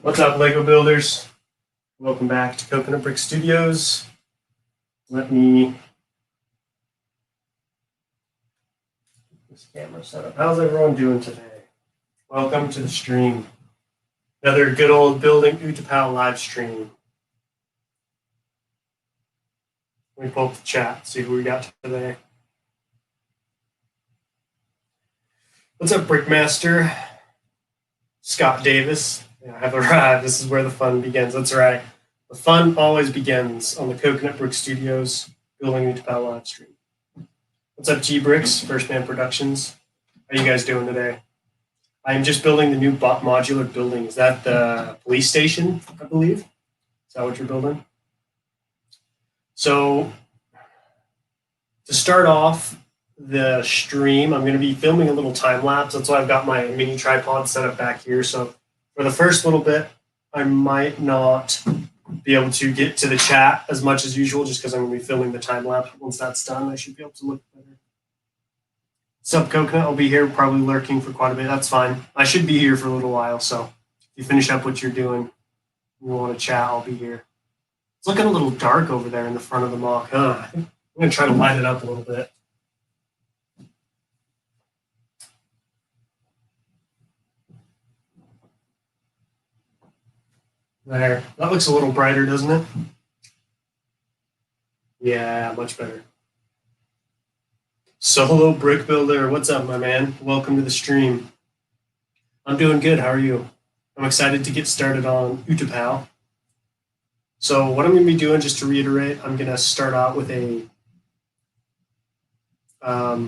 What's up, Lego builders? Welcome back to Coconut Brick Studios. Let me get this camera set up. How's everyone doing today? Welcome to the stream. Another good old Building Utapau live stream. Let me pull up the chat, see who we got today. What's up, Brickmaster? Scott Davis. Yeah, I have arrived. This is where the fun begins. That's right. The fun always begins on the Coconut Brick Studios Building Utapau live stream. What's up, G-Bricks, First Man Productions? How are you guys doing today? I'm just building the new modular building. Is that the police station, I believe? Is that what you're building? So, to start off the stream, I'm going to be filming a little time lapse. That's why I've got my mini tripod set up back here. So for the first little bit, I might not be able to get to the chat as much as usual just because I'm going to be filming the time lapse. Once that's done, I should be able to look better. What's up, Coconut? I'll be here, probably lurking for quite a bit. That's fine. I should be here for a little while. So if you finish up what you're doing, you want to chat, I'll be here. It's looking a little dark over there in the front of the mock. I think I'm going to try to light it up a little bit. There. That looks a little brighter, doesn't it? Yeah, much better. Solo Brick Builder. What's up, my man? Welcome to the stream. I'm doing good. How are you? I'm excited to get started on Utapau. So what I'm going to be doing, just to reiterate, I'm going to start out with a... I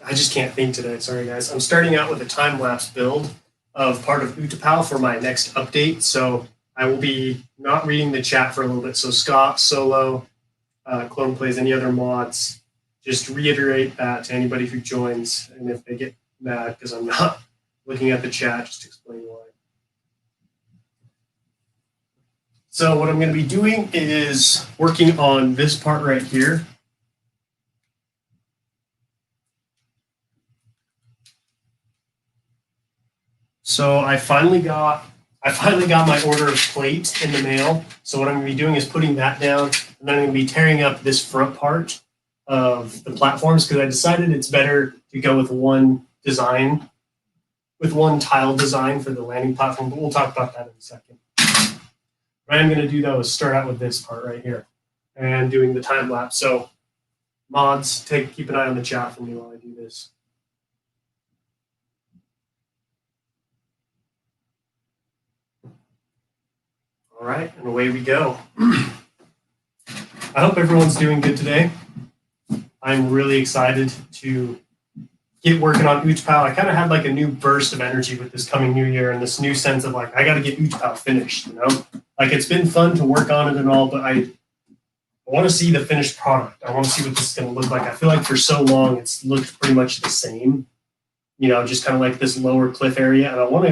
just can't think today. Sorry, guys. I'm starting out with a time-lapse build of part of Utapau for my next update. So I will be not reading the chat for a little bit. So Scott, Solo, Clone Plays, any other mods, just reiterate that to anybody who joins. And if they get mad because I'm not looking at the chat, just explain why. So what I'm going to be doing is working on this part right here. So I finally got my order of plate in the mail. So what I'm going to be doing is putting that down, and then I'm going to be tearing up this front part of the platforms because I decided it's better to go with one design, with one tile design for the landing platform, but we'll talk about that in a second. What I'm going to do, though, is start out with this part right here and doing the time lapse. So mods, keep an eye on the chat for me while I do this. All right, and away we go. I hope everyone's doing good today. I'm really excited to get working on Utapau. I kind of had like a new burst of energy with this coming new year and this new sense of like, I got to get Utapau finished, you know? Like it's been fun to work on it and all, but I want to see the finished product. I want to see what this is going to look like. I feel like for so long it's looked pretty much the same, you know, just kind of like this lower cliff area. And I want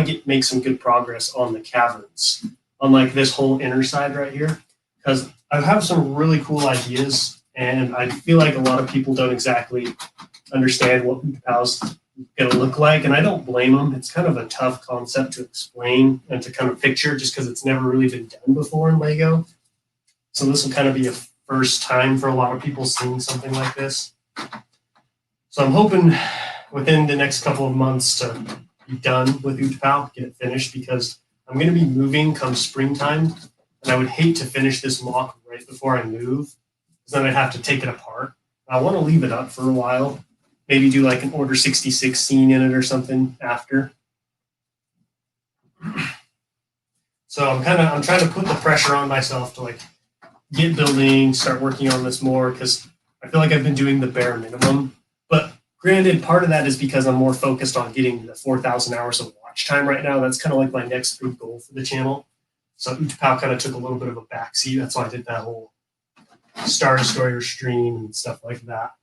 to make some good progress on the caverns, on like this whole inner side right here, because I have some really cool ideas, and I feel like a lot of people don't exactly understand what Utapau's going to look like, and I don't blame them. It's kind of a tough concept to explain and to kind of picture just because it's never really been done before in Lego. So this will kind of be a first time for a lot of people seeing something like this. So I'm hoping within the next couple of months to be done with Utapau, get it finished, because I'm going to be moving come springtime, and I would hate to finish this mock right before I move, because then I'd have to take it apart. I want to leave it up for a while, maybe do like an Order 66 scene in it or something after. So I'm trying to put the pressure on myself to like get building, start working on this more, because I feel like I've been doing the bare minimum. But granted, part of that is because I'm more focused on getting the 4,000 hours of watch time right now. That's kind of like my next big goal for the channel. So Utapau kind of took a little bit of a backseat. That's why I did that whole Star Destroyer stream and stuff like that.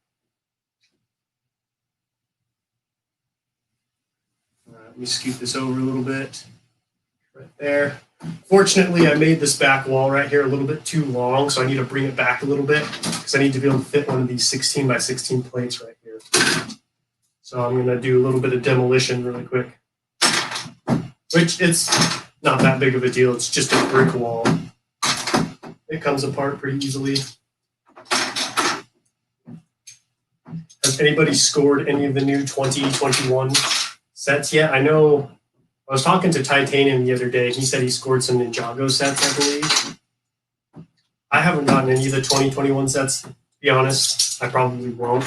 Let me scoot this over a little bit. Right there. Fortunately, I made this back wall right here a little bit too long, so I need to bring it back a little bit because I need to be able to fit one of these 16 by 16 plates right here. So I'm going to do a little bit of demolition really quick. which it's not that big of a deal. It's just a brick wall. It comes apart pretty easily. Has anybody scored any of the new 2021 sets yet? I know I was talking to Titanium the other day. He said he scored some Ninjago sets, I believe. I haven't gotten any of the 2021 sets, to be honest. I probably won't.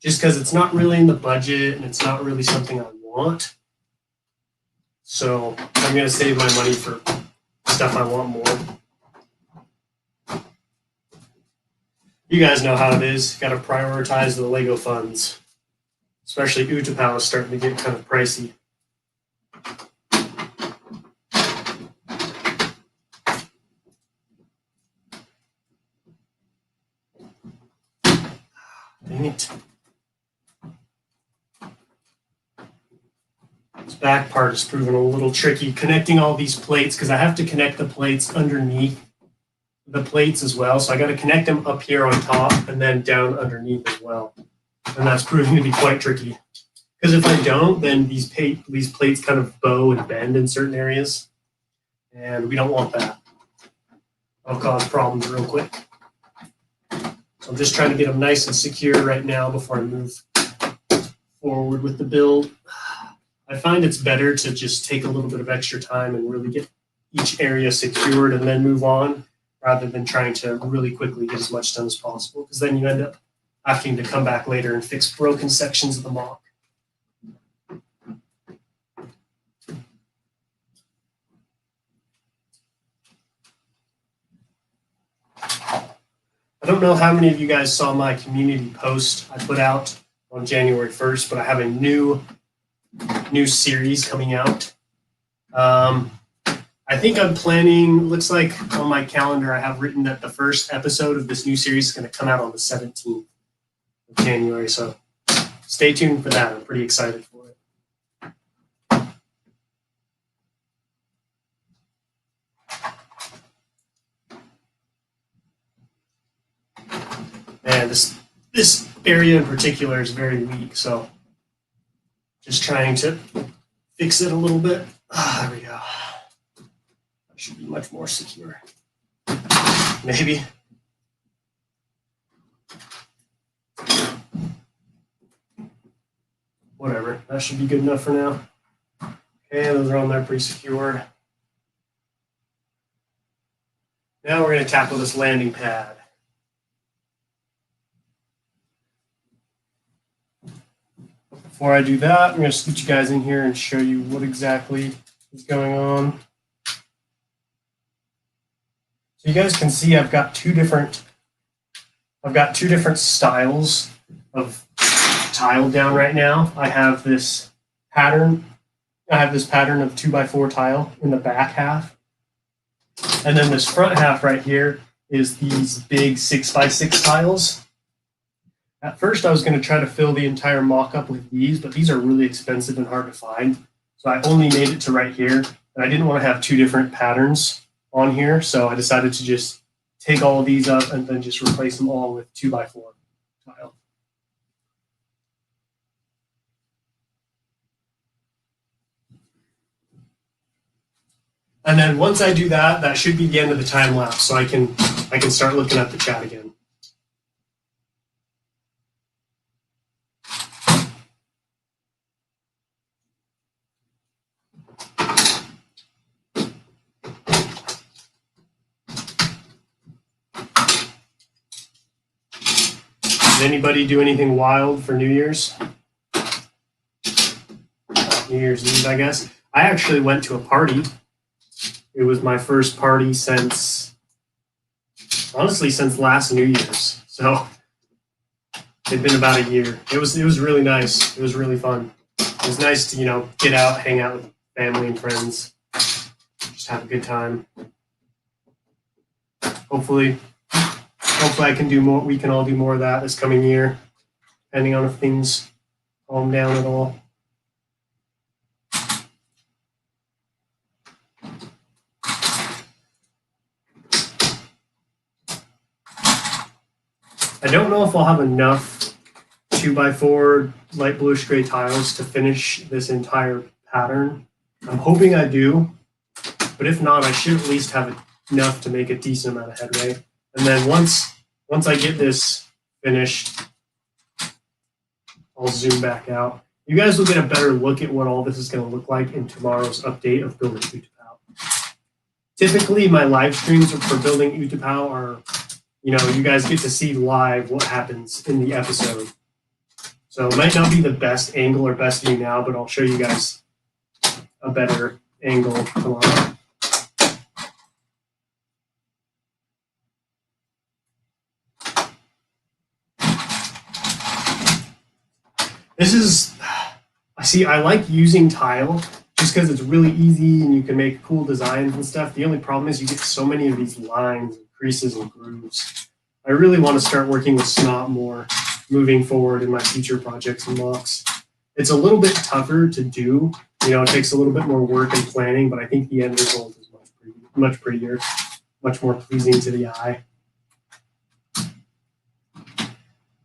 Just because it's not really in the budget and it's not really something I want. So I'm going to save my money for stuff I want more. You guys know how it is. Got to prioritize the Lego funds. Especially Utapau is starting to get kind of pricey. Dang it. This back part is proving a little tricky. Connecting all these plates, because I have to connect the plates underneath the plates as well. So I got to connect them up here on top and then down underneath as well. And that's proving to be quite tricky. Because if I don't, then these plates kind of bow and bend in certain areas. And we don't want that. That'll cause problems real quick. So I'm just trying to get them nice and secure right now before I move forward with the build. I find it's better to just take a little bit of extra time and really get each area secured and then move on, rather than trying to really quickly get as much done as possible, because then you end up having to come back later and fix broken sections of the mock. I don't know how many of you guys saw my community post I put out on January 1st, but I have a new series coming out. I think I'm planning, looks like on my calendar, I have written that the first episode of this new series is going to come out on the 17th of January. So stay tuned for that. I'm pretty excited for it. And this area in particular is very weak, so just trying to fix it a little bit. There we go. That should be much more secure. Maybe. Whatever. That should be good enough for now. Okay, those are on there pretty secure. Now we're going to tackle this landing pad. Before I do that, I'm going to scoot you guys in here and show you what exactly is going on. So you guys can see I've got two different styles of tile down right now. I have this pattern of 2x4 tile in the back half. And then this front half right here is these big 6x6 tiles. At first, I was going to try to fill the entire mock-up with these, but these are really expensive and hard to find. So I only made it to right here, and I didn't want to have two different patterns on here, so I decided to just take all of these up and then just replace them all with 2x4 tile. And then once I do that, that should be the end of the time lapse, so I can start looking at the chat again. Did anybody do anything wild for New Year's? New Year's Eve, I guess. I actually went to a party. It was my first party since last New Year's. So it'd been about a year. It was really nice. It was really fun. It was nice to, get out, hang out with family and friends, just have a good time. Hopefully I can do more. We can all do more of that this coming year, depending on if things calm down at all. I don't know if I'll have enough 2x4 light bluish gray tiles to finish this entire pattern. I'm hoping I do, but if not, I should at least have enough to make a decent amount of headway. And then once I get this finished, I'll zoom back out. You guys will get a better look at what all this is going to look like in tomorrow's update of building Utapau. Typically, my live streams for building Utapau are, you guys get to see live what happens in the episode. So it might not be the best angle or best view now, but I'll show you guys a better angle tomorrow. I like using tile just because it's really easy and you can make cool designs and stuff. The only problem is you get so many of these lines and creases and grooves. I really want to start working with snot more moving forward in my future projects and mocks. It's a little bit tougher to do. It takes a little bit more work and planning, but I think the end result is much prettier, much more pleasing to the eye.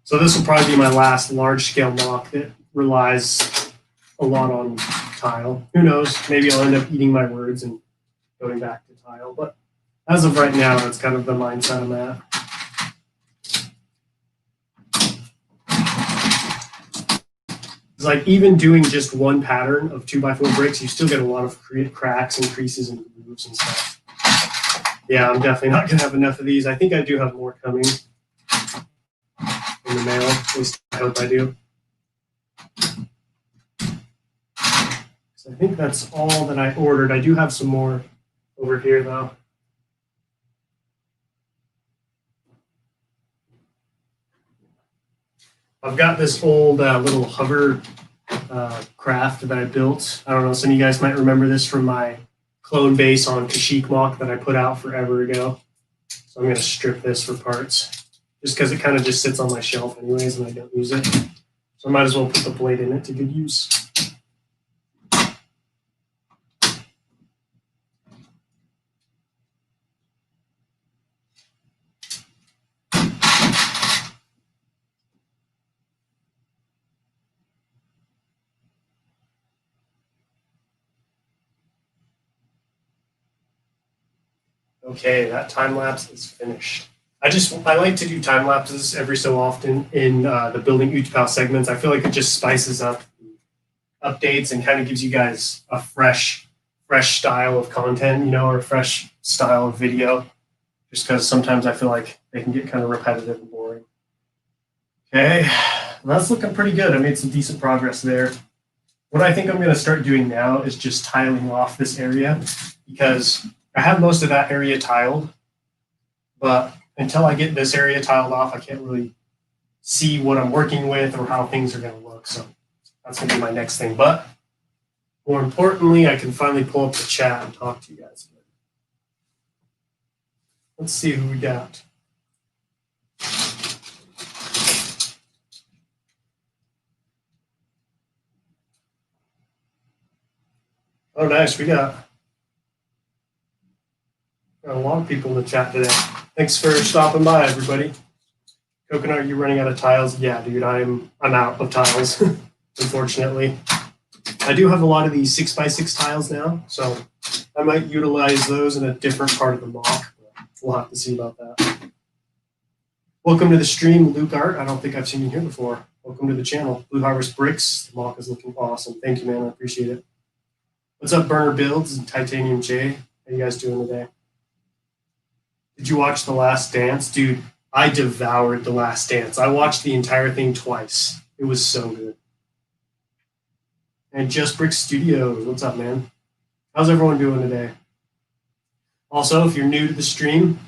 So this will probably be my last large-scale mock that relies a lot on tile. Who knows? Maybe I'll end up eating my words and going back to tile. But as of right now, that's kind of the mindset I'm at. It's like even doing just one pattern of 2x4 bricks, you still get a lot of cracks and creases and grooves and stuff. Yeah, I'm definitely not going to have enough of these. I think I do have more coming in the mail. At least I hope I do. So I think that's all that I ordered. I do have some more over here, though. I've got this old little hover craft that I built. I don't know, some of you guys might remember this from my clone base on Kashyyyk mock that I put out forever ago. So I'm going to strip this for parts, just because it kind of just sits on my shelf anyways and I don't use it. So I might as well put the blade in it to good use. Okay, that time lapse is finished. I like to do time lapses every so often in the building Utapau segments. I feel like it just spices up updates and kind of gives you guys a fresh style of content, or a fresh style of video. Just because sometimes I feel like they can get kind of repetitive and boring. Okay, that's looking pretty good. I made some decent progress there. What I think I'm going to start doing now is just tiling off this area, because I have most of that area tiled, but until I get this area tiled off, I can't really see what I'm working with or how things are going to look. So that's going to be my next thing. But more importantly, I can finally pull up the chat and talk to you guys. Let's see who we got. Oh, nice. We got a lot of people in the chat today. Thanks for stopping by, everybody. Coconut, are you running out of tiles? Yeah, dude, I'm out of tiles, unfortunately. I do have a lot of these 6x6 tiles now, so I might utilize those in a different part of the mock. We'll have to see about that. Welcome to the stream, Luke Art. I don't think I've seen you here before. Welcome to the channel. Blue Harvest Bricks. The mock is looking awesome. Thank you, man. I appreciate it. What's up, Burner Builds and Titanium J? How you guys doing today? Did you watch The Last Dance? Dude, I devoured The Last Dance. I watched the entire thing twice. It was so good. And Just Brick Studios. What's up, man? How's everyone doing today? Also, if you're new to the stream,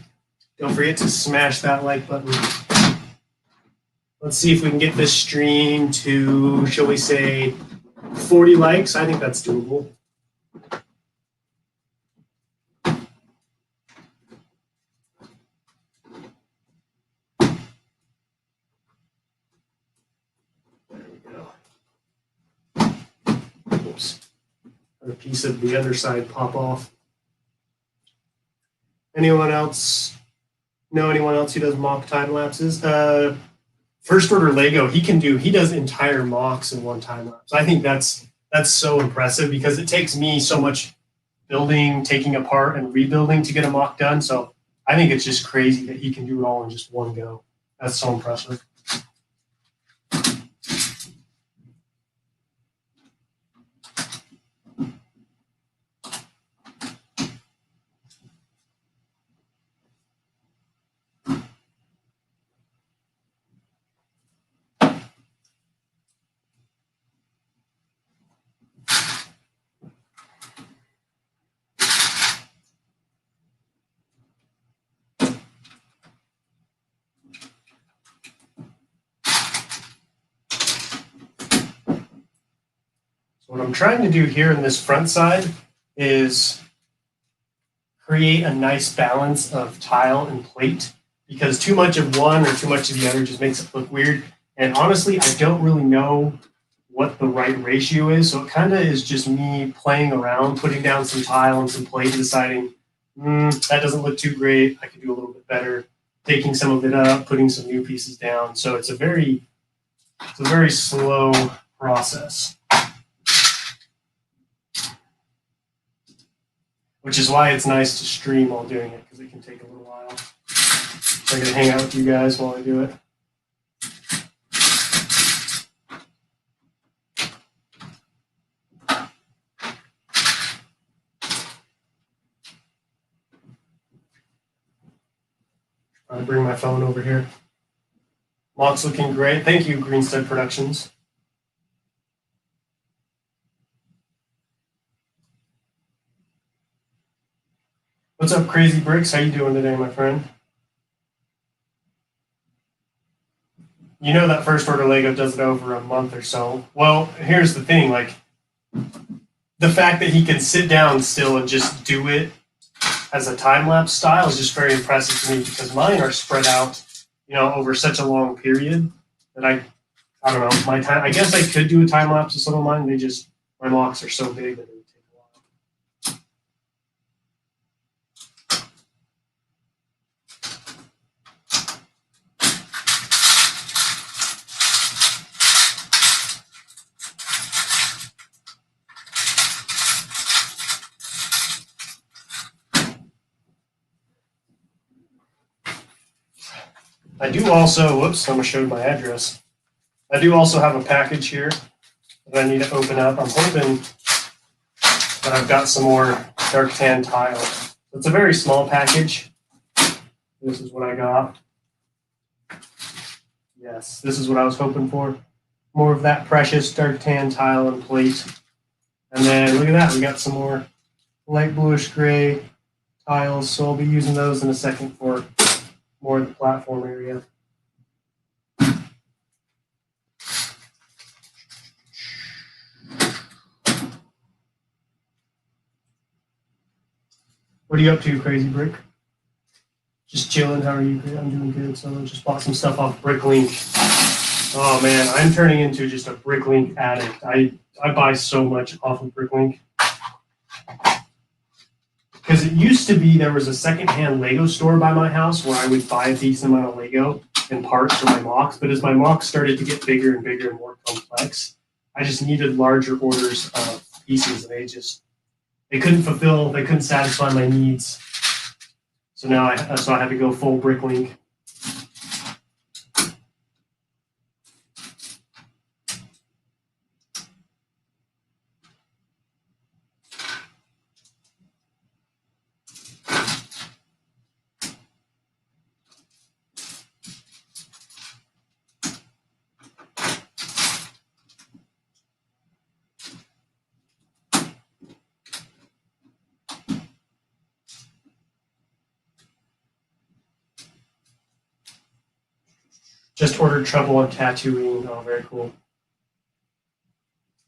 don't forget to smash that like button. Let's see if we can get this stream to, shall we say, 40 likes. I think that's doable. A piece of the other side pop off. Anyone else know anyone else who does mock time lapses? First Order Lego, he does entire mocks in one time lapse. I think that's That's so impressive because it takes me so much building, taking apart, and rebuilding to get a mock done. So I think it's just crazy that he can do it all in just one go. That's so impressive. What I'm trying to do here in this front side is create a nice balance of tile and plate, because too much of one or too much of the other just makes it look weird. And honestly, I don't really know what the right ratio is. So it kind of is just me playing around, putting down some tile and some plate, deciding, that doesn't look too great. I could do a little bit better. Taking some of it up, putting some new pieces down. So it's a very slow process. Which is why it's nice to stream while doing it, because it can take a little while. So I'm going to hang out with you guys while I do it. I'll bring my phone over here. Mock's looking great. Thank you, Greenstead Productions. What's up, Crazy Bricks? How you doing today, my friend? You know that first order Lego does it over a month or so. Well, here's the thing, like, the fact that he can sit down still and just do it as a time-lapse style is just very impressive to me, because mine are spread out, over such a long period that I don't know, my time, I guess I could do a time-lapse with some of mine. My mocks are so big that it would take a while. I do also, whoops, I'm going to show you my address. I do also have a package here that I need to open up. I'm hoping that I've got some more dark tan tile. It's a very small package. This is what I got. Yes, this is what I was hoping for. More of that precious dark tan tile and plate. And then look at that, we got some more light bluish gray tiles. So I'll be using those in a second for more of the platform area. What are you up to, Crazy Brick? Just chilling. How are you? I'm doing good. So I just bought some stuff off Bricklink. Oh man, I'm turning into just a Bricklink addict. I buy so much off of Bricklink. Because it used to be there was a secondhand Lego store by my house where I would buy a decent amount of Lego and parts for my mocks. But as my mocks started to get bigger and bigger and more complex, I just needed larger orders of pieces, and they couldn't satisfy my needs. So now I had to go full Bricklink. Just ordered Trouble on Tatooine. Oh, very cool.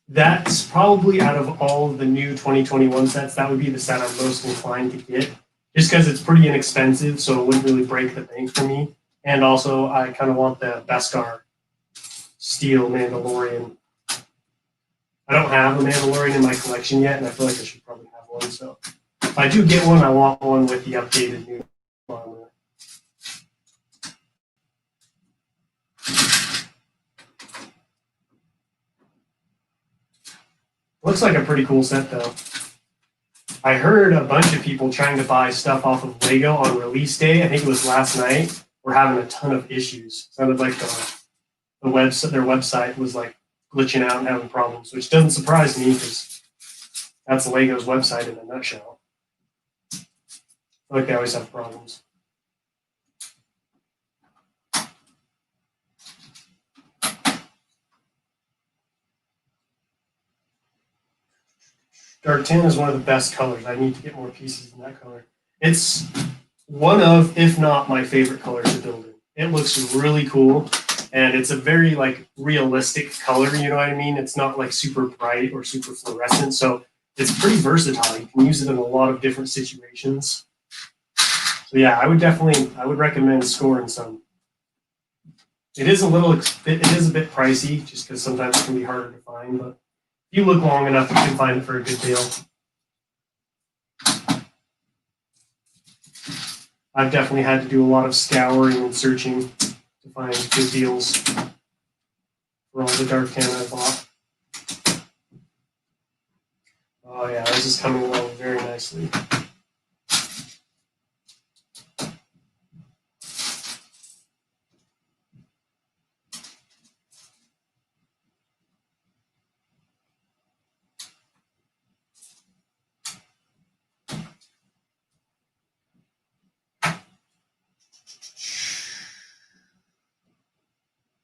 That's probably, out of all of the new 2021 sets, that would be the set I'm most inclined to get, just because it's pretty inexpensive, so it wouldn't really break the bank for me. And also, I kind of want the Beskar Steel Mandalorian. I don't have a Mandalorian in my collection yet, and I feel like I should probably have one. So if I do get one, I want one with the updated new armor. Looks like a pretty cool set, though. I heard a bunch of people trying to buy stuff off of Lego on release day. I think it was last night. Were having a ton of issues. Sounded like their website was like glitching out and having problems, which doesn't surprise me because that's Lego's website in a nutshell. I feel like they always have problems. Dark tan is one of the best colors. I need to get more pieces in that color. It's one of, if not my favorite color to build in. It looks really cool, and it's a very like realistic color, you know what I mean? It's not like super bright or super fluorescent, so it's pretty versatile. You can use it in a lot of different situations. So yeah, I would recommend scoring some. It is a bit pricey just because sometimes it can be harder to find, but if you look long enough, you can find it for a good deal. I've definitely had to do a lot of scouring and searching to find good deals for all the dark tan I bought. Oh yeah, this is coming along very nicely.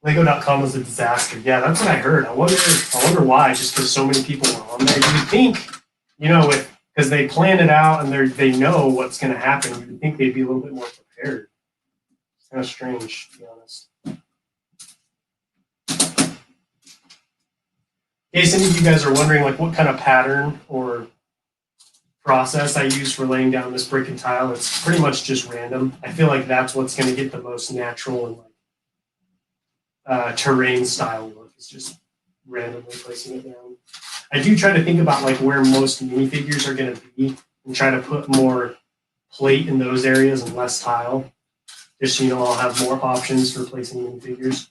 Lego.com was a disaster. Yeah, that's what I heard. I wonder why. Just because so many people were on there. You'd think, because they plan it out and they know what's going to happen. You'd think they'd be a little bit more prepared. It's kind of strange, to be honest. In case any of you guys are wondering, like, what kind of pattern or process I use for laying down this brick and tile, it's pretty much just random. I feel like that's what's going to get the most natural and terrain style look. It's just randomly placing it down. I do try to think about like where most minifigures are going to be and try to put more plate in those areas and less tile. Just so I'll have more options for placing minifigures.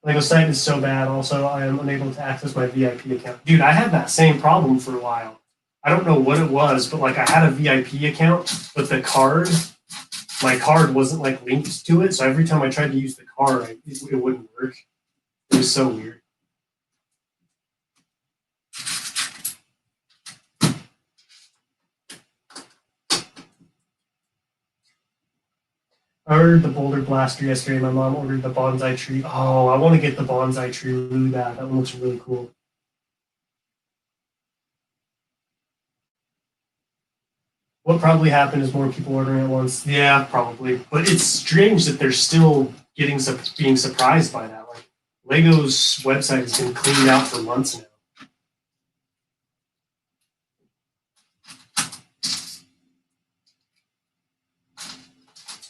Lego site is so bad. Also, I am unable to access my VIP account. Dude, I had that same problem for a while. I don't know what it was, but like I had a VIP account, but my card wasn't like linked to it. So every time I tried to use the card, it wouldn't work. It was so weird. I ordered the boulder blaster yesterday. My mom ordered the bonsai tree. Oh, I want to get the bonsai tree really bad. That one looks really cool. What probably happened is more people ordering at once. Yeah, probably. But it's strange that they're still being surprised by that. Like Lego's website has been cleaned out for months now.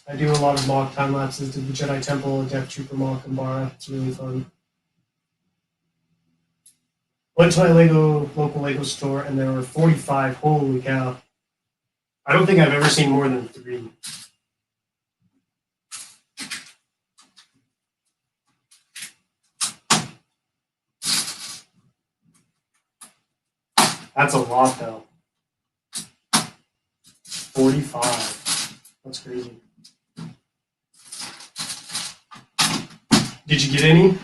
I do a lot of mock time lapses to the Jedi Temple, Death Trooper mock, and Bara. It's really fun. Went to my local Lego store, and there were 45. Holy cow. I don't think I've ever seen more than 3. That's a lot, though. 45. That's crazy. Did you get any?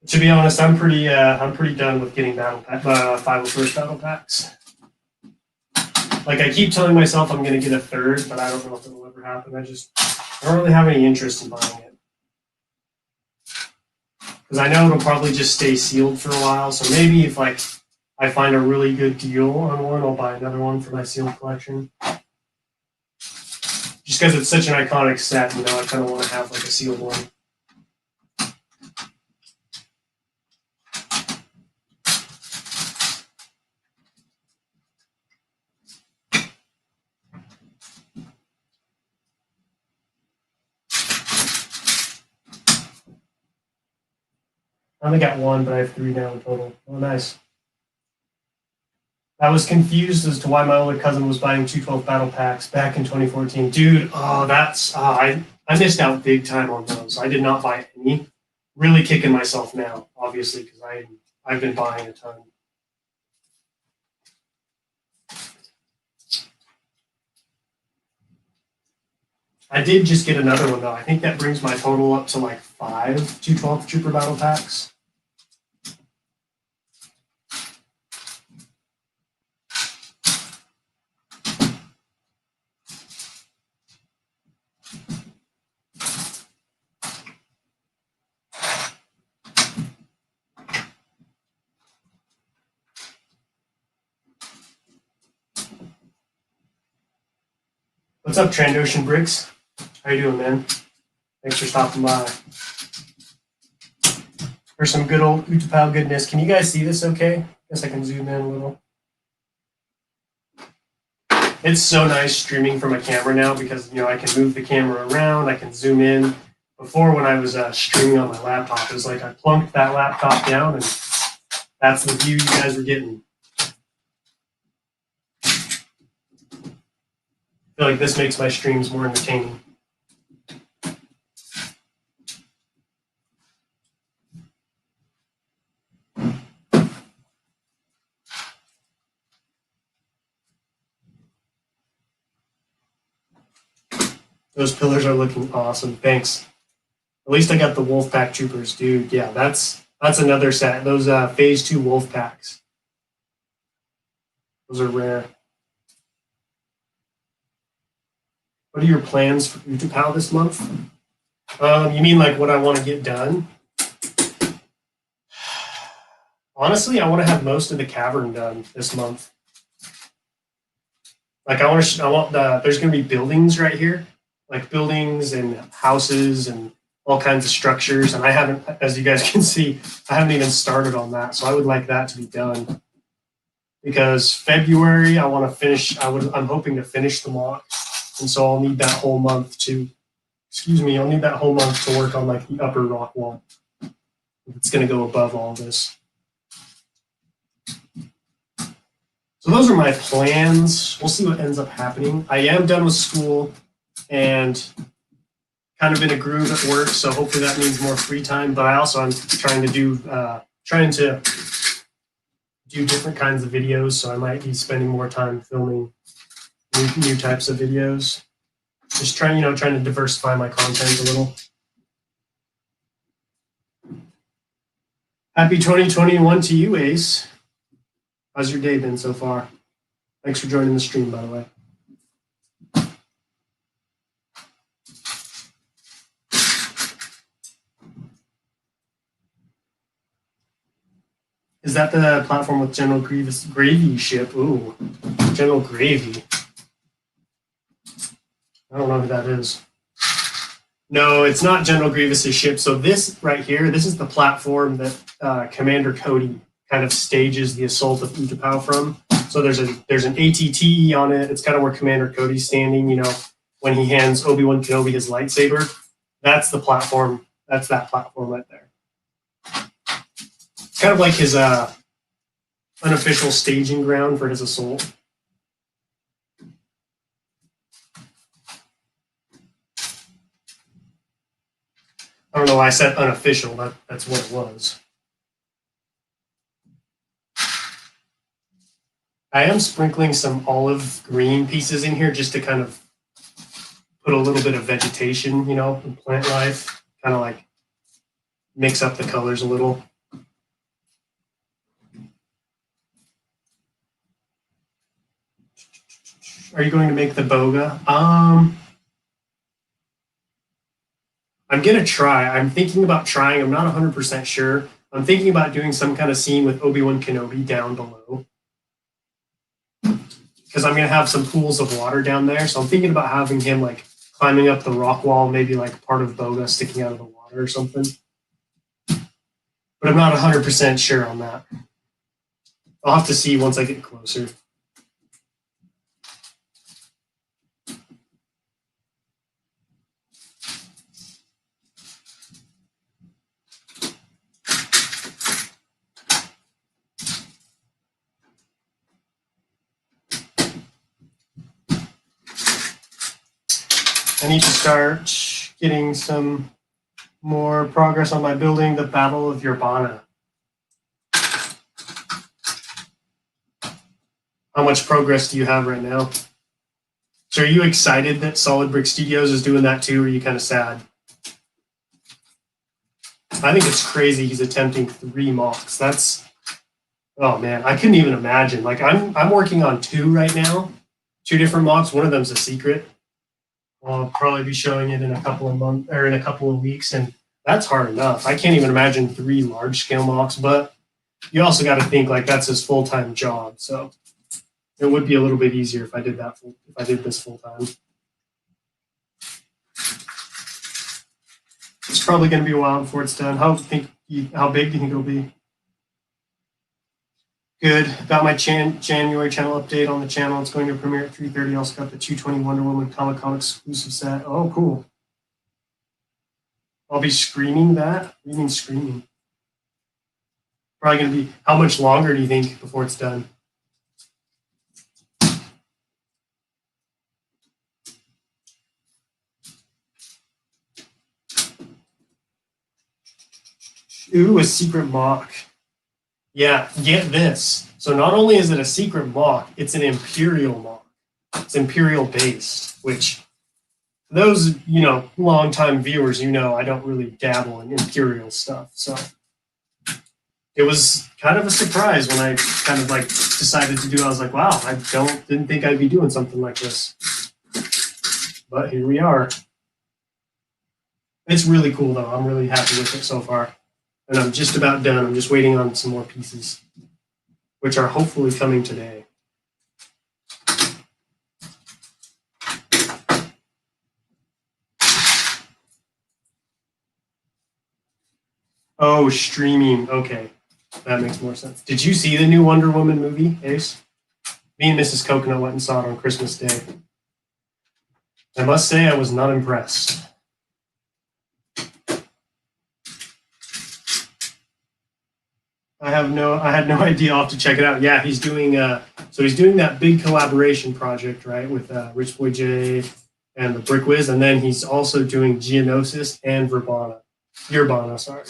To be honest, I'm pretty done with getting 501st battle packs. Like I keep telling myself I'm going to get a 3rd, but I don't know if it'll ever happen. I don't really have any interest in buying it because I know it'll probably just stay sealed for a while. So maybe if like I find a really good deal on one, I'll buy another one for my sealed collection. Just because it's such an iconic set, I kind of want to have like a sealed one. I only got 1, but I have 3 now in total. Oh, nice. I was confused as to why my older cousin was buying 212 battle packs back in 2014. Dude, I missed out big time on those. I did not buy any. Really kicking myself now, obviously, because I've been buying a ton. I did just get another one though. I think that brings my total up to like 5 212 Trooper battle packs. What's up, Trandocean Bricks? How you doing, man? Thanks for stopping by. For some good old Utapau goodness. Can you guys see this okay? Guess I can zoom in a little. It's so nice streaming from a camera now because, you know, I can move the camera around, I can zoom in. Before, when I was streaming on my laptop, it was like I plunked that laptop down and that's the view you guys were getting. I feel like this makes my streams more entertaining. Those pillars are looking awesome. Thanks. At least I got the Wolfpack Troopers, dude. Yeah, that's another set. Those Phase 2 Wolfpacks. Those are rare. What are your plans for Utapau this month? You mean like what I want to get done? Honestly, I want to have most of the cavern done this month. Like there's going to be buildings right here, like buildings and houses and all kinds of structures. And I haven't, as you guys can see, I haven't even started on that. So I would like that to be done. Because February, I want to finish, I'm hoping to finish the mock. And so I'll need that whole month to work on like the upper rock wall. It's going to go above all this. So those are my plans. We'll see what ends up happening. I am done with school and kind of in a groove at work, so hopefully that means more free time. But I'm trying to do different kinds of videos, so I might be spending more time filming new types of videos. Just trying to diversify my content a little. Happy 2021 to you, Ace. How's your day been so far? Thanks for joining the stream, by the way. Is that the platform with General Grievous Gravy ship? Ooh, General Gravy. I don't know who that is. No, it's not General Grievous's ship. So this right here, this is the platform that Commander Cody kind of stages the assault of Utapau from. So there's an ATTE on it. It's kind of where Commander Cody's standing, you know, when he hands Obi-Wan Kenobi his lightsaber. That's the platform. That's that platform right there. It's kind of like his unofficial staging ground for his assault. I don't know why I said unofficial. That's what it was. I am sprinkling some olive green pieces in here just to kind of put a little bit of vegetation, you know, in plant life, kind of like mix up the colors a little. Are you going to make the boga? I'm going to try. I'm thinking about trying. I'm not 100% sure. I'm thinking about doing some kind of scene with Obi-Wan Kenobi down below. Because I'm going to have some pools of water down there. So I'm thinking about having him like climbing up the rock wall, maybe like part of boga sticking out of the water or something. But I'm not 100% sure on that. I'll have to see once I get closer. I need to start getting some more progress on my building the Battle of Urbana. How much progress do you have right now? So are you excited that Solid Brick Studios is doing that too, or are you kind of sad? I think it's crazy he's attempting 3 mocks. That's, oh man, I couldn't even imagine. Like I'm working on 2 right now, 2 different mocks. One of them's a secret. I'll probably be showing it in a couple of months or in a couple of weeks, and that's hard enough. I can't even imagine 3 large scale mocks, but you also got to think like that's his full-time job. So it would be a little bit easier if I did that if I did this full time. It's probably going to be a while before it's done. How big do you think it'll be? Good. Got my January channel update on the channel. It's going to premiere at 3:30. Also got the 220 Wonder Woman Comic Con exclusive set. Oh, cool. I'll be screening that. What do you mean screening? Probably going to be, how much longer do you think before it's done? Ooh, a secret mock. Yeah, get this. So not only is it a secret mock, it's an Imperial mock. It's Imperial based, which those, longtime viewers, I don't really dabble in Imperial stuff. So it was kind of a surprise when I kind of like decided to do it. I was like, wow, I didn't think I'd be doing something like this. But here we are. It's really cool though. I'm really happy with it so far. And I'm just about done. I'm just waiting on some more pieces, which are hopefully coming today. Oh, streaming. Okay. That makes more sense. Did you see the new Wonder Woman movie, Ace? Me and Mrs. Coconut went and saw it on Christmas Day. I must say I was not impressed. I had no idea. I'll have to check it out. Yeah, he's doing he's doing that big collaboration project, right, with Rich Boy J and the Brick Wiz, and then he's also doing Geonosis and Urbana, sorry.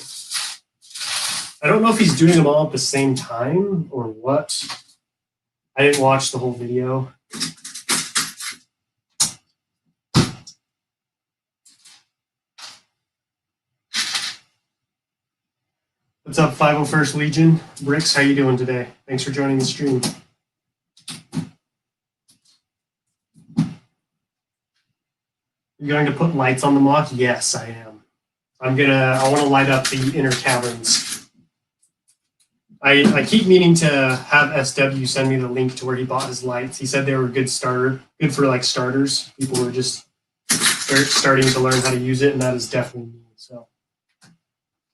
I don't know if he's doing them all at the same time or what. I didn't watch the whole video. What's up, 501st Legion? Bricks, how you doing today? Thanks for joining the stream. You're going to put lights on the mock? Yes, I am. I want to light up the inner caverns. I keep meaning to have SW send me the link to where he bought his lights. He said they were good for like starters. People were just starting to learn how to use it, and that is definitely me. So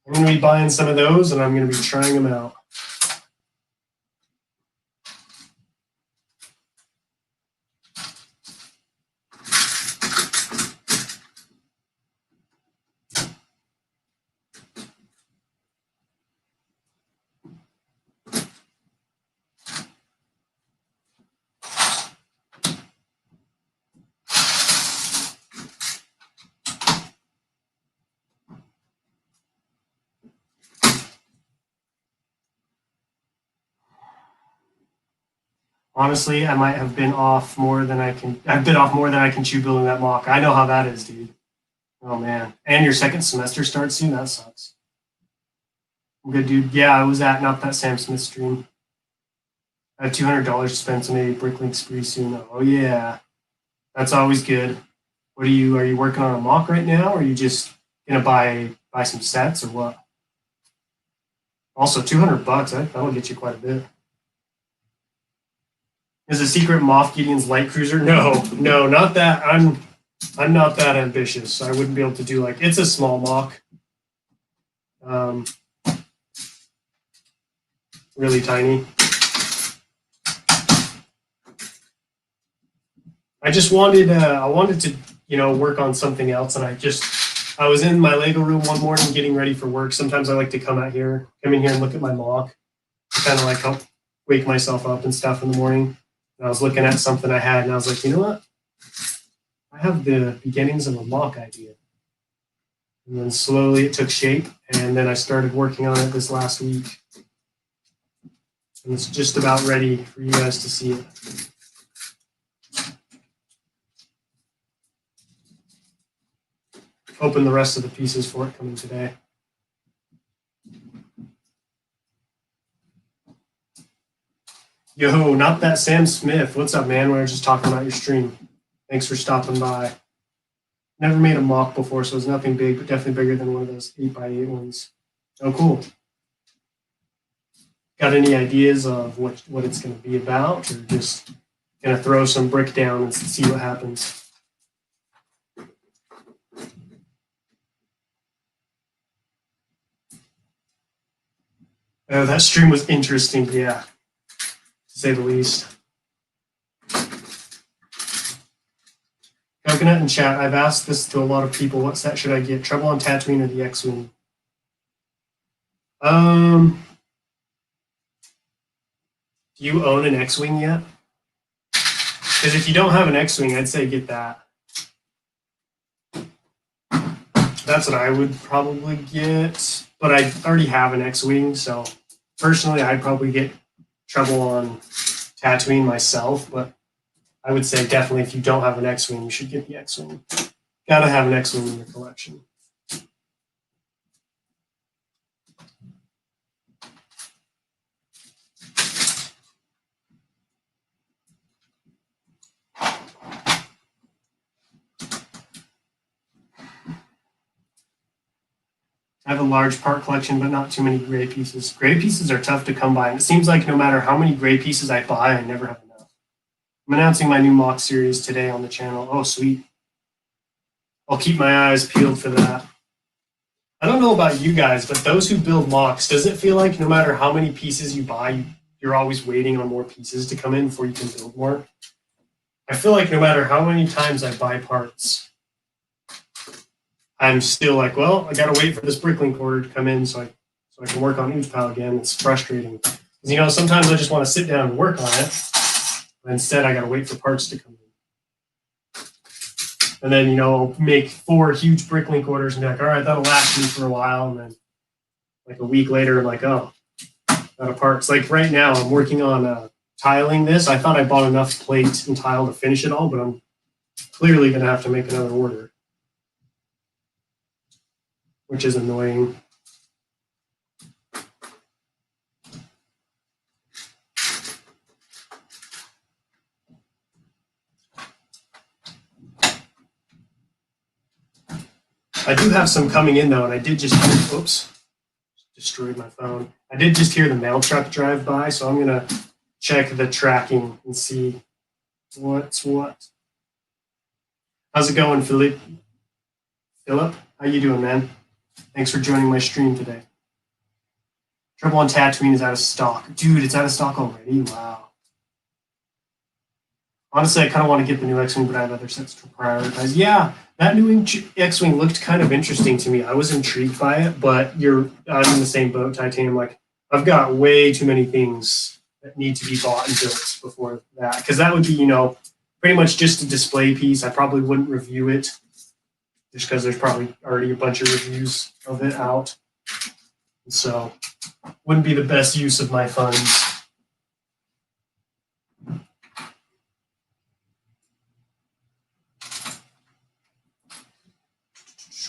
I'm going to be buying some of those, and I'm going to be trying them out. Honestly, I might have been off more than I can. I've been off more than I can chew building that mock. I know how that is, dude. Oh man! And your second semester starts soon. That sucks. I'm good, dude. Yeah, I was at not that Sam Smith stream. I have $200 to spend, so maybe Bricklink spree soon. Oh yeah, that's always good. Are you working on a mock right now, or are you just gonna buy some sets or what? Also, $200. That'll get you quite a bit. Is a secret Moff Gideon's light cruiser? No, not that. I'm not that ambitious. I wouldn't be able to do it's a small mock. Really tiny. I just wanted to work on something else, and I was in my Lego room one morning getting ready for work. Sometimes I like to come in here and look at my mock, kind of help wake myself up and stuff in the morning. And I was looking at something I had, and I was like, you know what? I have the beginnings of a mock idea. And then slowly it took shape, and then I started working on it this last week. And it's just about ready for you guys to see it. Hoping the rest of the pieces for it coming today. Yo, not that Sam Smith. What's up, man? We were just talking about your stream. Thanks for stopping by. Never made a mock before, so it's nothing big, but definitely bigger than one of those 8x8 ones. Oh, cool. Got any ideas of what it's going to be about, or just going to throw some brick down and see what happens? Oh, that stream was interesting, yeah, to say the least. Coconut in chat, I've asked this to a lot of people. What set should I get? Treble on Tatooine or the X-Wing? Do you own an X-Wing yet? Because if you don't have an X-Wing, I'd say get that. That's what I would probably get. But I already have an X-Wing, so personally, I'd probably get Treble on Tatooine myself. But I would say definitely if you don't have an X-Wing, you should get the X-Wing. Gotta have an X-Wing in your collection. I have a large part collection, but not too many gray pieces. Gray pieces are tough to come by, and it seems like no matter how many gray pieces I buy, I never have enough. I'm announcing my new mock series today on the channel. Oh, sweet. I'll keep my eyes peeled for that. I don't know about you guys, but those who build mocks, does it feel like no matter how many pieces you buy, you're always waiting on more pieces to come in before you can build more? I feel like no matter how many times I buy parts, I'm still like, well, I got to wait for this Bricklink order to come in so I can work on Utapau again. It's frustrating. Because, sometimes I just want to sit down and work on it. But instead, I got to wait for parts to come in. And then, I'll make 4 huge Bricklink orders and be like, all right, that'll last me for a while. And then like a week later, I'm like, oh, out of parts. Like right now, I'm working on tiling this. I thought I bought enough plate and tile to finish it all, but I'm clearly going to have to make another order, which is annoying. I do have some coming in though, and I did just hear, oops, destroyed my phone. I did just hear the mail truck drive by, so I'm gonna check the tracking and see what's what. How's it going, Philip? Philip, how you doing, man? Thanks for joining my stream today. Treble on Tatooine is out of stock. Dude, it's out of stock already? Wow. Honestly, I kind of want to get the new X-Wing, but I have other sets to prioritize. Yeah, that new X-Wing looked kind of interesting to me. I was intrigued by it, but I'm in the same boat, Titanium. Like, I've got way too many things that need to be bought and built before that. Because that would be, pretty much just a display piece. I probably wouldn't review it just because there's probably already a bunch of reviews of it out. So, wouldn't be the best use of my funds.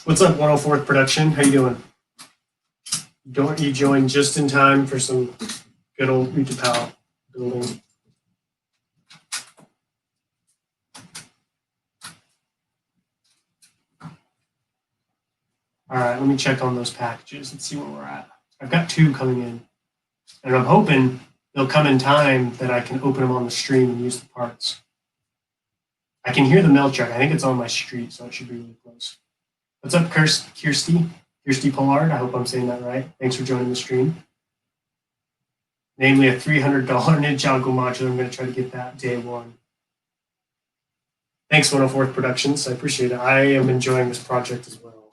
What's up, 104th Production? How you doing? You joined just in time for some good old Utapau building. All right, let me check on those packages and see where we're at. I've got 2 coming in, and I'm hoping they'll come in time that I can open them on the stream and use the parts. I can hear the mail truck. I think it's on my street, so it should be really close. What's up, Kirsty? Kirsty Pollard. I hope I'm saying that right. Thanks for joining the stream. Namely, a $300 Ninjago module. I'm going to try to get that day 1. Thanks, 104th Productions. I appreciate it. I am enjoying this project as well.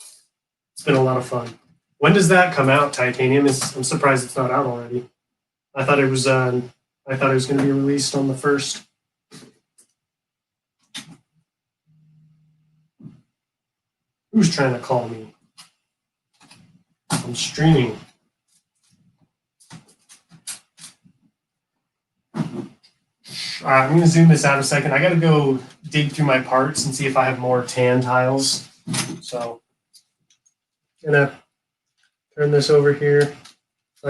It's been a lot of fun. When does that come out, Titanium? I'm surprised it's not out already. I thought it was going to be released on the 1st. Who's trying to call me? I'm streaming. All right, I'm going to zoom this out a second. I got to go dig through my parts and see if I have more tan tiles. So I'm going to turn this over here so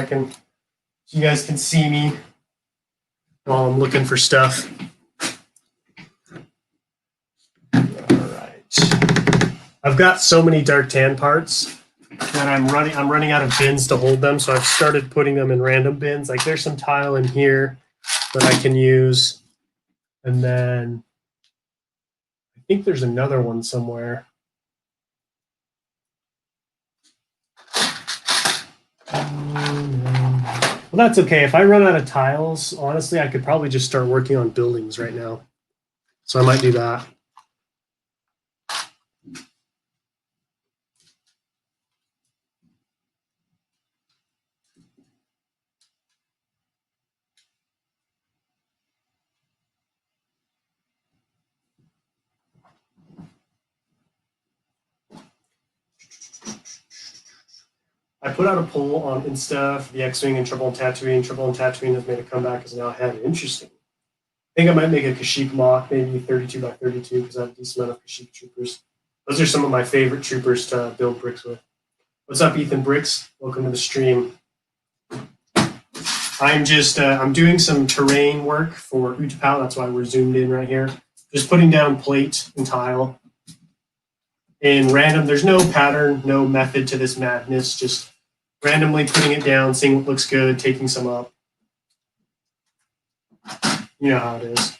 you guys can see me while I'm looking for stuff. All right. I've got so many dark tan parts that I'm running out of bins to hold them, so I've started putting them in random bins. Like there's some tile in here that I can use. And then I think there's another one somewhere. Well, that's okay. If I run out of tiles, honestly, I could probably just start working on buildings right now. So I might do that. I put out a poll on Insta for the X-Wing and Trouble in Tatooine. Trouble in Tatooine has made a comeback as now ahead. Interesting. I think I might make a Kashyyyk mock, maybe 32 by 32, because I have a decent amount of Kashyyyk troopers. Those are some of my favorite troopers to build bricks with. What's up, Ethan Bricks? Welcome to the stream. I'm doing some terrain work for Utapau. That's why we're zoomed in right here. Just putting down plate and tile. In random, there's no pattern, no method to this madness. Just randomly putting it down, seeing what looks good, taking some up. You know how it is.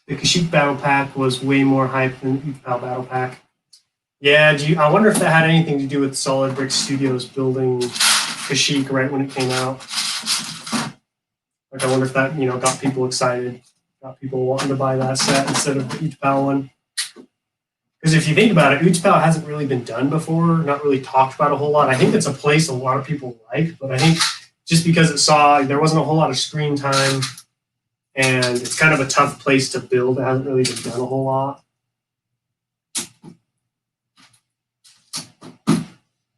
The Kashyyyk Battle Pack was way more hype than the Utapau Battle Pack. Yeah, I wonder if that had anything to do with Solid Brick Studios building Kashyyyk right when it came out. Like, I wonder if that, got people excited, got people wanting to buy that set instead of the Utapau one. Because if you think about it, Utapau hasn't really been done before, not really talked about a whole lot. I think it's a place a lot of people like, but I think just because there wasn't a whole lot of screen time, and it's kind of a tough place to build. It hasn't really been done a whole lot.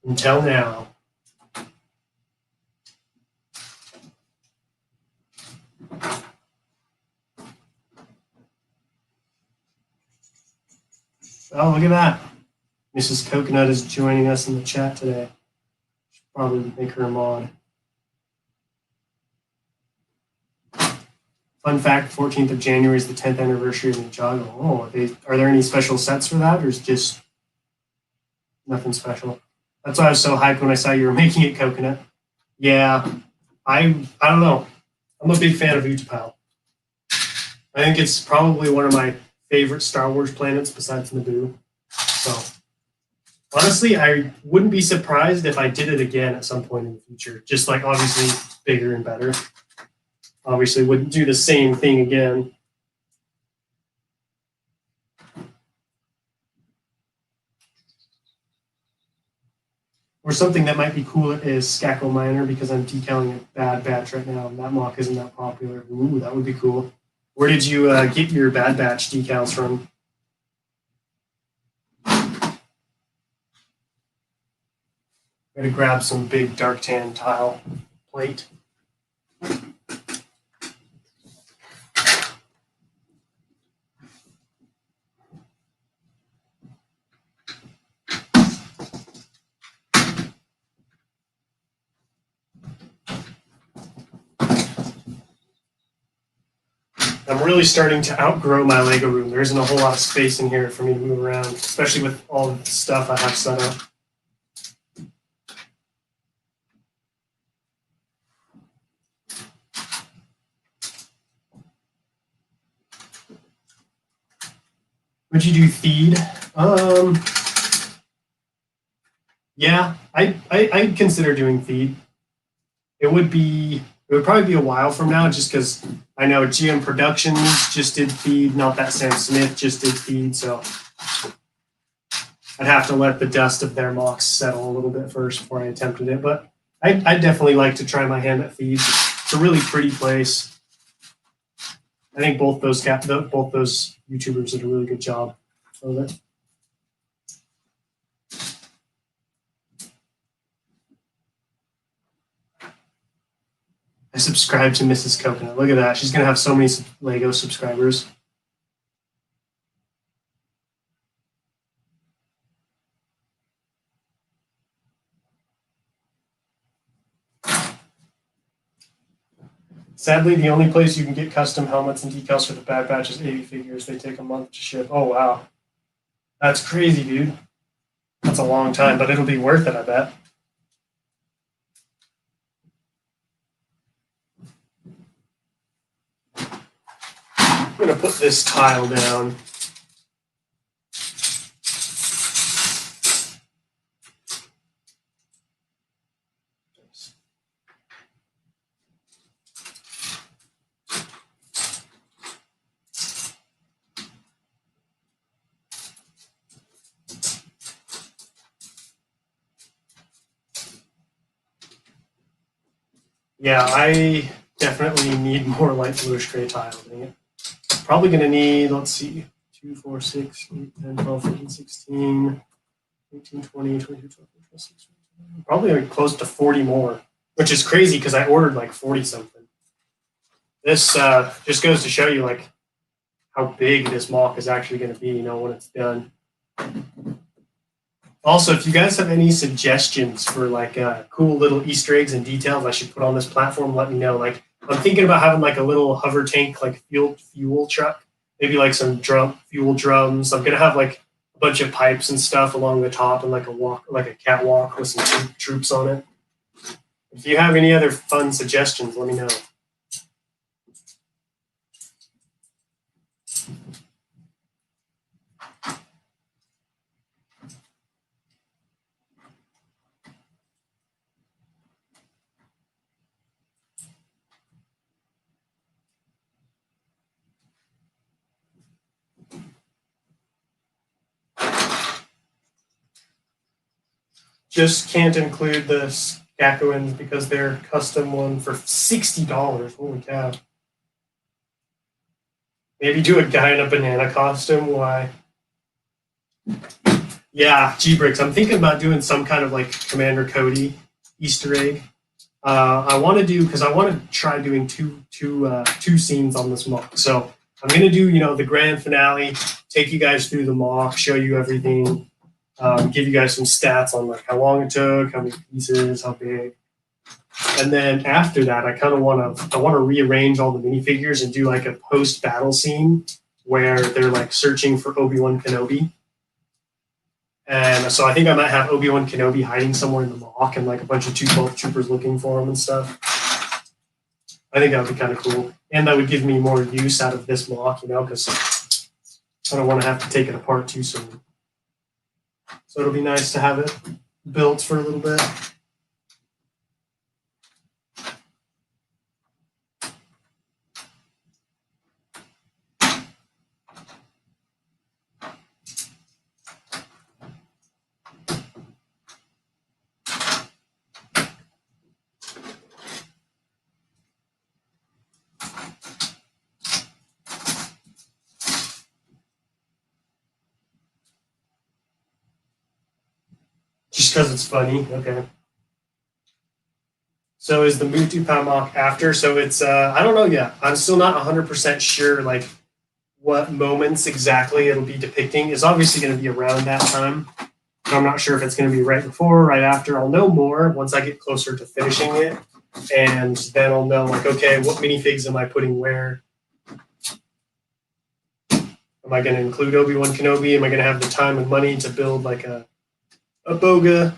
Until now. Oh, look at that. Mrs. Coconut is joining us in the chat today. Should probably make her a mod. Fun fact, 14th of January is the 10th anniversary of Ninjago. Oh, are there any special sets for that, or is it just nothing special? That's why I was so hyped when I saw you were making it, Coconut. Yeah, I don't know. I'm a big fan of Utapau. I think it's probably one of my favorite Star Wars planets besides Naboo. So, honestly, I wouldn't be surprised if I did it again at some point in the future. Just like, obviously, bigger and better. Obviously, wouldn't do the same thing again. Or something that might be cool is Skackle Miner, because I'm decaling a bad batch right now, and that mock isn't that popular. Ooh, that would be cool. Where did you get your bad batch decals from? I'm going to grab some big dark tan tile plate. I'm really starting to outgrow my Lego room. There isn't a whole lot of space in here for me to move around, especially with all the stuff I have set up. Would you do feed? Yeah, I'd consider doing feed. It would probably be a while from now, just because I know GM Productions just did feed, not that Sam Smith just did feed, so I'd have to let the dust of their mocks settle a little bit first before I attempted it. But I'd definitely like to try my hand at feed. It's a really pretty place. I think both those YouTubers did a really good job of it. I subscribe to Mrs. Coconut. Look at that. She's going to have so many Lego subscribers. Sadly, the only place you can get custom helmets and decals for the Bad Batch is 80 figures. They take a month to ship. Oh, wow. That's crazy, dude. That's a long time, but it'll be worth it, I bet. I'm going to put this tile down. Yeah, I definitely need more light bluish gray tile. Probably going to need, let's see, 2, 4, 6, 8, 10, 12, 13, 16, 18, 20, 22, 23, 26. Probably like close to 40 more, which is crazy because I ordered like 40 something. This just goes to show you like how big this mock is actually going to be, when it's done. Also, if you guys have any suggestions for like cool little Easter eggs and details I should put on this platform, let me know. Like I'm thinking about having like a little hover tank, like fuel truck, maybe like some fuel drums. I'm gonna have like a bunch of pipes and stuff along the top and like a catwalk with some troops on it. If you have any other fun suggestions, let me know. Just can't include the Skakoans because they're custom one for $60. Holy cow. Maybe do a guy in a banana costume. Why? Yeah, G-Bricks. I'm thinking about doing some kind of like Commander Cody Easter egg. I want to try doing two scenes on this mock. So I'm gonna do the grand finale, take you guys through the mock, show you everything, give you guys some stats on like how long it took, how many pieces, how big, and then after that, I want to rearrange all the minifigures and do like a post battle scene where they're like searching for Obi-Wan Kenobi. And so I think I might have Obi-Wan Kenobi hiding somewhere in the mock and like a bunch of 212 troopers looking for him and stuff. I think that would be kind of cool. And that would give me more use out of this mock, because I don't want to have to take it apart too soon. So it'll be nice to have it built for a little bit. Just because it's funny. Okay. So is the Utapau mock after? So it's I don't know yet. I'm still not 100% sure like what moments exactly it'll be depicting. It's obviously going to be around that time. But I'm not sure if it's going to be right before or right after. I'll know more once I get closer to finishing it. And then I'll know like, okay, what minifigs am I putting where? Am I going to include Obi-Wan Kenobi? Am I going to have the time and money to build like a Boga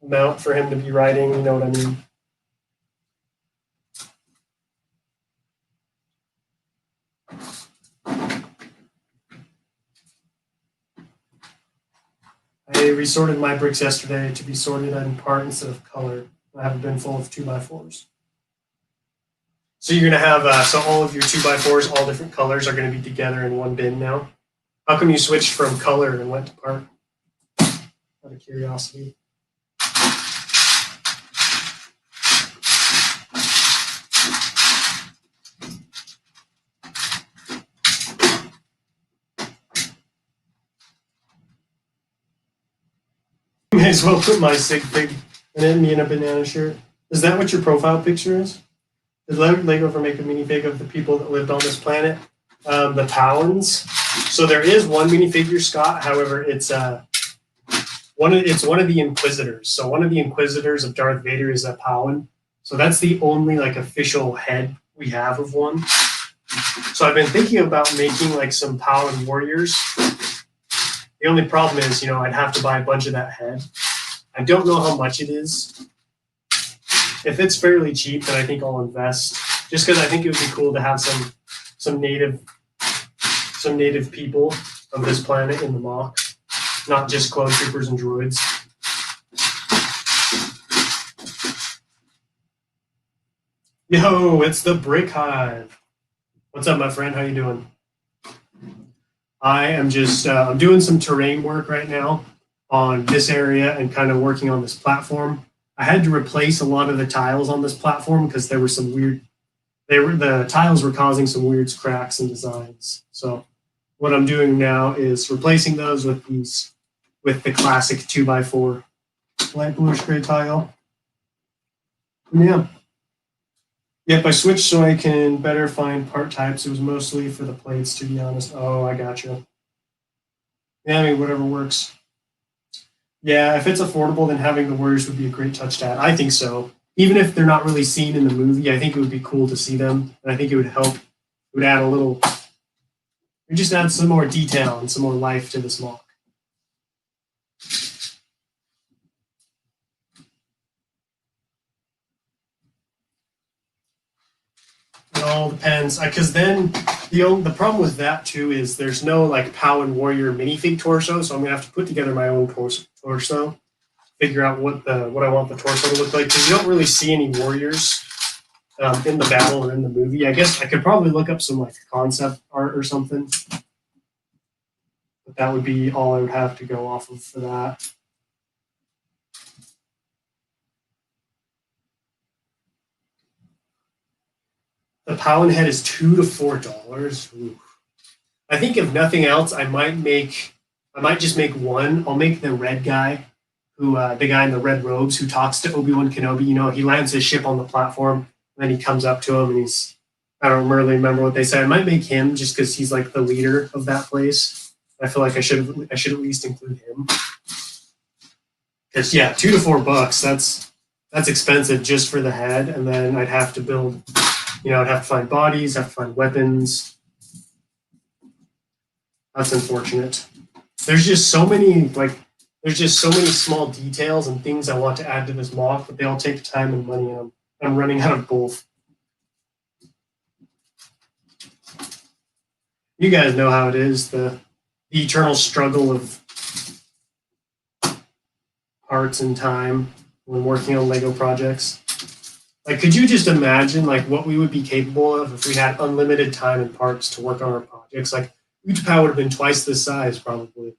mount for him to be riding? You know what I mean? I I resorted my bricks yesterday to be sorted in part instead of color. I have a bin full of 2x4s. So you're gonna have so all of your 2x4s, all different colors, are gonna be together in one bin now. How come you switched from color and went to part? Out of curiosity. May as well put my sig pig in me in a banana shirt. Is that what your profile picture is? Did Lego ever make a minifig of the people that lived on this planet? The Powans. So there is one minifigure, Scott. However, it's one of the Inquisitors. So one of the Inquisitors of Darth Vader is a Powan. So that's the only like official head we have of one. So I've been thinking about making like some Powan warriors. The only problem is, I'd have to buy a bunch of that head. I don't know how much it is. If it's fairly cheap, then I think I'll invest. Just because I think it would be cool to have some native people of this planet in the mock, not just clone troopers and droids. Yo, it's the Brick Hive. What's up, my friend? How you doing? I am just I'm doing some terrain work right now on this area and kind of working on this platform. I had to replace a lot of the tiles on this platform because there were some weird. The tiles were causing some weird cracks in designs. So what I'm doing now is replacing those with the classic 2x4 light bluish gray tile. Yeah. Yep, I switched so I can better find part types. It was mostly for the plates, to be honest. Oh, I gotcha. Yeah, I mean, whatever works. Yeah, if it's affordable, then having the warriors would be a great touch to add. I think so. Even if they're not really seen in the movie, I think it would be cool to see them. And I think it would help. It would add a little, it would just add some more detail and some more life to this mock. It all depends, because then the problem with that too is there's no like POW and Warrior minifig torso, so I'm gonna have to put together my own torso, figure out what I want the torso to look like, because you don't really see any warriors in the battle or in the movie. I guess I could probably look up some like concept art or something, but that would be all I would have to go off of for that. The Powan head is $2 to $4. Ooh. I think if nothing else, I might just make one. I'll make the red guy, the guy in the red robes who talks to Obi-Wan Kenobi. He lands his ship on the platform, and then he comes up to him, and I don't really remember what they say. I might make him just because he's like the leader of that place. I feel like I should at least include him. Because yeah, $2 to $4. That's expensive just for the head, and then I'd have to build. I'd have to find bodies, have to find weapons. That's unfortunate. There's just so many small details and things I want to add to this mock, but they all take time and money, and I'm running out of both. You guys know how it is, the eternal struggle of parts and time when working on Lego projects. Like, could you just imagine like what we would be capable of if we had unlimited time and parts to work on our projects? Like, Utapau would have been twice this size, probably.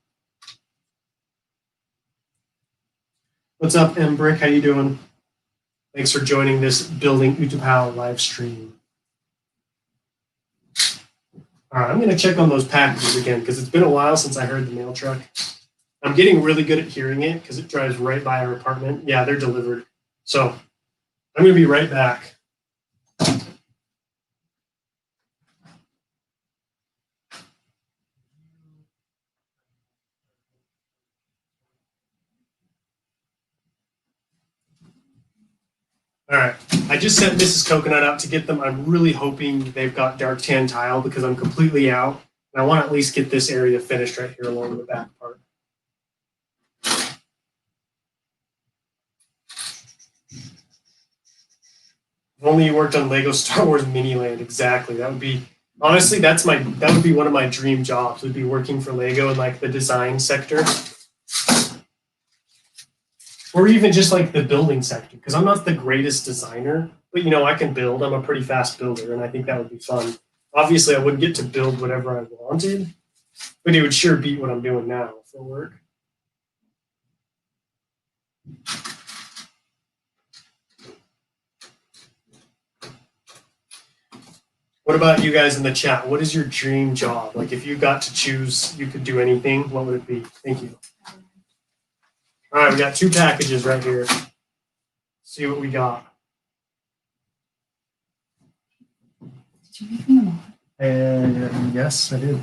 What's up, Brick? How you doing? Thanks for joining this Building Utapau live stream. All right, I'm going to check on those packages again because it's been a while since I heard the mail truck. I'm getting really good at hearing it because it drives right by our apartment. Yeah, they're delivered. So I'm going to be right back. All right. I just sent Mrs. Coconut out to get them. I'm really hoping they've got dark tan tile because I'm completely out. And I want to at least get this area finished right here along the back part. If only you worked on Lego Star Wars Miniland. Exactly. That would be, honestly, that would be one of my dream jobs, would be working for Lego in like the design sector. or even just like the building sector, because I'm not the greatest designer, but I can build. I'm a pretty fast builder, and I think that would be fun. Obviously, I wouldn't get to build whatever I wanted, but it would sure beat what I'm doing now for work. What about you guys in the chat? What is your dream job? Like, if you got to choose, you could do anything, what would it be? Thank you. All right, we got 2 packages right here. Let's see what we got. Did you make me a mod? And yes, I did.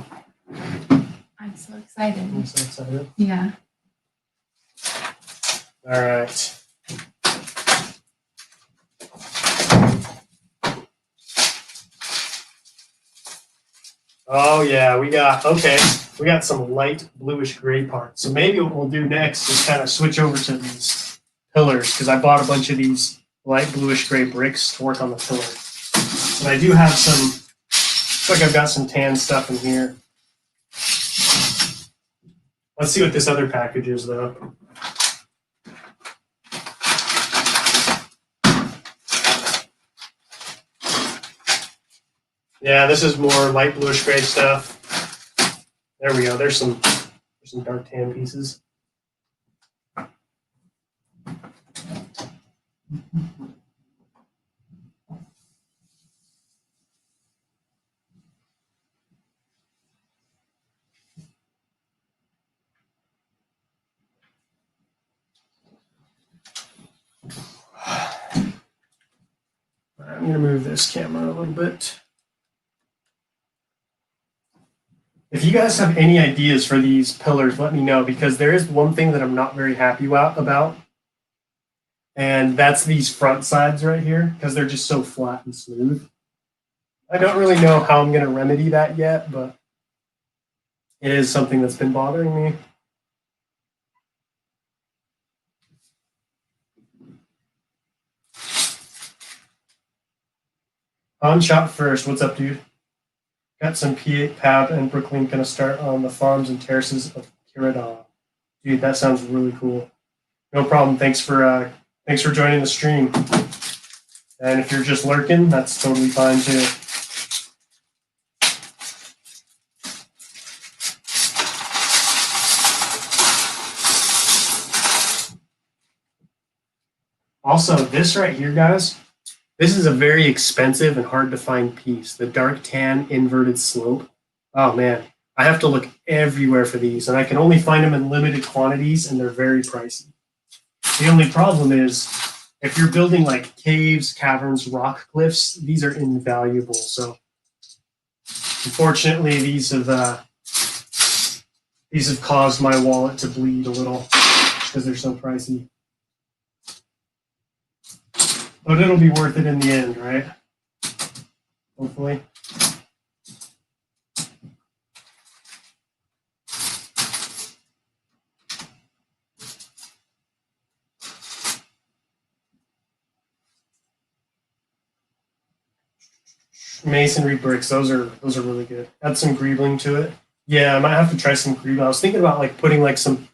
I'm so excited. I'm so excited. Yeah. All right. Oh yeah, we got some light bluish gray parts. So maybe what we'll do next is kind of switch over to these pillars, because I bought a bunch of these light bluish gray bricks to work on the pillar. And I do have some, looks like I've got some tan stuff in here. Let's see what this other package is though. Yeah, this is more light bluish gray stuff. There we go. There's some dark tan pieces. I'm going to move this camera a little bit. If you guys have any ideas for these pillars, let me know, because there is one thing that I'm not very happy about, and that's these front sides right here, because they're just so flat and smooth. I don't really know how I'm going to remedy that yet, but it is something that's been bothering me. On shop first. What's up, dude? Got some P8 Pab and Brooklyn going to start on the farms and terraces of Kirada. Dude, that sounds really cool. No problem. Thanks for joining the stream. And if you're just lurking, that's totally fine too. Also, this right here, guys, this is a very expensive and hard to find piece. The dark tan inverted slope. Oh man, I have to look everywhere for these, and I can only find them in limited quantities, and they're very pricey. The only problem is, if you're building like caves, caverns, rock cliffs, these are invaluable. So unfortunately, these have caused my wallet to bleed a little because they're so pricey. But it'll be worth it in the end, right? Hopefully. Masonry bricks, those are really good. Add some greebling to it. Yeah, I might have to try some greebling. I was thinking about like putting like some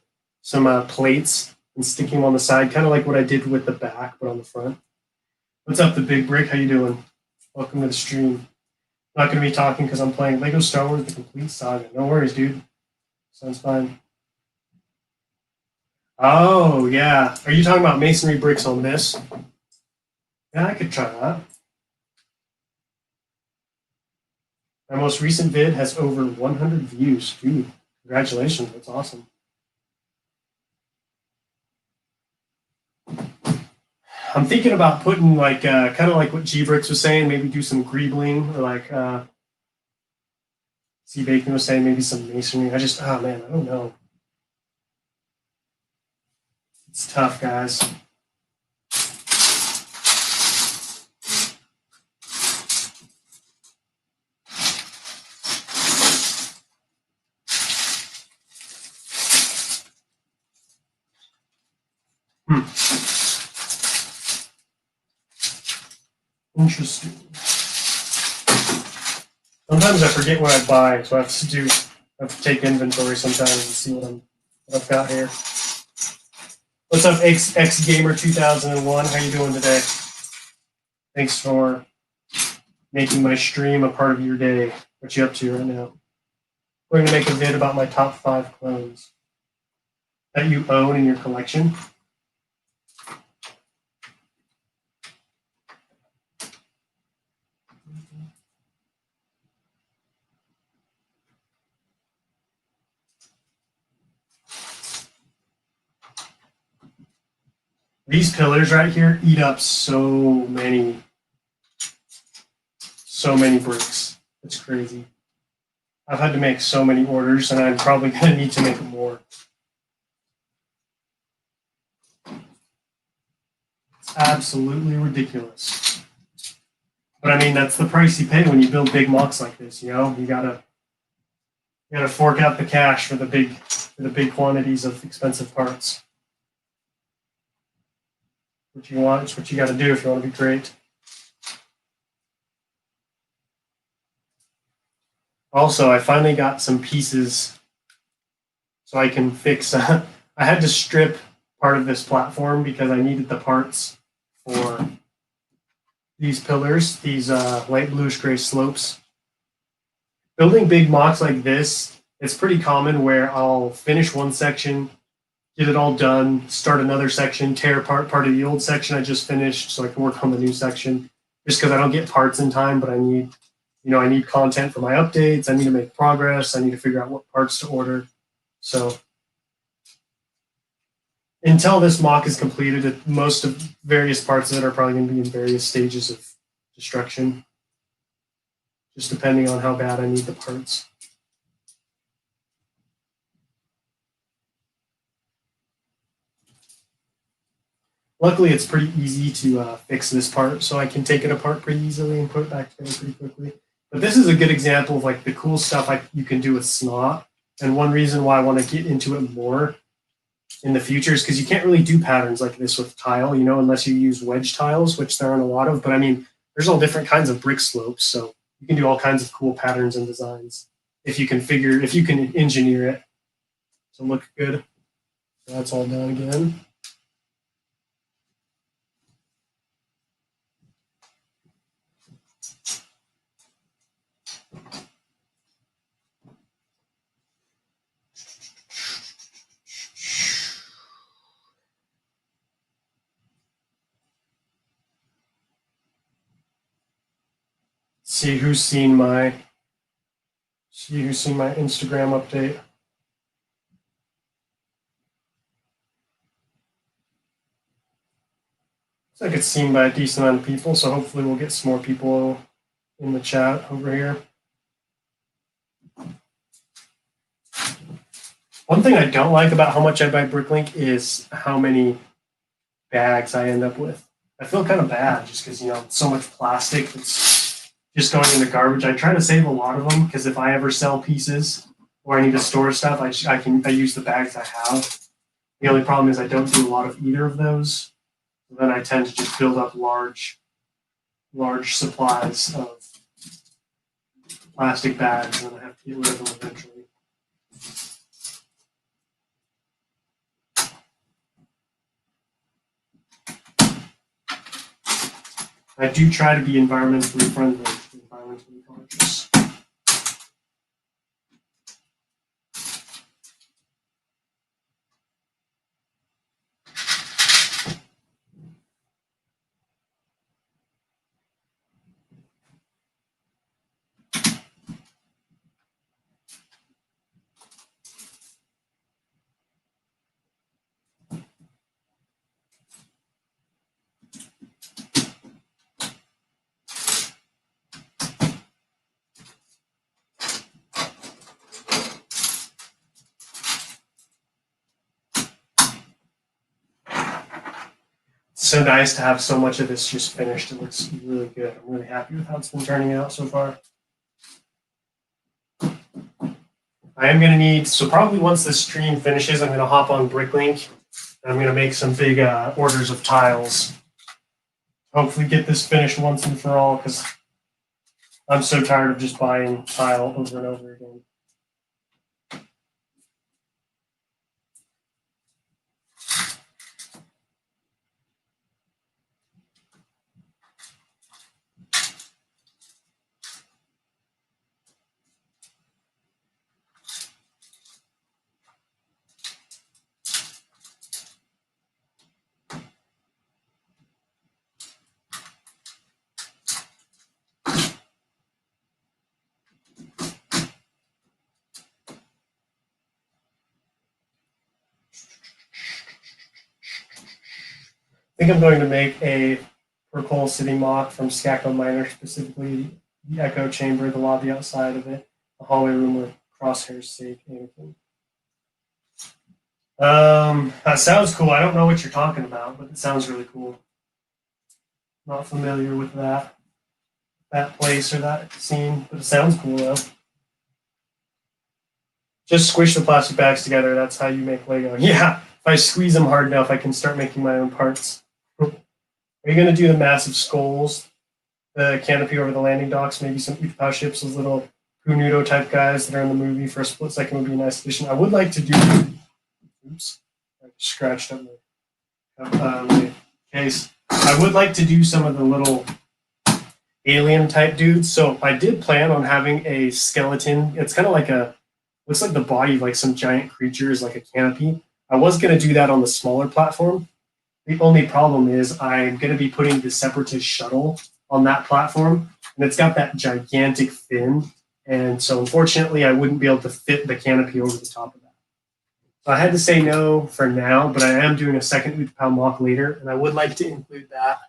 plates and sticking them on the side, kind of like what I did with the back, but on the front. What's up, the big brick? How you doing? Welcome to the stream. Not going to be talking because I'm playing Lego Star Wars: The Complete Saga. No worries, dude. Sounds fine. Oh, yeah. Are you talking about masonry bricks on this? Yeah, I could try that. My most recent vid has over 100 views. Dude, congratulations. That's awesome. I'm thinking about putting like kind of like what G-Bricks was saying, maybe do some greebling, or like C Bacon was saying, maybe some masonry. Oh man, I don't know. It's tough, guys. Interesting. Sometimes I forget what I buy, so I have to take inventory sometimes and see what I've got here. What's up, X Gamer 2001? How you doing today? Thanks for making my stream a part of your day. What you up to right now? We're going to make a vid about my top 5 clones that you own in your collection. These pillars right here eat up so many bricks. It's crazy. I've had to make so many orders, and I'm probably going to need to make more. It's absolutely ridiculous. But I mean, that's the price you pay when you build big mocks like this. You know, you gotta fork out the cash for the big quantities of expensive parts. What you want, it's what you got to do if you want to be great. Also, I finally got some pieces so I can fix. I had to strip part of this platform because I needed the parts for these pillars, these light bluish gray slopes. Building big mocks like this, it's pretty common where I'll finish one section, get it all done, start another section, tear apart part of the old section I just finished so I can work on the new section. Just because I don't get parts in time, but I need content for my updates. I need to make progress. I need to figure out what parts to order. So until this mock is completed, most of various parts of it are probably going to be in various stages of destruction, just depending on how bad I need the parts. Luckily, it's pretty easy to fix this part, so I can take it apart pretty easily and put it back together pretty quickly. But this is a good example of like the cool stuff you can do with Snot. And one reason why I want to get into it more in the future is because you can't really do patterns like this with tile, unless you use wedge tiles, which there aren't a lot of. But I mean, there's all different kinds of brick slopes, so you can do all kinds of cool patterns and designs if you can engineer it to look good. So that's all done again. See who's seen my Instagram update. Looks like it's seen by a decent amount of people, so hopefully we'll get some more people in the chat over here. One thing I don't like about how much I buy Bricklink is how many bags I end up with. I feel kind of bad just because, so much plastic that's just going in the garbage. I try to save a lot of them because if I ever sell pieces or I need to store stuff, I use the bags I have. The only problem is I don't do a lot of either of those. So then I tend to just build up large supplies of plastic bags, and then I have to get rid of them eventually. I do try to be environmentally friendly, environmentally conscious. So nice to have so much of this just finished. It looks really good. I'm really happy with how it's been turning out so far. I am going to need, so probably once this stream finishes, I'm going to hop on Bricklink, and I'm going to make some big orders of tiles. Hopefully get this finished once and for all, because I'm so tired of just buying tile over and over again. think I'm going to make a Percol City mock from Skako Minor, specifically the echo chamber, the lobby outside of it, the hallway room where Crosshairs save anything. That sounds cool. I don't know what you're talking about, but it sounds really cool. Not familiar with that place or that scene, but it sounds cool though. Just squish the plastic bags together. That's how you make Lego. Yeah, if I squeeze them hard enough, I can start making my own parts. Are you going to do the massive skulls, the canopy over the landing docks, maybe some Utapau ships, those little Punudo type guys that are in the movie for a split second would be a nice addition. I would like to do. Oops, I scratched up my case. I would like to do some of the little alien type dudes. So I did plan on having a skeleton. It's kind of like looks like the body of like some giant creature is like a canopy. I was going to do that on the smaller platform. The only problem is I'm going to be putting the Separatist shuttle on that platform, and it's got that gigantic fin. And so unfortunately, I wouldn't be able to fit the canopy over the top of that. So I had to say no for now, but I am doing a second Utapau mock later, and I would like to include that.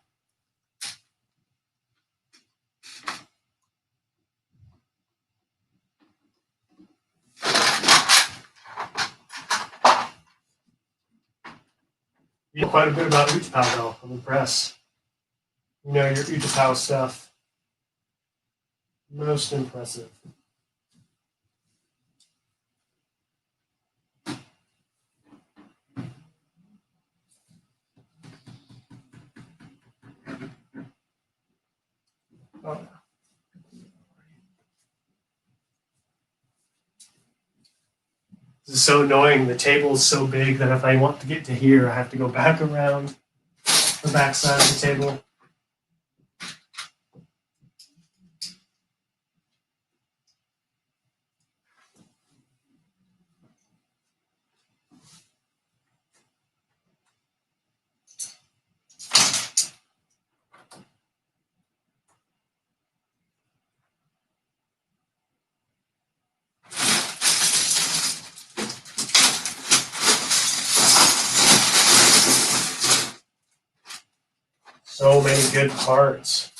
You know quite a bit about Utapau, though. I'm impressed. You know your Utapau stuff. Most impressive. Oh. This is so annoying. The table is so big that if I want to get to here, I have to go back around the back side of the table. So many good parts.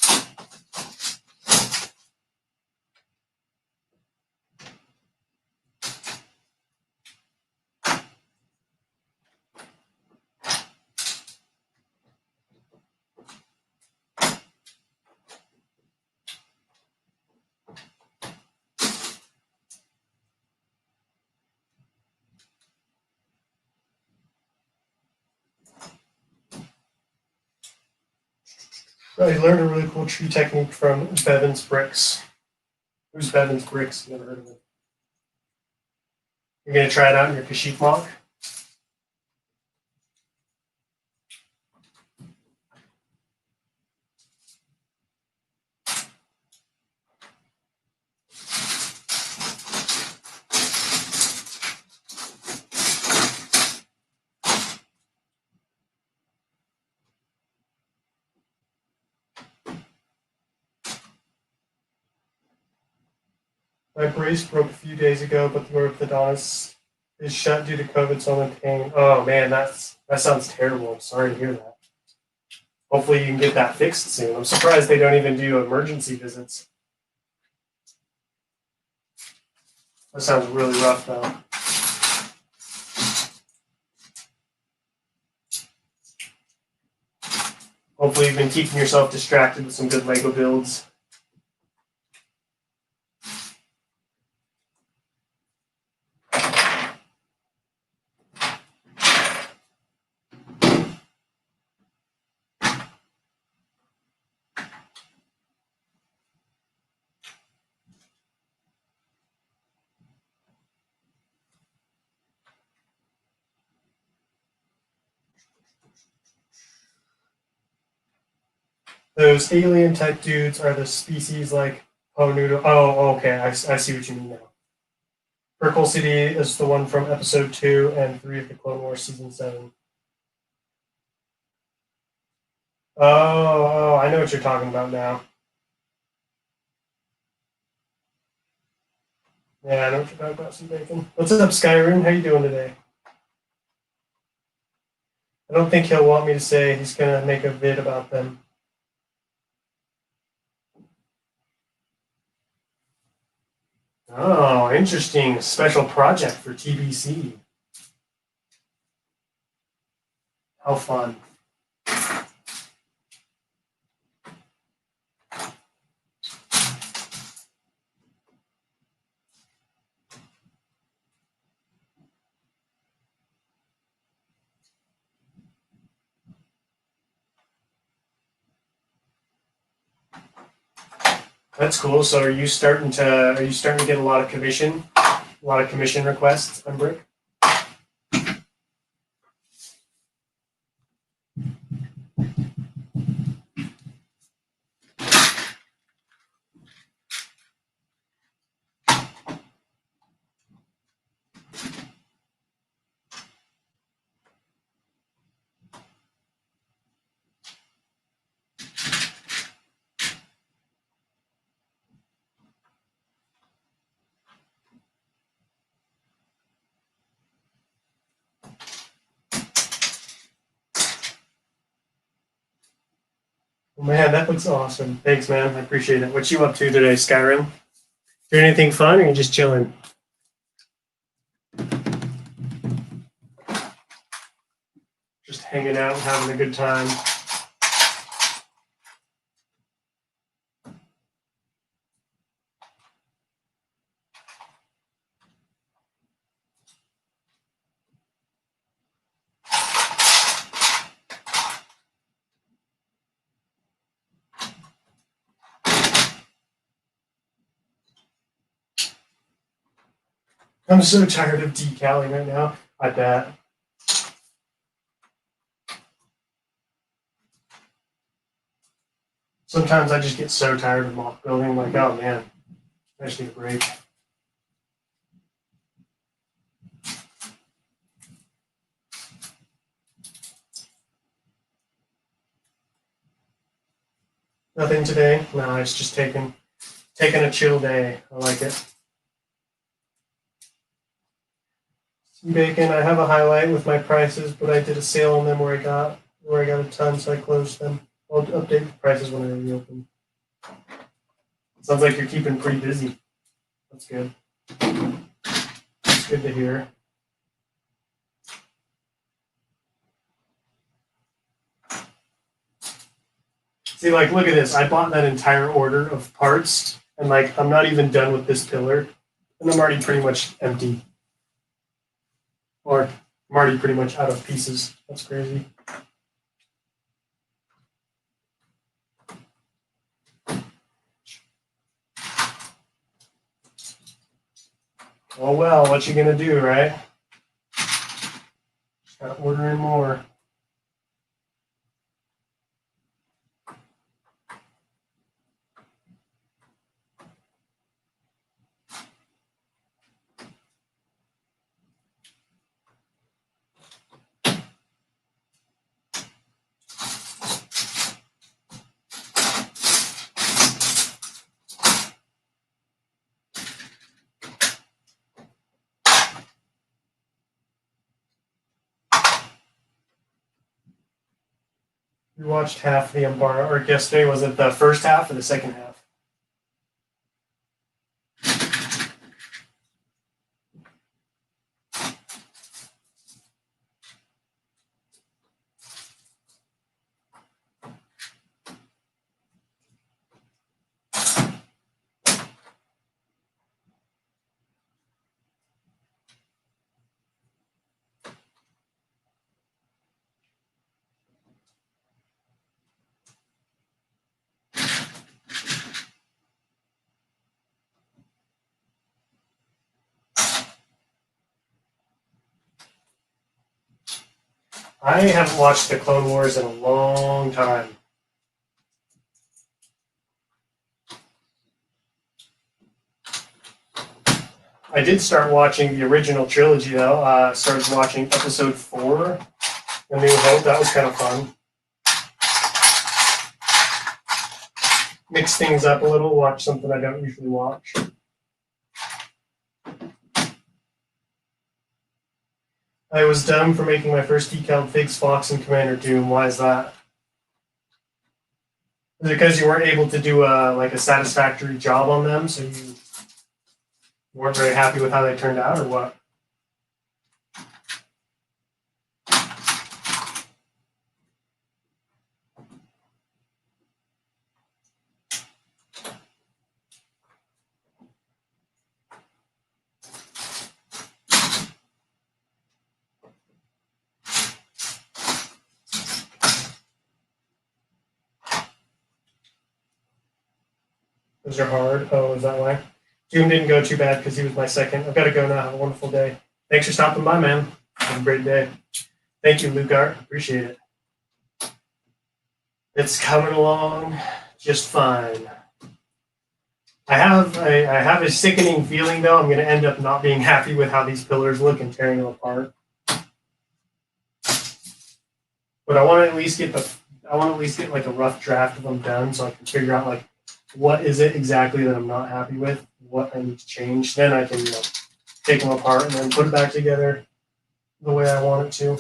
I learned a really cool tree technique from Bevan's Bricks. Who's Bevan's Bricks? Never heard of it. You're going to try it out in your Kashif mock? My brace broke a few days ago, but the orthodontist is shut due to COVID, so I'm in pain. Oh man, that sounds terrible. I'm sorry to hear that. Hopefully you can get that fixed soon. I'm surprised they don't even do emergency visits. That sounds really rough though. Hopefully you've been keeping yourself distracted with some good Lego builds. Those alien type dudes are the species like Ponudo. Oh, okay. I see what you mean now. Percol City is the one from episode 2 and 3 of the Clone Wars season 7. Oh, I know what you're talking about now. Yeah, I know what you're talking about, some bacon. What's up, Skyrim? How you doing today? I don't think he'll want me to say he's going to make a vid about them. Oh, interesting. Special project for TBC. How fun. That's cool. So are you starting to get a lot of commission requests on Brick? Oh, man, that looks awesome. Thanks, man. I appreciate it. What you up to today, Skyrim? Doing anything fun, or you just chilling? Just hanging out and having a good time. I'm so tired of decaling right now. I bet. Sometimes I just get so tired of mock building, like, oh man, I just need a break. Nothing today? No, it's just taking a chill day. I like it. Some bacon. I have a highlight with my prices, but I did a sale on them where I got a ton, so I closed them. I'll update the prices when I reopen. Sounds like you're keeping pretty busy. That's good. It's good to hear. See, like, look at this. I bought that entire order of parts, and like, I'm not even done with this pillar, and I'm already pretty much empty. Or I'm already pretty much out of pieces. That's crazy. Oh well, what you gonna do, right? Just gotta order in more. We watched half the Umbara, or yesterday, was it the first half or the second half? I haven't watched the Clone Wars in a long time. I did start watching the original trilogy though. Started watching episode 4, A New Hope. That was kind of fun. Mix things up a little. Watch something I don't usually watch. I was dumb for making my first decal Figs, Fox, and Commander Doom. Why is that? Is it because you weren't able to do a satisfactory job on them, so you weren't very happy with how they turned out, or what? Those are hard. Oh, is that why? Doom didn't go too bad because he was my second. I've got to go now. Have a wonderful day. Thanks for stopping by, man. Have a great day. Thank you, Lugart. Appreciate it. It's coming along just fine. I have a sickening feeling though. I'm going to end up not being happy with how these pillars look and tearing them apart. But I want to at least get like a rough draft of them done so I can figure out like what is it exactly that I'm not happy with, what I need to change. Then I can take them apart and then put it back together the way I want it to,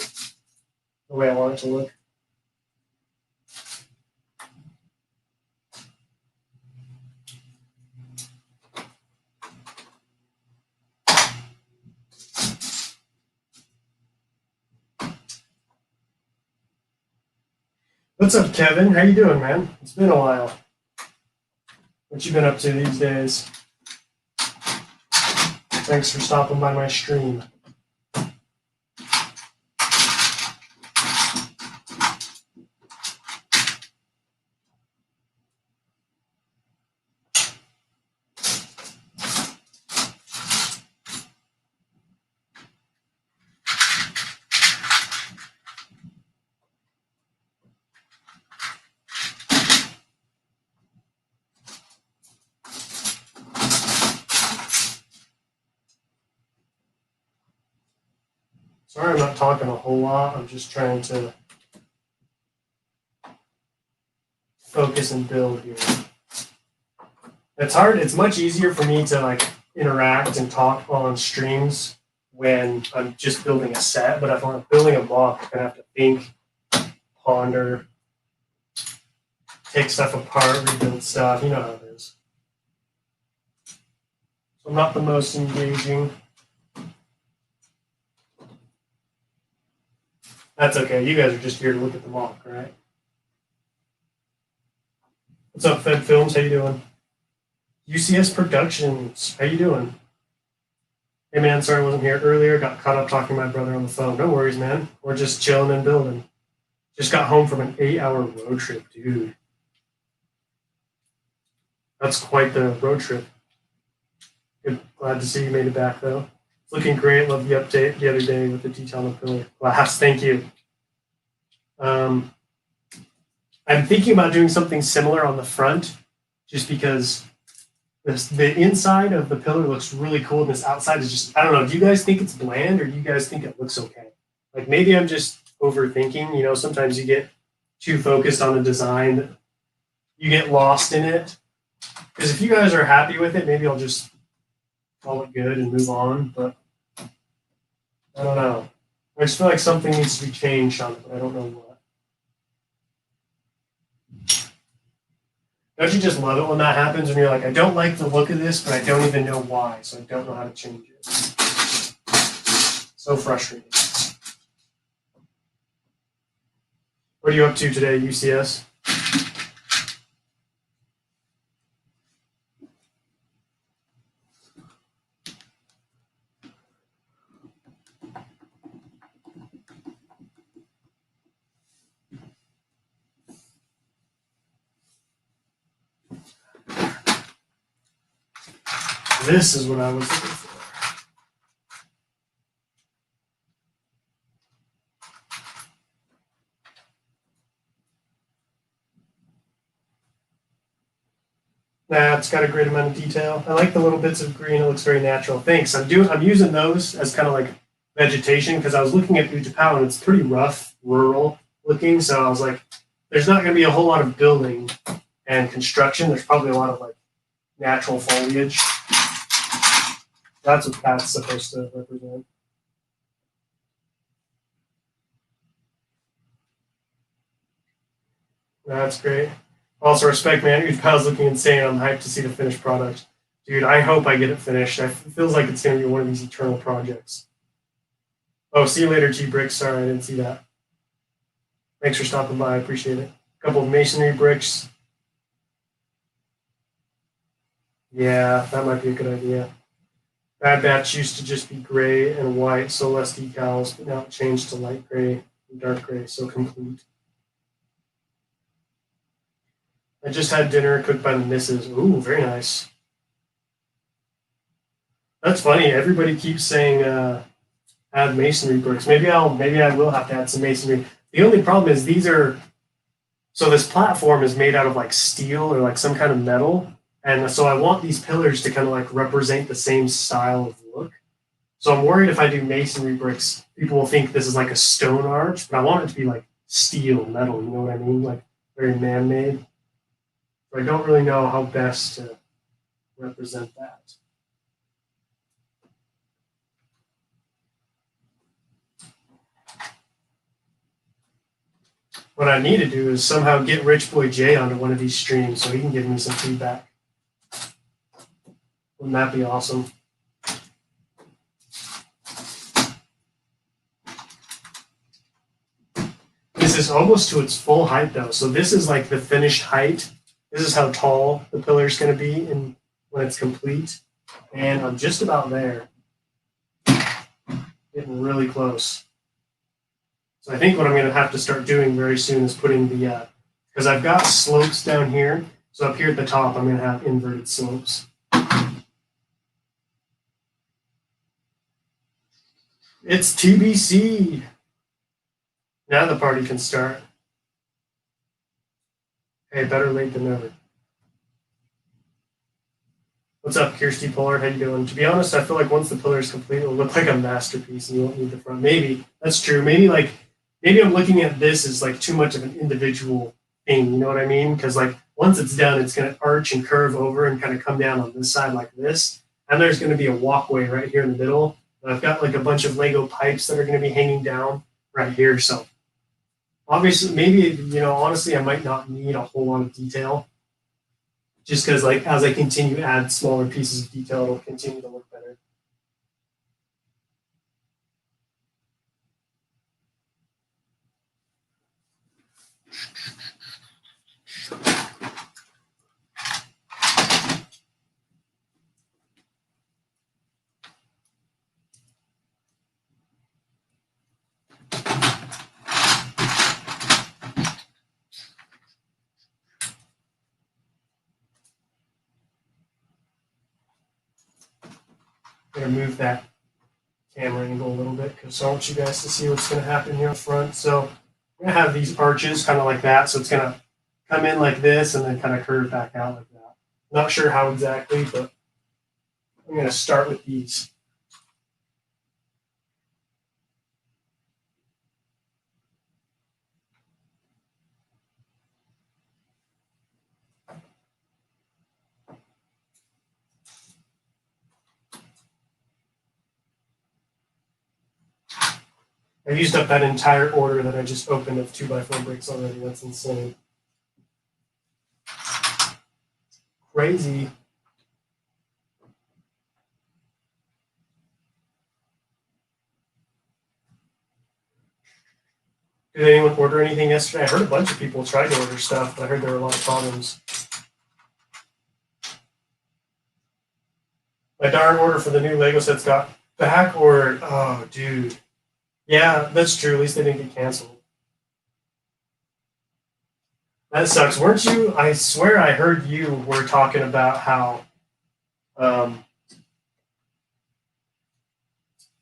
the way I want it to look. What's up, Kevin? How you doing, man? It's been a while. What you been up to these days? Thanks for stopping by my stream. Sorry I'm not talking a whole lot. I'm just trying to focus and build here. It's hard. It's much easier for me to like interact and talk on streams when I'm just building a set. But if I'm building a block, I'm gonna have to think, ponder, take stuff apart, rebuild stuff. You know how it is. So I'm not the most engaging. That's okay. You guys are just here to look at the mock, right? What's up, Fed Films? How you doing? UCS Productions. How you doing? Hey, man. Sorry I wasn't here earlier. Got caught up talking to my brother on the phone. No worries, man. We're just chilling and building. Just got home from an 8-hour road trip, dude. That's quite the road trip. Good. Glad to see you made it back, though. It's looking great. Love the update the other day with the detail on the pillar glass. Thank you. I'm thinking about doing something similar on the front, just because the inside of the pillar looks really cool, and this outside is just, I don't know. Do you guys think it's bland, or do you guys think it looks okay? Like maybe I'm just overthinking. You know, sometimes you get too focused on the design, you get lost in it. Because if you guys are happy with it, maybe I'll just call it good and move on. But I don't know. I just feel like something needs to be changed on it, but I don't know what. Don't you just love it when that happens? When you're like, I don't like the look of this, but I don't even know why, so I don't know how to change it. So frustrating. What are you up to today, UCS? This is what I was looking for. Nah, it's got a great amount of detail. I like the little bits of green. It looks very natural. Thanks. I'm using those as kind of like vegetation because I was looking at Utapau and it's pretty rough, rural looking. So I was like, there's not going to be a whole lot of building and construction. There's probably a lot of like natural foliage. That's what that's supposed to represent. That's great. Also, respect, man. Utapau's looking insane. I'm hyped to see the finished product. Dude, I hope I get it finished. It feels like it's going to be one of these eternal projects. Oh, see you later, G-Bricks. Sorry, I didn't see that. Thanks for stopping by. I appreciate it. A couple of masonry bricks. Yeah, that might be a good idea. Bad Batch used to just be gray and white, so less decals, but now it changed to light gray and dark gray, so complete. I just had dinner cooked by the missus. Ooh, very nice. That's funny. Everybody keeps saying add masonry bricks. Maybe I will have to add some masonry. The only problem is this platform is made out of like steel or like some kind of metal. And so I want these pillars to kind of like represent the same style of look. So I'm worried if I do masonry bricks, people will think this is like a stone arch, but I want it to be like steel, metal, you know what I mean? Like very man-made. So I don't really know how best to represent that. What I need to do is somehow get Rich Boy J onto one of these streams so he can give me some feedback. Wouldn't that be awesome? This is almost to its full height though. So this is like the finished height. This is how tall the pillar is going to be when it's complete. And I'm just about there. Getting really close. So I think what I'm going to have to start doing very soon is putting because I've got slopes down here. So up here at the top, I'm going to have inverted slopes. It's TBC. Now the party can start. Hey, better late than never. What's up, Kirsty Pollard? How you doing? To be honest, I feel like once the pillar is complete, it'll look like a masterpiece and you won't need the front. Maybe. That's true. Maybe I'm looking at this as like too much of an individual thing. You know what I mean? Because like once it's done, it's going to arch and curve over and kind of come down on this side like this. And there's going to be a walkway right here in the middle. And I've got like a bunch of Lego pipes that are going to be hanging down right here. So obviously, maybe, honestly, I might not need a whole lot of detail. Just because, like, as I continue to add smaller pieces of detail, it'll continue to look better. I'm going to move that camera angle a little bit because I want you guys to see what's going to happen here up front. So I'm going to have these arches kind of like that. So it's going to come in like this and then kind of curve back out like that. Not sure how exactly, but I'm going to start with these. I used up that entire order that I just opened of 2x4 bricks already. That's insane. Crazy. Did anyone order anything yesterday? I heard a bunch of people tried to order stuff, but I heard there were a lot of problems. My darn order for the new Lego sets got back ordered. Oh, dude. Yeah, that's true. At least they didn't get canceled. That sucks. Weren't you? I swear I heard you were talking about how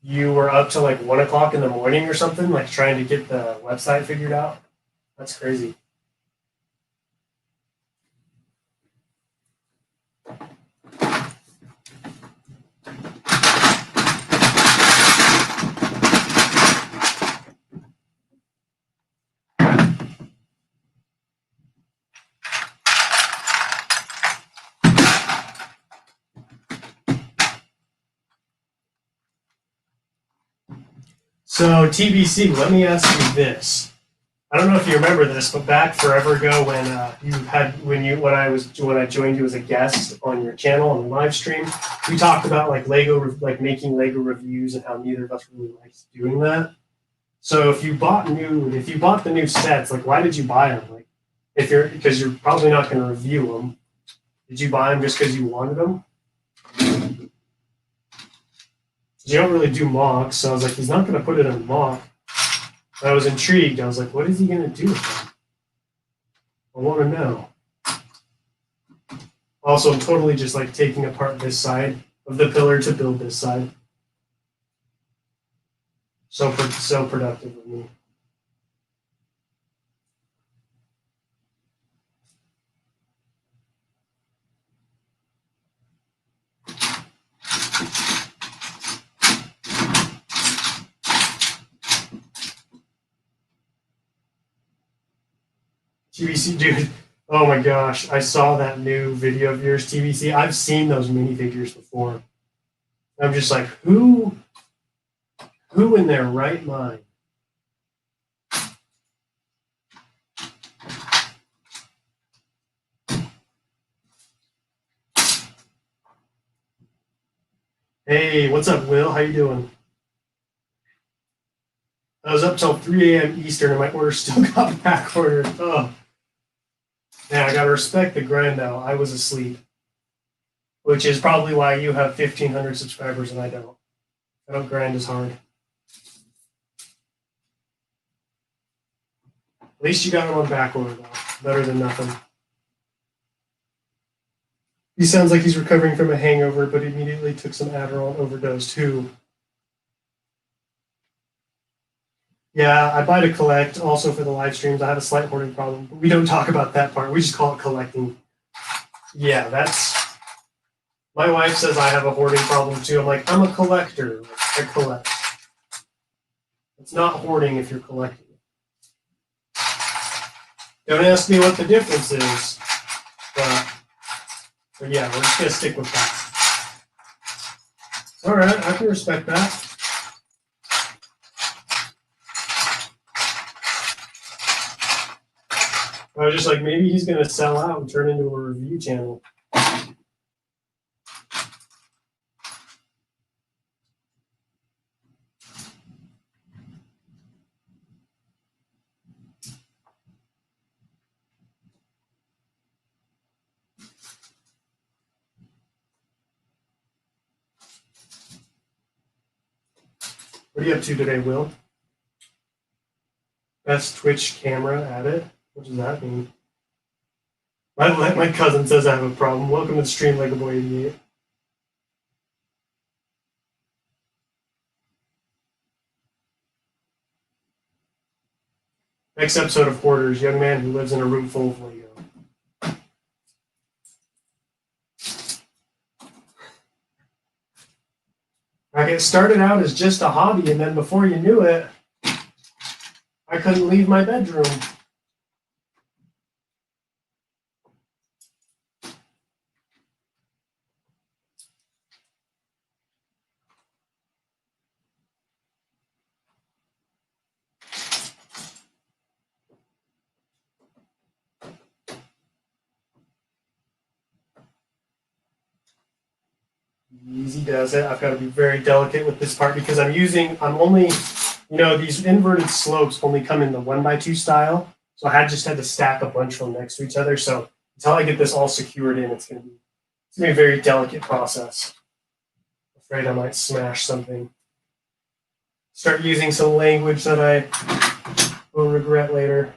you were up till like 1 o'clock in the morning or something, like trying to get the website figured out. That's crazy. So TBC, let me ask you this. I don't know if you remember this, but back forever ago when when I joined you as a guest on your channel on the live stream, we talked about like making Lego reviews and how neither of us really likes doing that. So if you bought the new sets, like why did you buy them? Like because you're probably not going to review them. Did you buy them just because you wanted them? You don't really do mocks, so I was like, he's not going to put it in a mock. I was intrigued. I was like, what is he going to do with them? I want to know. Also, I'm totally just like taking apart this side of the pillar to build this side. So productive of me. TBC, dude. Oh my gosh, I saw that new video of yours, TBC. I've seen those minifigures before. I'm just like, who in their right mind? Hey, what's up, Will? How you doing? I was up till 3 a.m. Eastern and my order still got back ordered. Oh. Yeah, I gotta respect the grind though. I was asleep. Which is probably why you have 1,500 subscribers and I don't. I don't grind as hard. At least you got him on back order though. Better than nothing. He sounds like he's recovering from a hangover, but immediately took some Adderall and overdosed too. Yeah, I buy to collect also for the live streams. I have a slight hoarding problem, but we don't talk about that part. We just call it collecting. Yeah, that's... My wife says I have a hoarding problem too. I'm like, I'm a collector. I collect. It's not hoarding if you're collecting. Don't ask me what the difference is. But yeah, we're just going to stick with that. All right, I can respect that. I was just like, maybe he's going to sell out and turn into a review channel. What are you up to today, Will? Best Twitch camera at it? What does that mean? My cousin says I have a problem. Welcome to the stream, Lego Boy 88. Next episode of Hoarders, young man who lives in a room full of Lego. Like it started out as just a hobby, and then before you knew it, I couldn't leave my bedroom. Easy does it. I've got to be very delicate with this part because I'm only, these inverted slopes only come in the 1x2 style. So I just had to stack a bunch of them next to each other. So until I get this all secured in, it's going to be a very delicate process. Afraid I might smash something. Start using some language that I will regret later.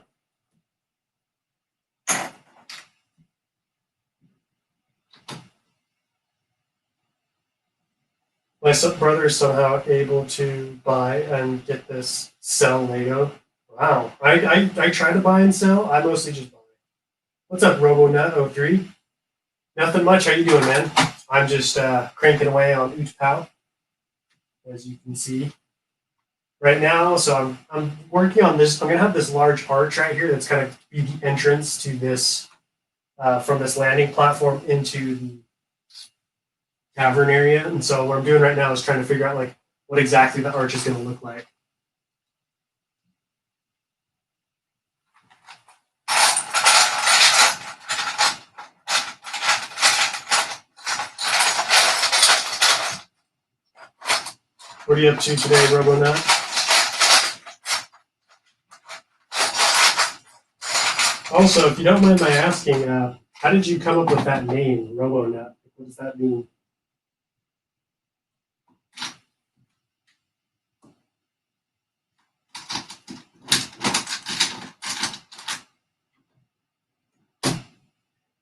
My brother is somehow able to buy and get this sell Lego. Wow. I try to buy and sell. I mostly just buy. What's up, RoboNut03? Nothing much. How you doing, man? I'm just cranking away on Utapau, as you can see right now. So I'm working on this. I'm going to have this large arch right here that's going to be the entrance to this, from this landing platform into the cavern area. And so what I'm doing right now is trying to figure out like what exactly the arch is going to look like. What are you up to today, RoboNut? Also, if you don't mind my asking, how did you come up with that name, RoboNut? What does that mean?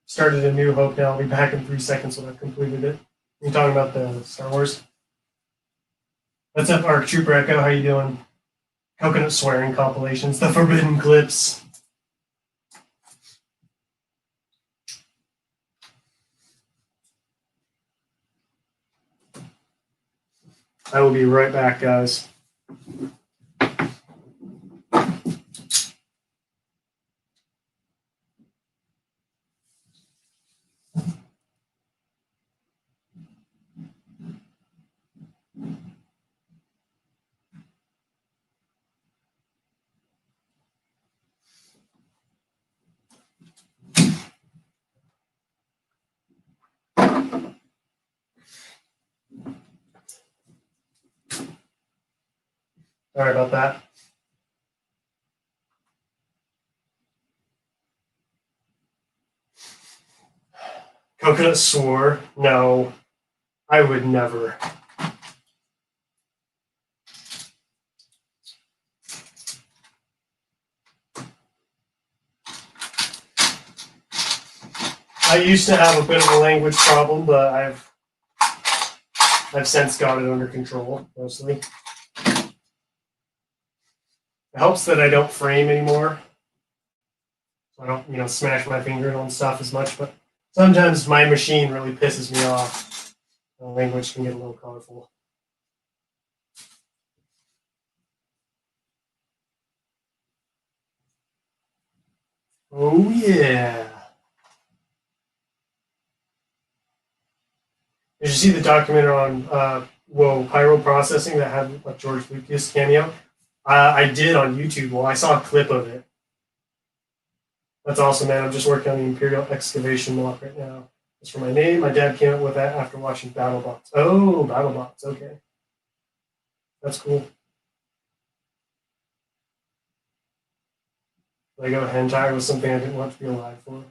Started a new Hope now. I'll be back in 3 seconds when I've completed it. You talking about the Star Wars? What's up, Arc Trooper Echo? How you doing? Coconut swearing compilations, the forbidden clips. I will be right back, guys. Sorry about that. Coconut swore, no, I would never. I used to have a bit of a language problem, but I've since got it under control, mostly. It helps that I don't frame anymore. So I don't, smash my finger on stuff as much, but sometimes my machine really pisses me off. The language can get a little colorful. Oh, yeah. Did you see the documentary on pyro processing that had a George Lucas cameo? I did on YouTube. Well, I saw a clip of it. That's awesome, man. I'm just working on the Imperial Excavation block right now. That's for my name. My dad came up with that after watching BattleBots. Oh, BattleBots. Okay. That's cool. Lego hentai was something I didn't want to be alive for.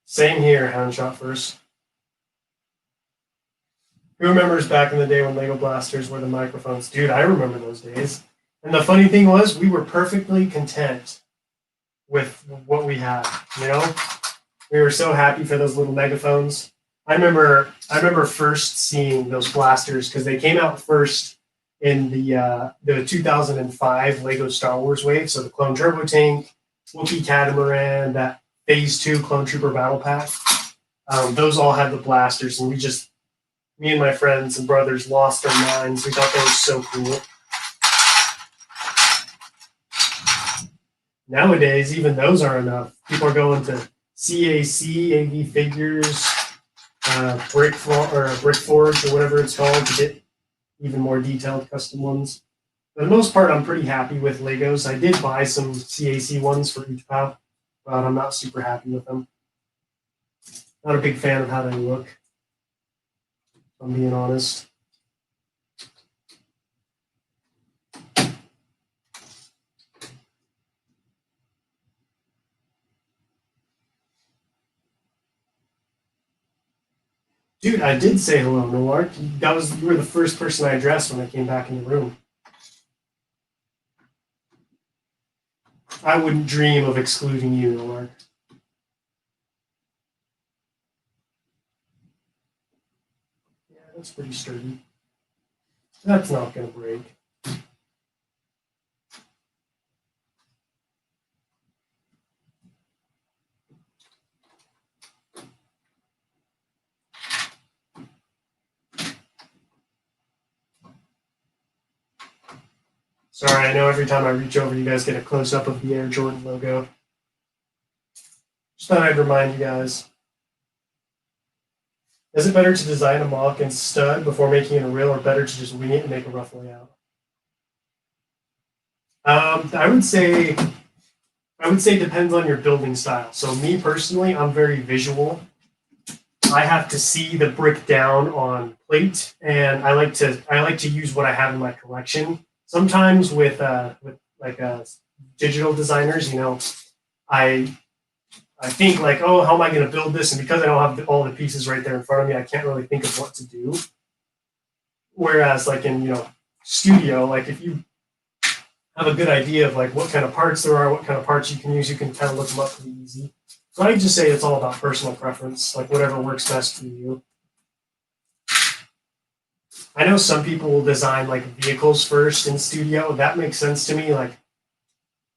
Same here, Houndshot first. Who remembers back in the day when Lego blasters were the microphones? Dude, I remember those days. And the funny thing was, we were perfectly content with what we had, We were so happy for those little megaphones. I remember first seeing those blasters because they came out first in the 2005 Lego Star Wars wave. So the Clone Turbo Tank, Wookiee Catamaran, that Phase 2 Clone Trooper Battle Pack. Those all had the blasters, and me and my friends and brothers lost our minds. We thought that was so cool. Nowadays, even those aren't enough. People are going to CAC, AV Figures, Brick Forge or whatever it's called to get even more detailed custom ones. For the most part, I'm pretty happy with Legos. I did buy some CAC ones for Utapau, but I'm not super happy with them. Not a big fan of how they look, if I'm being honest. Dude, I did say hello, Nolark. You were the first person I addressed when I came back in the room. I wouldn't dream of excluding you, Nolark. Yeah, that's pretty sturdy. That's not going to break. Sorry, I know every time I reach over, you guys get a close-up of the Air Jordan logo. Just thought I'd remind you guys. Is it better to design a mock and stud before making it a reel, or better to just wing it and make a rough layout? I would say it depends on your building style. So me personally, I'm very visual. I have to see the brick down on plate, and I like to use what I have in my collection. Sometimes with like digital designers, I think like, oh, how am I going to build this? And because I don't have all the pieces right there in front of me, I can't really think of what to do. Whereas like in studio, like if you have a good idea of like what kind of parts there are, what kind of parts you can use, you can kind of look them up pretty easy. So I just say it's all about personal preference, like whatever works best for you. I know some people will design like vehicles first in studio. That makes sense to me. Like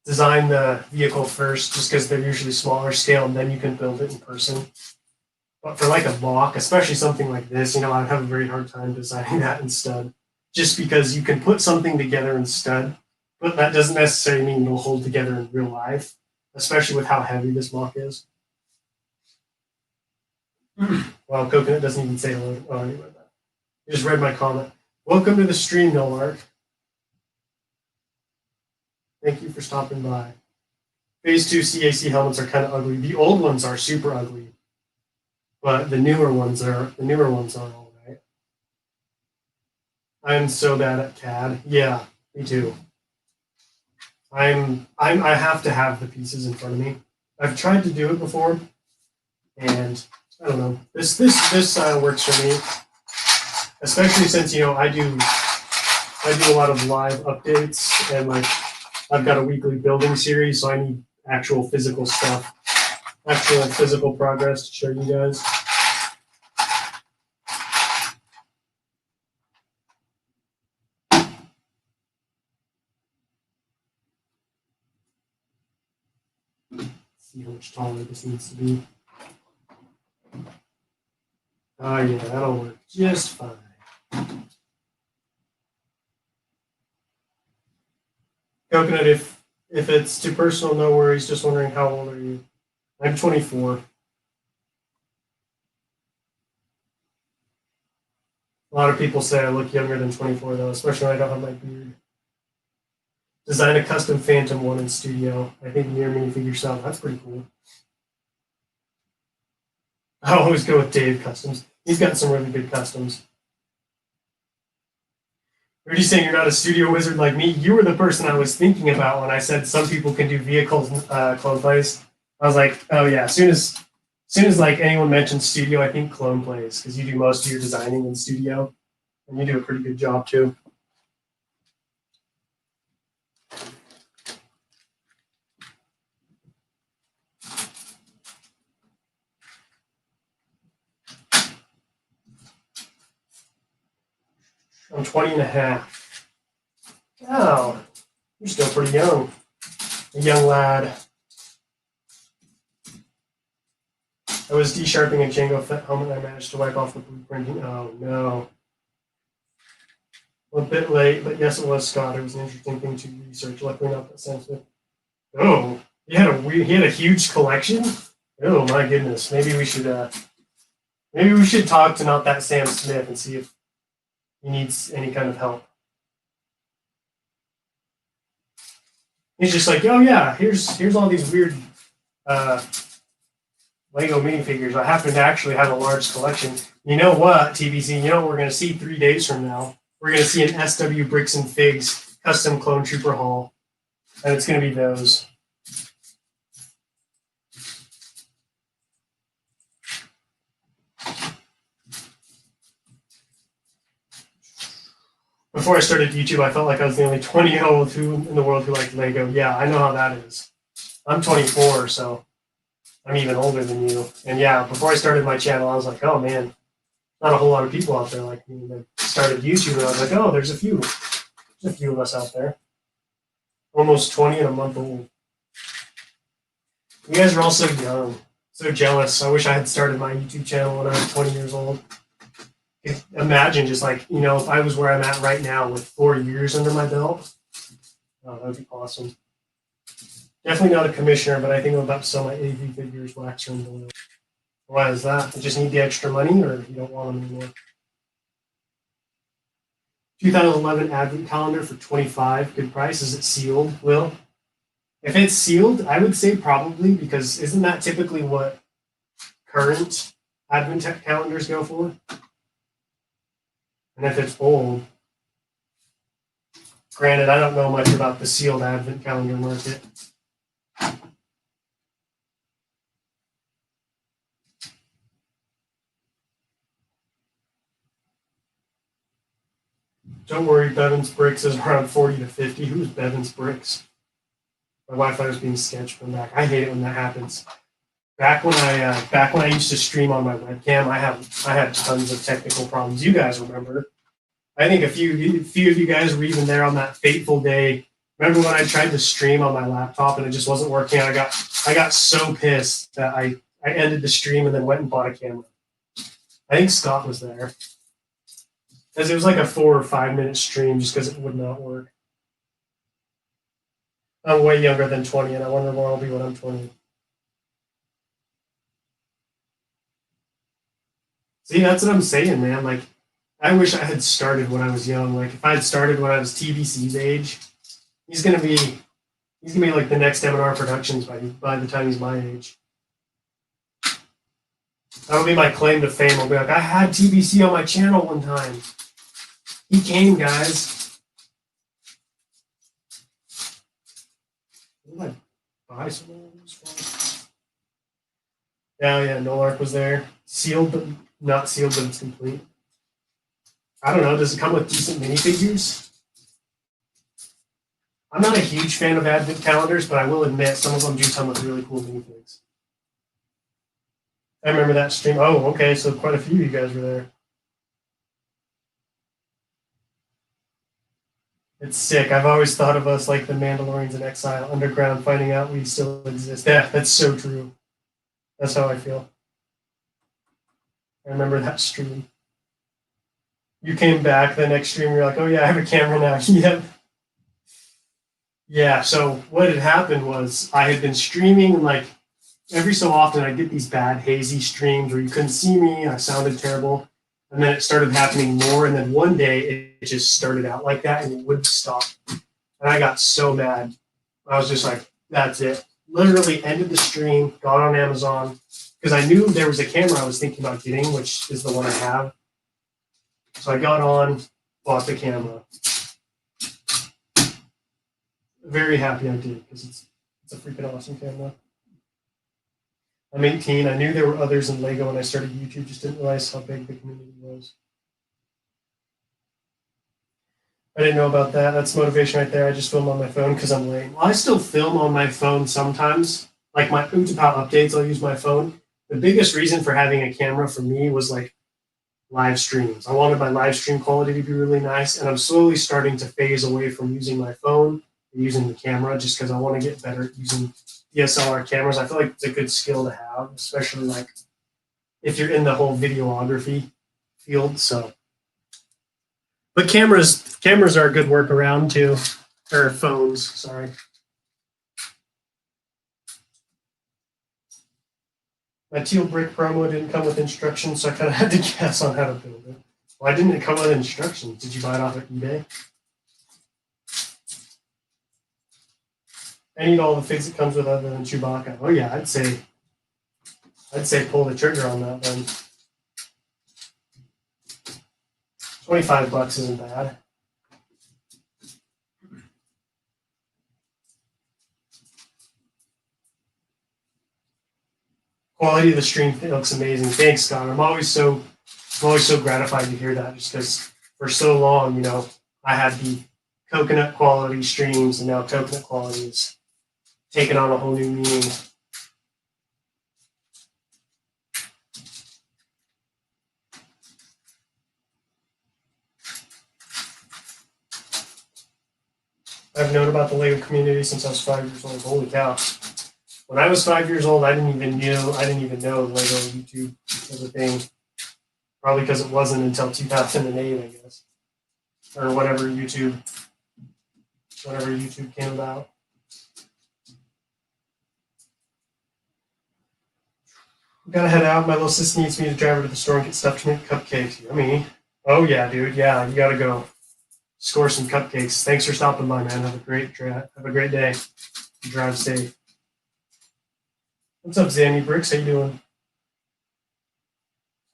design the vehicle first just because they're usually smaller scale and then you can build it in person. But for like a mock, especially something like this, I'd have a very hard time designing that in stud just because you can put something together in stud, but that doesn't necessarily mean it'll hold together in real life, especially with how heavy this mock is. Wow, Coconut doesn't even say hello. Oh, anyway, you just read my comment. Welcome to the stream, Millark. Thank you for stopping by. Phase 2 CAC helmets are kind of ugly. The old ones are super ugly, but the newer ones are all right. I'm so bad at CAD. Yeah, me too. I have to have the pieces in front of me. I've tried to do it before, and I don't know. This works for me, especially since I do a lot of live updates and like I've got a weekly building series, so I need actual physical stuff, actual physical progress to show you guys. See how much taller this needs to be. Oh yeah, that'll work just fine. Coconut, if it's too personal, no worries. Just wondering how old are you? I'm 24. A lot of people say I look younger than 24 though, especially when I don't have my beard. Design a custom Phantom one in studio. I think near minifigure style. That's pretty cool. I always go with Dave Customs. He's got some really good customs. Are you saying you're not a studio wizard like me? You were the person I was thinking about when I said some people can do vehicles clone plays. I was like, oh yeah, as soon as like anyone mentions studio, I think clone plays because you do most of your designing in studio and you do a pretty good job too. I'm 20 and a half. Oh, you're still pretty young. A young lad. I was de-sharpening a Django helmet and I managed to wipe off the blueprinting. Oh no. A bit late, but yes, it was Scott. It was an interesting thing to research. Luckily not that sensitive. Oh, he had a huge collection? Oh my goodness. Maybe we should talk to not that Sam Smith and see if he needs any kind of help. He's just like, oh yeah, here's all these weird Lego minifigures. I happen to actually have a large collection. You know what, TBC? You know what we're going to see 3 days from now? We're going to see an SW Bricks and Figs custom clone trooper haul, and it's going to be those. Before I started YouTube, I felt like I was the only 20-year-old in the world who liked Lego. Yeah, I know how that is. I'm 24, so I'm even older than you. And yeah, before I started my channel, I was like, oh man, not a whole lot of people out there like me. And I started YouTube, and I was like, oh, there's a few of us out there. Almost 20 and a month old. You guys are all so young, so jealous. I wish I had started my YouTube channel when I was 20 years old. Imagine just like, if I was where I'm at right now with 4 years under my belt. Oh, that would be awesome. Definitely not a commissioner, but I think I'm about to sell my AV figures, wax and oil. Why is that? You just need the extra money, or you don't want them anymore? 2011 advent calendar for $25. Good price. Is it sealed, Will? If it's sealed, I would say probably, because isn't that typically what current Advent calendars go for? And if it's old, granted, I don't know much about the sealed Advent calendar market. Don't worry, Bevan's Bricks is around 40 to 50. Who's Bevan's Bricks? My Wi-Fi was being sketched from back. I hate it when that happens. Back when I used to stream on my webcam, I had tons of technical problems. You guys remember? I think a few of you guys were even there on that fateful day. Remember when I tried to stream on my laptop and it just wasn't working? I got so pissed that I ended the stream and then went and bought a camera. I think Scott was there. Because it was like a 4 or 5 minute stream just because it would not work. I'm way younger than 20 and I wonder where I'll be when I'm 20. See, that's what I'm saying, man. Like, I wish I had started when I was young. Like, if I had started when I was TBC's age, he's gonna be like the next M&R Productions by the time he's my age. That'll be my claim to fame. I'll be like, I had TBC on my channel one time. He came, guys. What did I buy some of those from? Yeah, Nolark was there. Sealed, but not sealed, but it's complete. I don't know. Does it come with decent minifigures? I'm not a huge fan of Advent calendars, but I will admit some of them do come with really cool minifigs. I remember that stream. Oh, okay, so quite a few of you guys were there. It's sick. I've always thought of us like the Mandalorians in exile, underground, finding out we still exist. Yeah, that's so true. That's how I feel. I remember that stream. You came back the next stream, you're like, oh yeah, I have a camera now. Yep. Yeah, so what had happened was I had been streaming, and like every so often I'd get these bad hazy streams where you couldn't see me, I sounded terrible. And then it started happening more, and then one day it just started out like that and it wouldn't stop. And I got so mad. I was just like, that's it. Literally ended the stream, got on Amazon, because I knew there was a camera I was thinking about getting, which is the one I have. So I got on, bought the camera. Very happy I did, because it's a freaking awesome camera. I'm 18. I knew there were others in Lego when I started YouTube, just didn't realize how big the community was. I didn't know about that. That's motivation right there. I just film on my phone because I'm lame. Well, I still film on my phone sometimes. Like my Utapau updates, I'll use my phone. The biggest reason for having a camera for me was like live streams. I wanted my live stream quality to be really nice, and I'm slowly starting to phase away from using my phone and using the camera just because I want to get better at using DSLR cameras. I feel like it's a good skill to have, especially like if you're in the whole videography field. So, but cameras are a good workaround too, or phones. Sorry. My teal brick promo didn't come with instructions, so I kind of had to guess on how to build it. Why didn't it come with instructions? Did you buy it off of eBay? I need all the figs it comes with other than Chewbacca. Oh yeah, I'd say pull the trigger on that then. $25 isn't bad. Quality of the stream looks amazing. Thanks, Scott. I'm always so gratified to hear that, just because for so long, you know, I had the coconut quality streams, and now coconut quality is taking on a whole new meaning. I've known about the Lego community since I was 5 years old. Holy cow. When I was 5 years old, I didn't even know Lego YouTube was a thing. Probably because it wasn't until 2008, I guess. Or whatever YouTube came about. Gotta head out. My little sis needs me to drive her to the store and get stuff to make cupcakes. Yummy. Oh yeah, dude. Yeah, you gotta go score some cupcakes. Thanks for stopping by, man. Have a great day. Drive safe. What's up, Zammy Bricks? How you doing?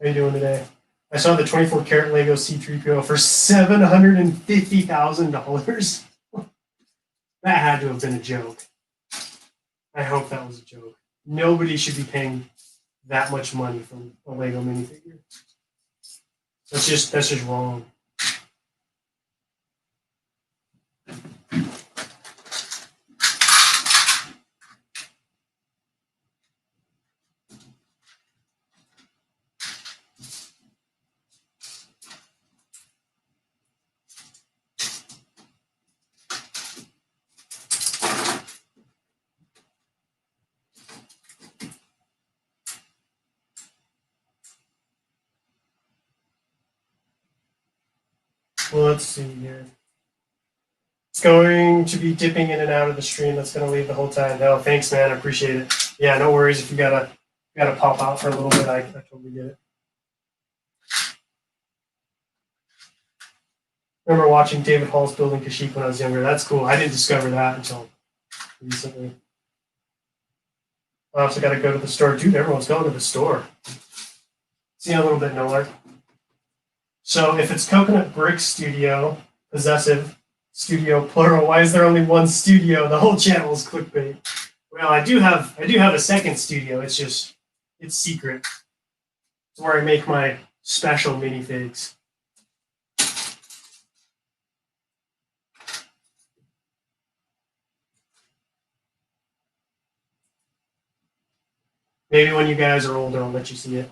How you doing today? I saw the 24 karat Lego C3PO for $750,000. That had to have been a joke. I hope that was a joke. Nobody should be paying that much money for a Lego minifigure. That's just wrong. Well, let's see here. It's going to be dipping in and out of the stream. That's going to leave the whole time. No, thanks, man. I appreciate it. Yeah, no worries. If you gotta pop out for a little bit, I totally get it. Remember watching David Hall's building Kashyyyk when I was younger. That's cool. I didn't discover that until recently. I also got to go to the store. Dude, everyone's going to the store. See you in a little bit, Nolar. So if it's Coconut Brick Studio, Possessive Studio, plural, why is there only one studio? The whole channel is clickbait. Well, I do have a second studio. It's secret. It's where I make my special minifigs. Maybe when you guys are older, I'll let you see it.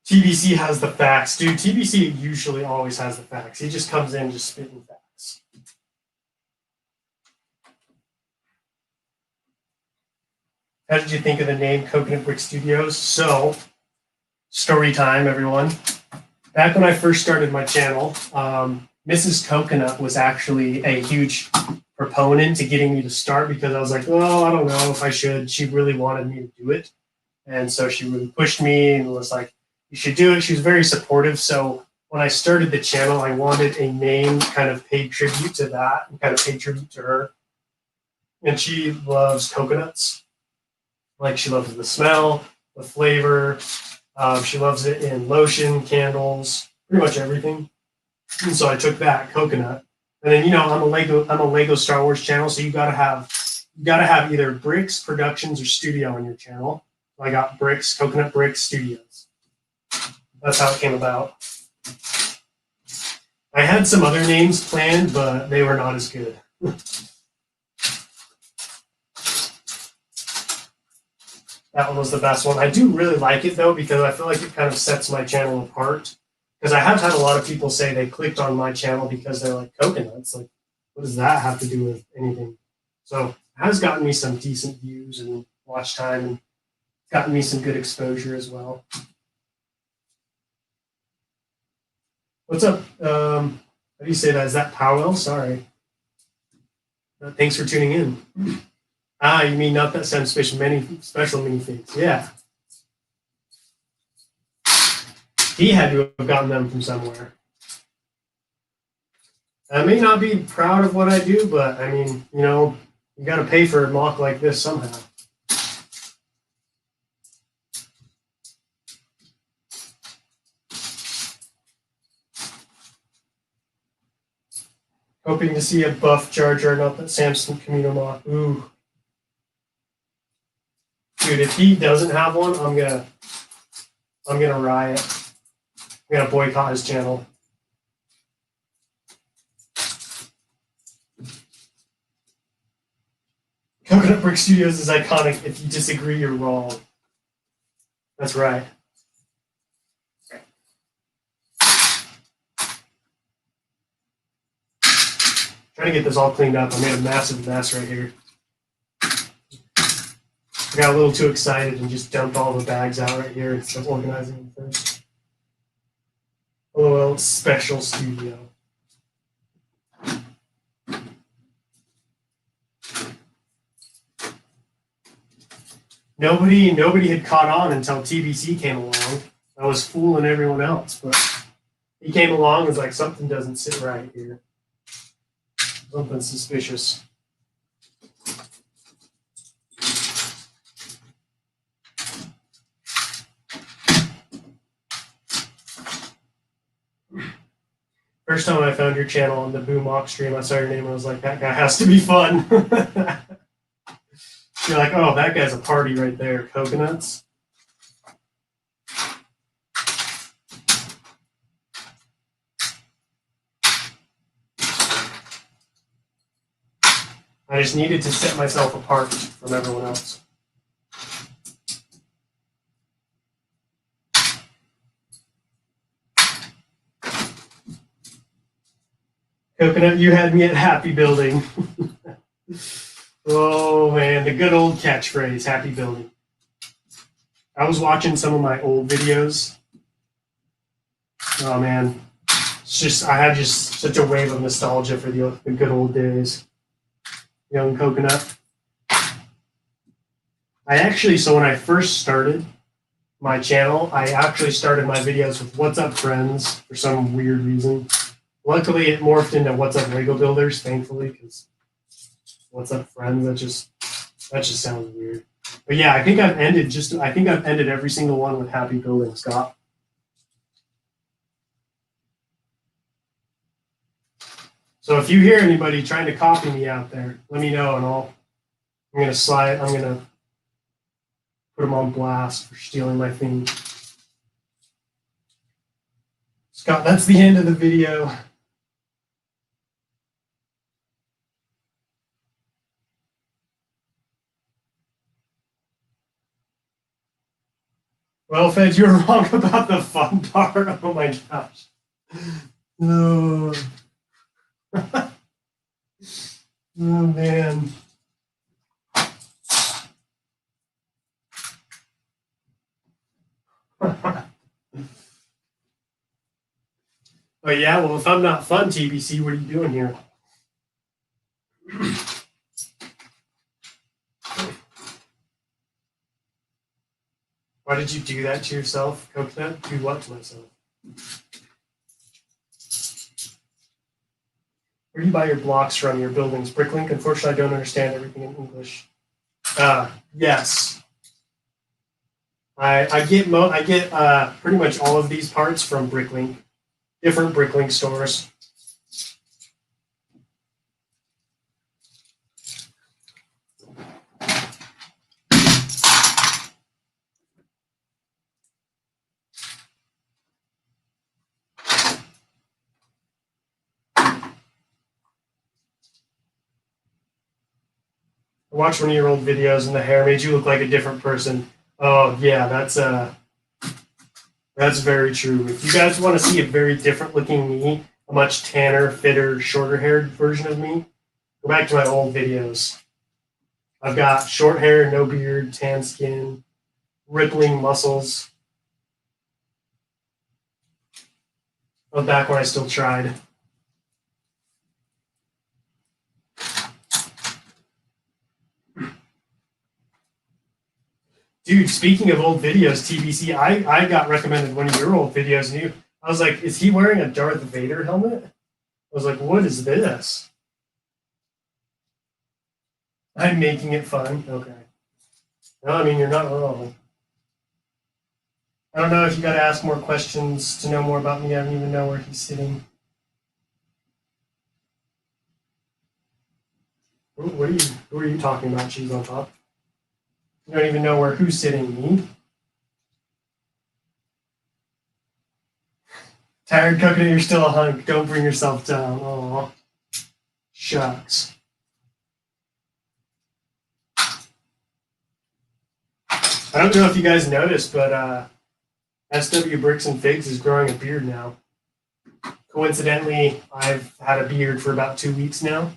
TBC has the facts. Dude, TBC usually always has the facts. He just comes in just spitting facts. How did you think of the name Coconut Brick Studios? So, story time, everyone. Back when I first started my channel, Mrs. Coconut was actually a huge proponent to getting me to start because I was like, well, I don't know if I should. She really wanted me to do it. And so she really pushed me and was like, you should do it. She was very supportive. So when I started the channel, I wanted a name kind of paid tribute to that and kind of paid tribute to her. And she loves coconuts. Like she loves the smell, the flavor. She loves it in lotion, candles, pretty much everything. And so I took that coconut. And then, I'm a Lego Star Wars channel, so you gotta have either Bricks Productions or Studio on your channel. So I got Bricks, Coconut Bricks Studios. That's how it came about. I had some other names planned, but they were not as good. That one was the best one. I do really like it, though, because I feel like it kind of sets my channel apart. Because I have had a lot of people say they clicked on my channel because they're like, coconuts. Like, what does that have to do with anything? So it has gotten me some decent views and watch time and gotten me some good exposure as well. What's up? How do you say that? Is that Powell? Sorry. Thanks for tuning in. You mean not that some special minifigs? Yeah. He had to have gotten them from somewhere. I may not be proud of what I do, but I mean, you got to pay for a mock like this somehow. Hoping to see a buff Jar Jar, not that Samson Camino mock. Ooh. Dude, if he doesn't have one, I'm gonna riot. I'm gonna boycott his channel. Coconut Brick Studios is iconic. If you disagree, you're wrong. That's right. Trying to get this all cleaned up. I made a massive mess right here. I got a little too excited and just dumped all the bags out right here instead of organizing them first. LOL Special Studio. nobody had caught on until TBC came along. I was fooling everyone else, but he came along and was like, something doesn't sit right here. Something suspicious. First time I found your channel on the Boom Walk stream, I saw your name and I was like, that guy has to be fun. You're like, oh, that guy's a party right there. Coconuts. I just needed to set myself apart from everyone else. Coconut, you had me at happy building. Oh, man, the good old catchphrase, happy building. I was watching some of my old videos. Oh, man. I had just such a wave of nostalgia for the good old days. Young Coconut. So when I first started my channel, I actually started my videos with What's Up Friends for some weird reason. Luckily, it morphed into What's Up Lego Builders, thankfully, because What's Up Friends, that just sounds weird. But yeah, I think I've ended every single one with happy building, Scott. So if you hear anybody trying to copy me out there, let me know, and I'm gonna put them on blast for stealing my theme. Scott, that's the end of the video. Well, Fed, you're wrong about the fun part. Oh my gosh. No. Oh man. Oh yeah, well if I'm not fun, TBC, what are you doing here? Why did you do that to yourself, Coconut? Do what to myself? Where do you buy your blocks from, your buildings? Bricklink? Unfortunately, I don't understand everything in English. Yes. I get pretty much all of these parts from Bricklink, different Bricklink stores. I watched one of your old videos and the hair made you look like a different person. Oh yeah, that's very true. If you guys want to see a very different looking me, a much tanner, fitter, shorter haired version of me, go back to my old videos. I've got short hair, no beard, tan skin, rippling muscles. I was back when I still tried. Dude, speaking of old videos, TBC, I got recommended one of your old videos, and I was like, is he wearing a Darth Vader helmet? I was like, what is this? I'm making it fun. Okay. No, I mean, you're not wrong. I don't know if you got to ask more questions to know more about me. I don't even know where he's sitting. Who are you talking about, cheese on top? You don't even know who's sitting, me? Tired Coconut, you're still a hunk. Don't bring yourself down. Aw. Shucks. I don't know if you guys noticed, but SW Bricks and Figs is growing a beard now. Coincidentally, I've had a beard for about 2 weeks now.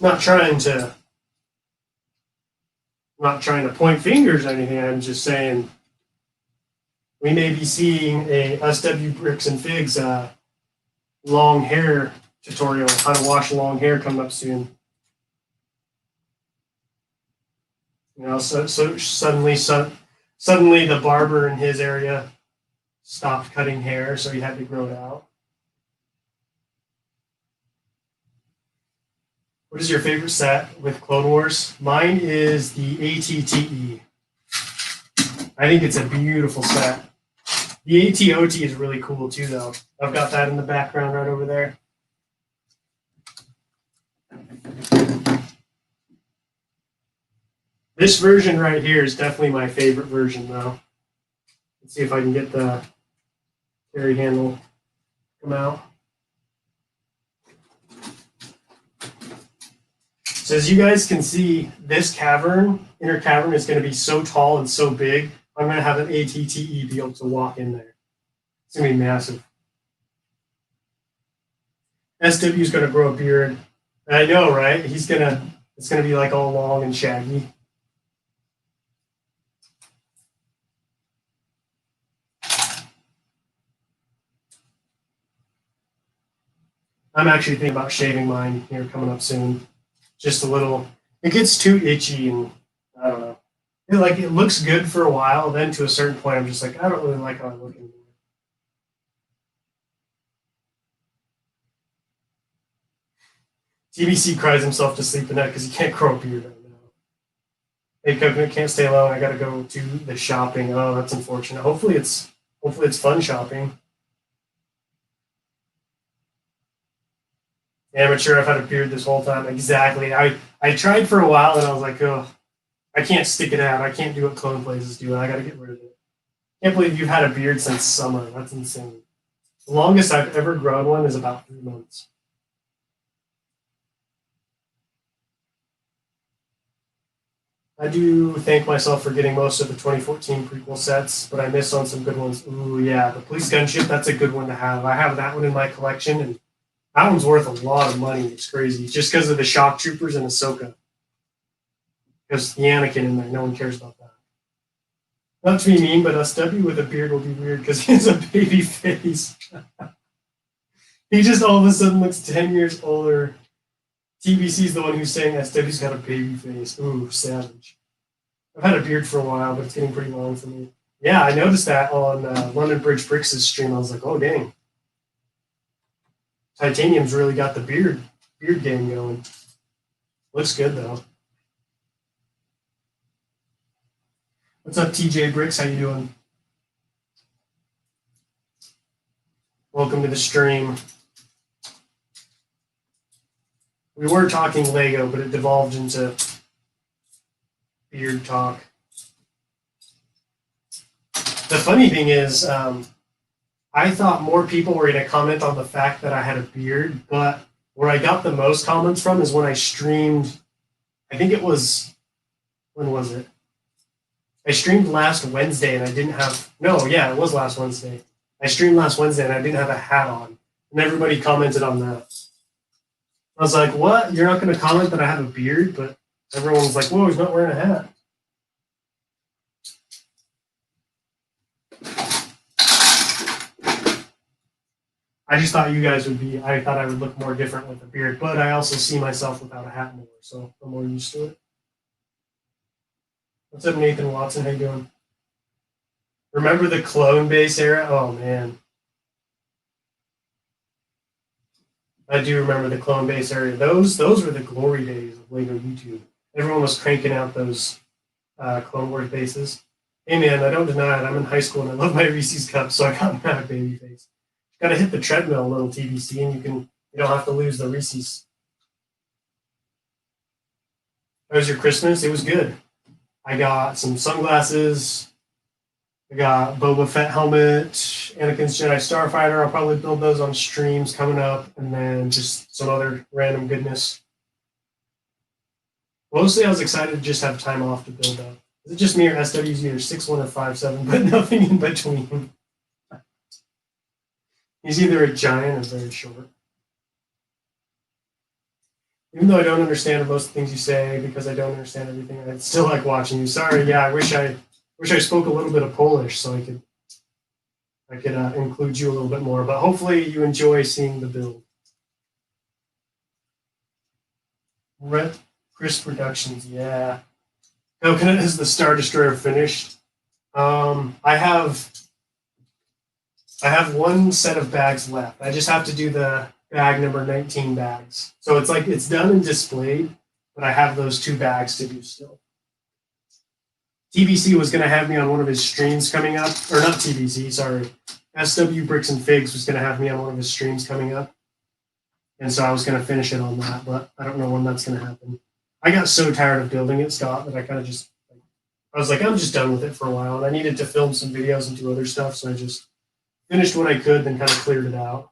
Not trying to point fingers or anything. I'm just saying we may be seeing a SW Bricks and Figs long hair tutorial, how to wash long hair, coming up soon. You know, so suddenly the barber in his area stopped cutting hair, so he had to grow it out. What is your favorite set with Clone Wars? Mine is the ATTE. I think it's a beautiful set. The ATOT is really cool too, though. I've got that in the background right over there. This version right here is definitely my favorite version, though. Let's see if I can get the carry handle to come out. So as you guys can see, this inner cavern is going to be so tall and so big, I'm going to have an ATTE be able to walk in there. It's going to be massive. SW is going to grow a beard. I know, right? It's going to be like all long and shaggy. I'm actually thinking about shaving mine here coming up soon. Just a little. It gets too itchy, and I don't know. It looks good for a while. Then to a certain point, I'm just like, I don't really like how I look anymore. TBC cries himself to sleep at night because he can't grow a beard right now. Hey, Coconut, can't stay alone. I got to go to the shopping. Oh, that's unfortunate. Hopefully it's fun shopping. Amateur, I've had a beard this whole time. Exactly. I tried for a while and I was like, oh, I can't stick it out. I can't do what clone places do. I got to get rid of it. Can't believe you've had a beard since summer. That's insane. The longest I've ever grown one is about 3 months. I do thank myself for getting most of the 2014 prequel sets, but I missed on some good ones. Ooh, yeah, the police gunship, that's a good one to have. I have that one in my collection, and that one's worth a lot of money. It's crazy. Just because of the shock troopers and Ahsoka. Because the Anakin in there, no one cares about that. Not to be mean, but SW with a beard will be weird because he has a baby face. He just all of a sudden looks 10 years older. TBC's the one who's saying SW's got a baby face. Ooh, savage. I've had a beard for a while, but it's getting pretty long for me. Yeah, I noticed that on London Bridge Bricks' stream. I was like, oh, dang. Titanium's really got the beard game going. Looks good, though. What's up, TJ Bricks? How you doing? Welcome to the stream. We were talking Lego, but it devolved into beard talk. The funny thing is, I thought more people were going to comment on the fact that I had a beard, but where I got the most comments from is when I streamed. I think it was, when was it? I streamed last Wednesday and I didn't have, no, yeah, it was last Wednesday. I streamed last Wednesday and I didn't have a hat on. And everybody commented on that. I was like, what? You're not going to comment that I have a beard? But everyone was like, whoa, he's not wearing a hat. I just thought you guys would be, I thought I would look more different with a beard, but I also see myself without a hat more, so I'm more used to it. What's up, Nathan Watson? How you doing? Remember the clone base era? Oh, man. I do remember the clone base era. Those were the glory days of LEGO YouTube. Everyone was cranking out those Clone Wars bases. Hey, man, I don't deny it. I'm in high school and I love my Reese's Cups, so I got my baby face. Got to hit the treadmill a little, TBC, and you don't have to lose the Reese's. How was your Christmas? It was good. I got some sunglasses. I got Boba Fett helmet, Anakin's Jedi Starfighter. I'll probably build those on streams coming up, and then just some other random goodness. Mostly, I was excited to just have time off to build up. Is it just me or SW's either 6'1" or 5'7", but nothing in between? He's either a giant or very short. Even though I don't understand most of the things you say because I don't understand everything, I still like watching you. Sorry, yeah, I wish I spoke a little bit of Polish so I could include you a little bit more. But hopefully you enjoy seeing the build. Red Chris Productions, yeah. Coconut is the Star Destroyer finished. I have one set of bags left. I just have to do the bag number 19 bags. So it's like it's done and displayed, but I have those 2 bags to do still. TBC was going to have me on one of his streams coming up, or not TBC, sorry. SW Bricks and Figs was going to have me on one of his streams coming up. And so I was going to finish it on that, but I don't know when that's going to happen. I got so tired of building it, Scott, that I kind of just, I was like, I'm just done with it for a while. And I needed to film some videos and do other stuff, so I just finished what I could, then kind of cleared it out.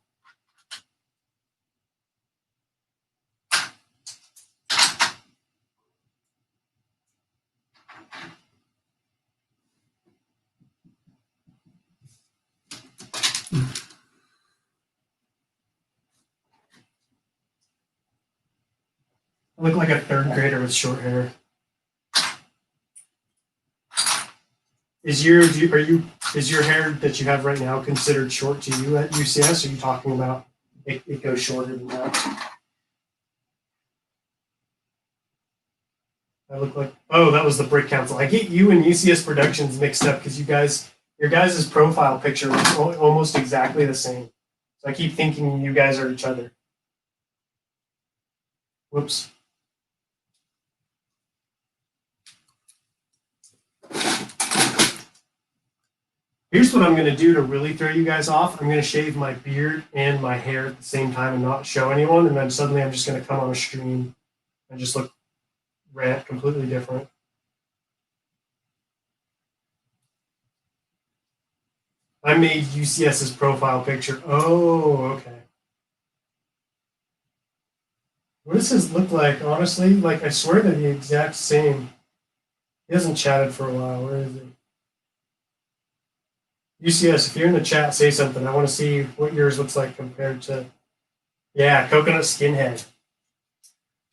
I look like a 3rd grader with short hair. Is your hair that you have right now considered short to you at UCS? Or are you talking about it goes shorter than that? I look like, oh, that was the Brick Council. I get you and UCS Productions mixed up because your guys' profile picture looks almost exactly the same. So I keep thinking you guys are each other. Whoops. Here's what I'm going to do to really throw you guys off. I'm going to shave my beard and my hair at the same time and not show anyone. And then suddenly I'm just going to come on a stream and just look completely different. I made UCS's profile picture. Oh, okay. What does his look like, honestly? Like, I swear they're the exact same. He hasn't chatted for a while. Where is he? UCS, if you're in the chat, say something. I want to see what yours looks like compared to... Yeah, Coconut Skinhead.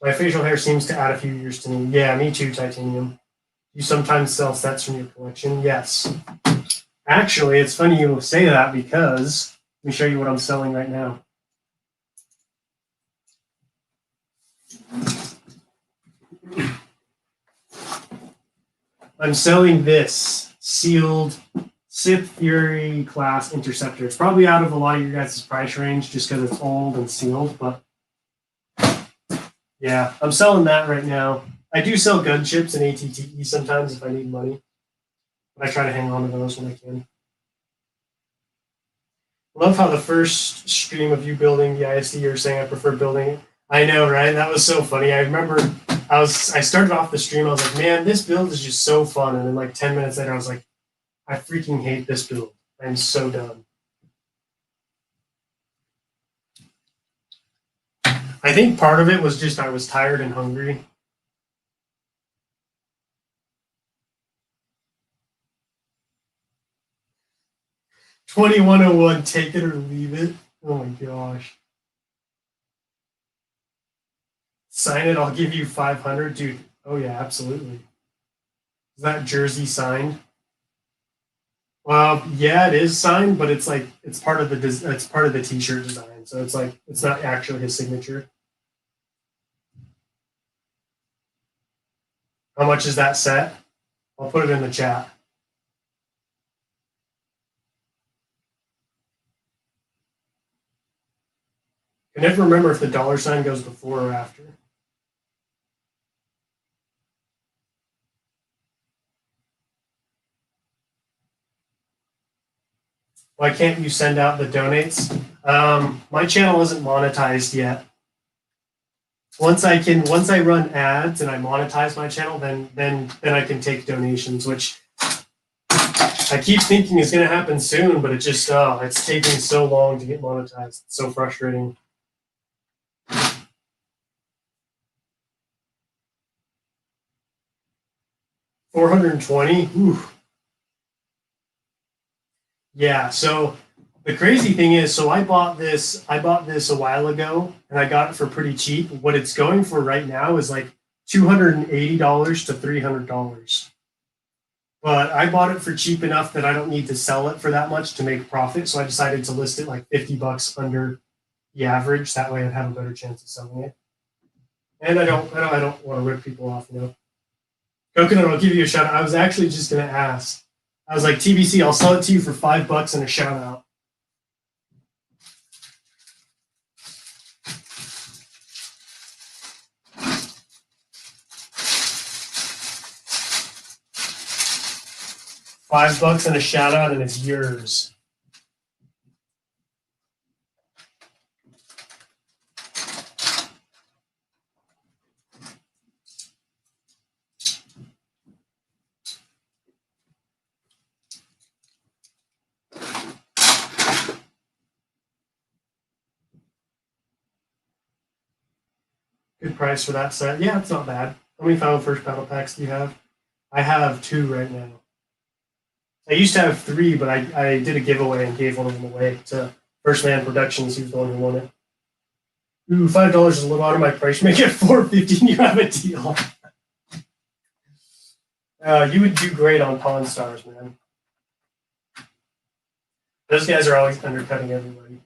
My facial hair seems to add a few years to me. Yeah, me too, Titanium. You sometimes sell sets from your collection? Yes. Actually, it's funny you say that because let me show you what I'm selling right now. I'm selling this sealed Sith Fury class interceptor. It's probably out of a lot of your guys' price range just because it's old and sealed, but yeah, I'm selling that right now. I do sell gun chips and ATTE sometimes if I need money, but I try to hang on to those when I can. Love how the first stream of you building the ISD, you're saying I prefer building it. I know, right? That was so funny. I remember I started off the stream, I was like, man, this build is just so fun. And then like 10 minutes later, I was like, I freaking hate this build. I'm so done. I think part of it was just I was tired and hungry. $21.01, take it or leave it. Oh my gosh. Sign it, I'll give you 500, dude. Oh yeah, absolutely. Is that jersey signed? Yeah, it is signed, but it's like it's part of the t-shirt design. So it's like it's not actually his signature. How much is that set? I'll put it in the chat. I never remember if the dollar sign goes before or after. Why can't you send out the donates? My channel isn't monetized yet. Once I run ads and I monetize my channel, then I can take donations, which I keep thinking is going to happen soon, but it's taking so long to get monetized. It's so frustrating. $420. Ooh. Yeah. So the crazy thing is, so I bought this a while ago, and I got it for pretty cheap. What it's going for right now is like $280 to $300. But I bought it for cheap enough that I don't need to sell it for that much to make profit. So I decided to list it like $50 under the average. That way I'd have a better chance of selling it. And I don't want to rip people off, Coconut, I'll give you a shout out. I was actually just gonna ask. I was like, TBC, I'll sell it to you for $5 and a shout out. $5 and a shout out, and it's yours. Good price for that set. Yeah, it's not bad. How many Final First Battle Packs do you have? I have 2 right now. I used to have 3, but I did a giveaway and gave one of them away to First Man Productions. He was the one who won it. Ooh, $5 is a little out of my price. Make it $4.50 and you have a deal. You would do great on Pawn Stars, man. Those guys are always undercutting everybody.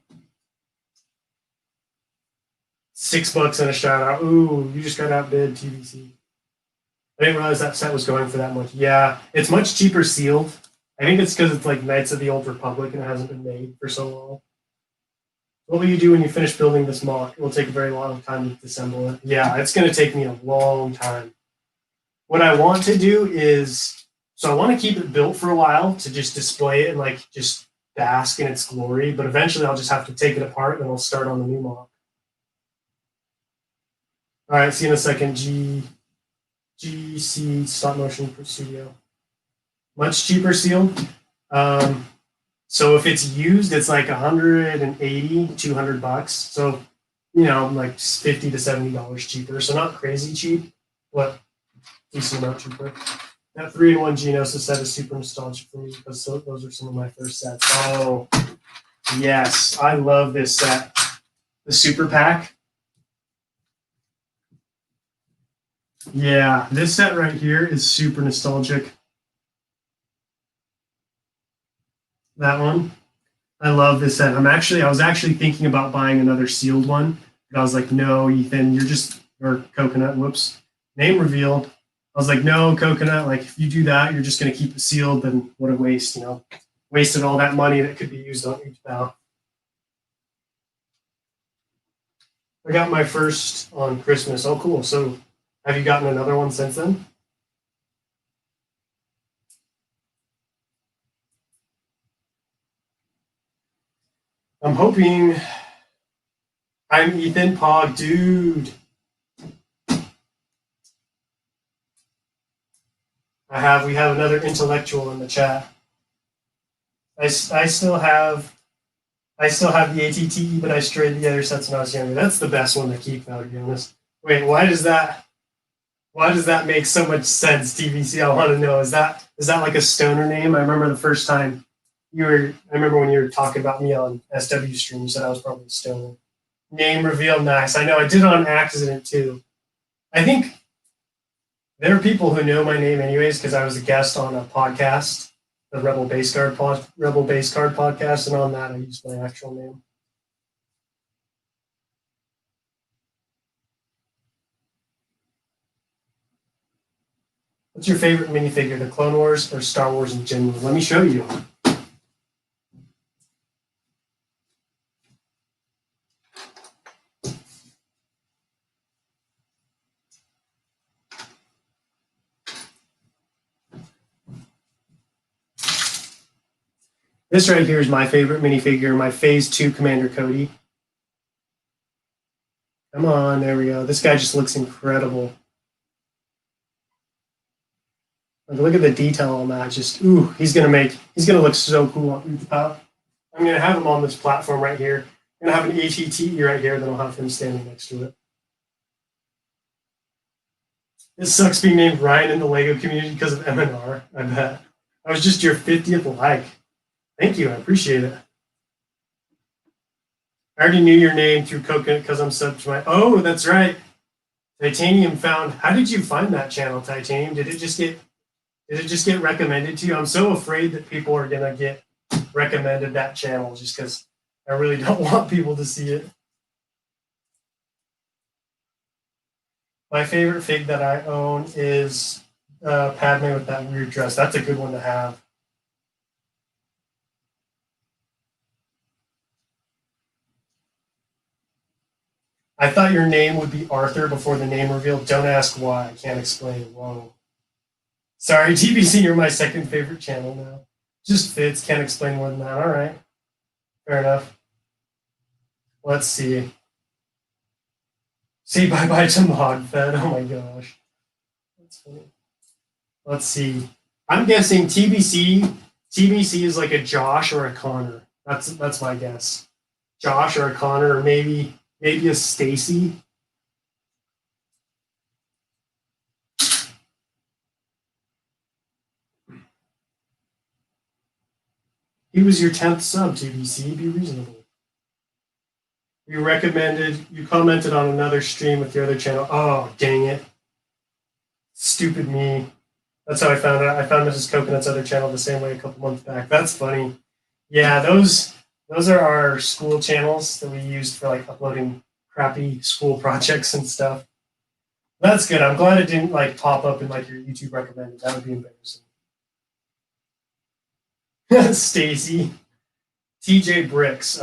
$6 and a shout out. Ooh, you just got outbid, TVC. I didn't realize that set was going for that much. Yeah, it's much cheaper sealed. I think it's because it's like Knights of the Old Republic and it hasn't been made for so long. What will you do when you finish building this MOC? It will take a very long time to disassemble it. Yeah, it's going to take me a long time. What I want to do is, so I want to keep it built for a while to just display it and like just bask in its glory, but eventually I'll just have to take it apart and then I'll start on the new MOC. All right, see you in a second. GC stop motion studio. Much cheaper sealed. So if it's used, it's like $180, $200. So, like $50 to $70 cheaper. So not crazy cheap, but decent amount cheaper. That 3-in-1 Geonosis set is super nostalgic for me because those are some of my first sets. Oh, yes. I love this set. The Super Pack. Yeah, this set right here is super nostalgic. That one. I love this set. I was actually thinking about buying another sealed one, but I was like, no, Ethan, or Coconut, whoops. Name revealed. I was like, no, Coconut, like if you do that, you're just going to keep it sealed, then what a waste, Wasted all that money that could be used on Utapau. I got my first on Christmas. Oh, cool. So have you gotten another one since then? I'm hoping. I'm Ethan Pog, dude. We have another intellectual in the chat. I still have the ATTE, but I strayed the other sets when I was younger. That's the best one to keep, though, to be honest. Wait, why does that make so much sense, TVC? I want to know. Is that like a stoner name? I remember the first time I remember when you were talking about me on SW stream, you said I was probably a stoner. Name reveal, nice. I know, I did it on accident too. I think there are people who know my name anyways because I was a guest on a podcast, the Rebel Base Card podcast, and on that I used my actual name. What's your favorite minifigure, the Clone Wars or Star Wars in general? Let me show you. This right here is my favorite minifigure, my Phase 2 Commander Cody. Come on, there we go. This guy just looks incredible. Like, look at the detail on that. Just, ooh, he's gonna look so cool on Utapau. I'm gonna have him on this platform right here. I'm gonna have an ATTE right here, then I'll have him standing next to it. It sucks being named Ryan in the LEGO community because of MNR, I bet. I was just your 50th like. Thank you, I appreciate it. I already knew your name through Coconut because I'm subbed to my. Oh, that's right. Titanium found. How did you find that channel, Titanium? Did it just get recommended to you? I'm so afraid that people are gonna get recommended that channel just because I really don't want people to see it. My favorite fig that I own is Padme with that weird dress. That's a good one to have. I thought your name would be Arthur before the name reveal. Don't ask why. I can't explain. Whoa. Sorry, TBC, you're my second favorite channel now. Just fits. Can't explain more than that. All right. Fair enough. Let's see. Say bye-bye to ModFed. Oh my gosh. That's funny. Let's see. I'm guessing TBC. TBC is like a Josh or a Connor. That's my guess. Josh or a Connor, or maybe a Stacy. He was your 10th sub, TBC. Be reasonable. You commented on another stream with your other channel. Oh, dang it. Stupid me. That's how I found out. I found Mrs. Coconut's other channel the same way a couple months back. That's funny. Yeah, those are our school channels that we used for like uploading crappy school projects and stuff. That's good. I'm glad it didn't like pop up in like your YouTube recommended. That would be embarrassing. Stacy. TJ Bricks.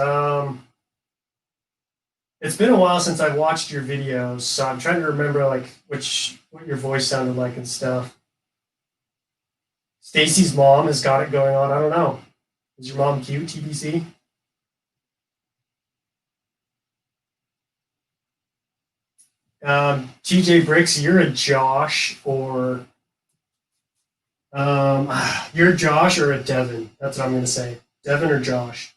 It's been a while since I watched your videos, so I'm trying to remember like what your voice sounded like and stuff. Stacy's mom has got it going on. I don't know. Is your mom cute, TBC? TJ Bricks, you're a Josh or you're Josh or a Devin. That's what I'm gonna say. Devin or Josh.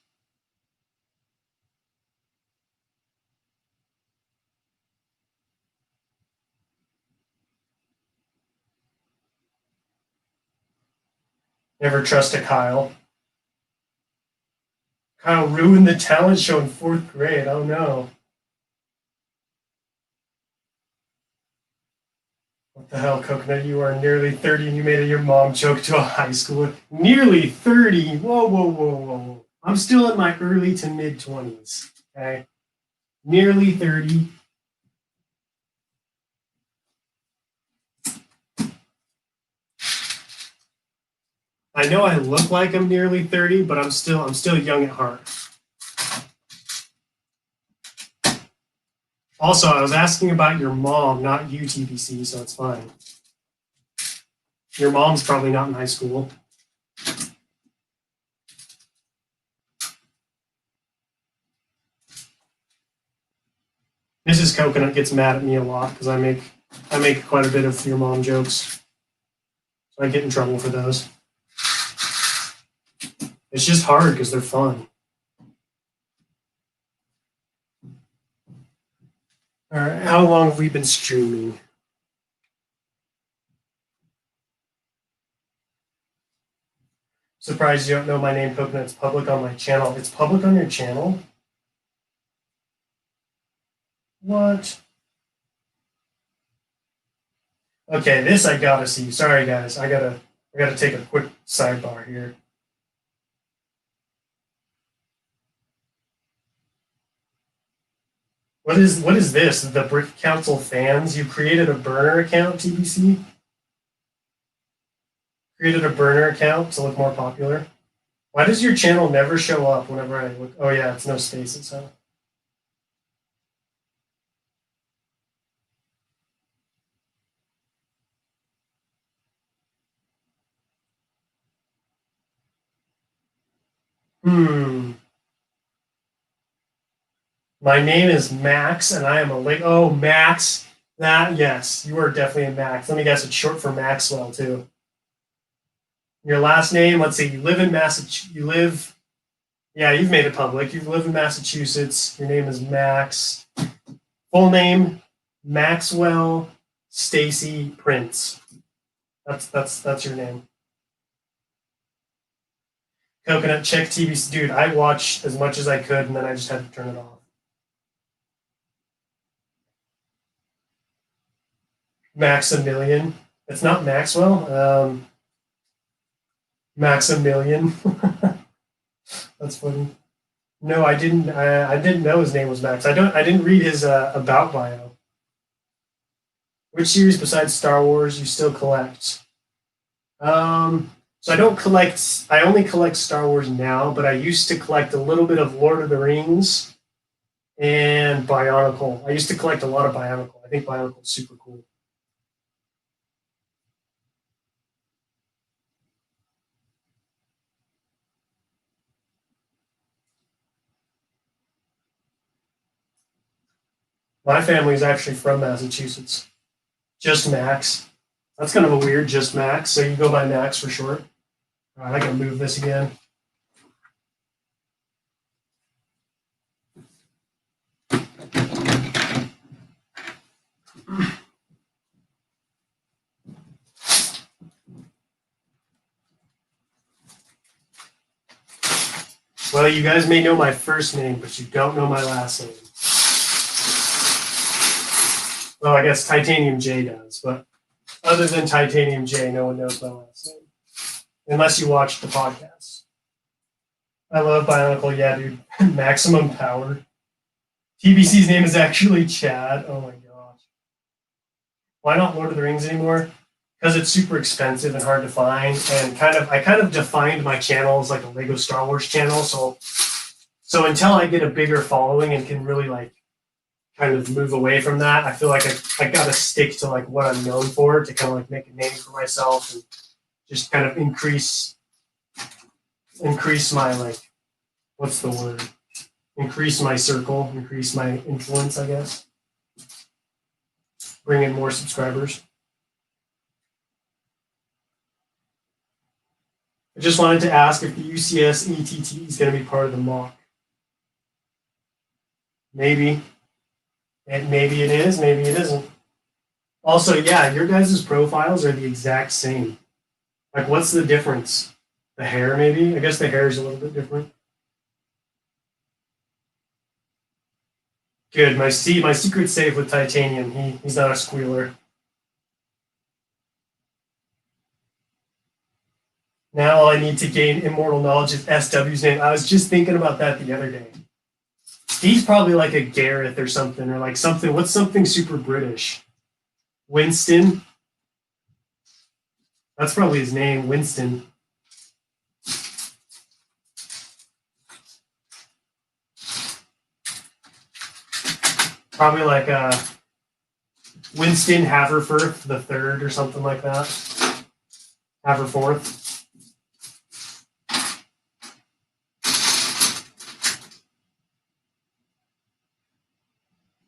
Never trust a Kyle. Kyle ruined the talent show in 4th grade. Oh no. What the hell, Coconut? You are nearly 30 and you made your mom joke to a high schooler. Nearly 30. Whoa, whoa, whoa, whoa. I'm still in my early to mid 20s. Okay. Nearly 30. I know I look like I'm nearly 30, but I'm still young at heart. Also, I was asking about your mom, not you, TBC, so it's fine. Your mom's probably not in high school. Mrs. Coconut gets mad at me a lot because I make quite a bit of your mom jokes. So I get in trouble for those. It's just hard because they're fun. All right, how long have we been streaming? Surprised you don't know my name, Coconut. It's public on my channel. It's public on your channel? What? Okay, this I gotta see. Sorry, guys. I gotta take a quick sidebar here. What is this? The Brick Council fans? You created a burner account, TBC? Created a burner account to look more popular? Why does your channel never show up whenever I look? Oh yeah, it's no spaces, huh? My name is Max, and I am a late. Oh, Max. Yes, you are definitely a Max. Let me guess, it's short for Maxwell too. Your last name. Let's see. You live in Massachusetts. Yeah, you've made it public. You live in Massachusetts. Your name is Max. Full name: Maxwell Stacy Prince. That's your name. Coconut, check TV. Dude, I watched as much as I could, and then I just had to turn it off. Maximilian. It's not Maxwell. Maximilian. That's funny. No, I didn't. I didn't know his name was Max. I didn't read his about bio. Which series besides Star Wars you still collect? So I don't collect. I only collect Star Wars now, but I used to collect a little bit of Lord of the Rings and Bionicle. I used to collect a lot of Bionicle. I think Bionicle is super cool. My family is actually from Massachusetts. Just Max. That's kind of a weird just Max. So you go by Max for short. All right, I can move this again. Well, you guys may know my first name, but you don't know my last name. Well, I guess Titanium J does, but other than Titanium J, no one knows my last name. Unless you watch the podcast. I love Bionicle, yeah, dude. Maximum power. TBC's name is actually Chad. Oh my gosh. Why not Lord of the Rings anymore? Because it's super expensive and hard to find, and I kind of defined my channel as like a Lego Star Wars channel. So until I get a bigger following and can really like kind of move away from that, I feel like I gotta stick to like what I'm known for to kind of like make a name for myself and just kind of increase my like, what's the word? Increase my circle, increase my influence, I guess. Bring in more subscribers. I just wanted to ask if the UCS ETT is going to be part of the mock. Maybe. And maybe it is, maybe it isn't. Also, yeah, your guys' profiles are the exact same. Like, what's the difference? The hair, maybe? I guess the hair is a little bit different. Good. My secret's safe with Titanium. He's not a squealer. Now all I need to gain immortal knowledge is SW's name. I was just thinking about that the other day. He's probably like a Gareth or something, or like something. What's something super British? Winston. That's probably his name, Winston. Probably like Winston Haverforth the third or something like that. Haverforth.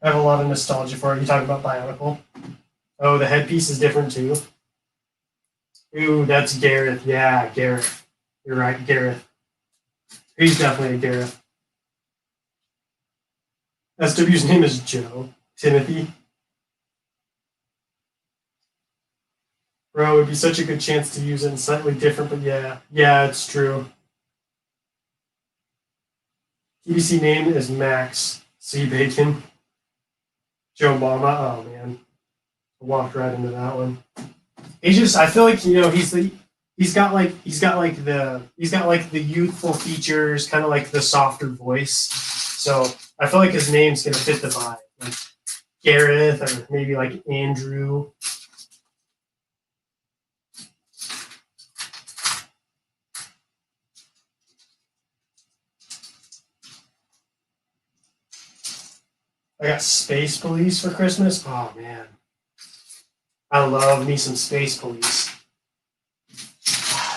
I have a lot of nostalgia for it. You talk about Bionicle. Oh, the headpiece is different too. Ooh, that's Gareth. Yeah, Gareth. You're right, Gareth. He's definitely a Gareth. SW's name is Joe. Timothy. Bro, it would be such a good chance to use it in slightly different, but yeah. Yeah, it's true. TBC name is Max C. Bacon. Joe Mama. Oh man. I walked right into that one. I feel like, he's got the youthful features, kind of like the softer voice. So I feel like his name's gonna fit the vibe. Like Gareth or maybe like Andrew. I got Space Police for Christmas. Oh man. I love me some Space Police.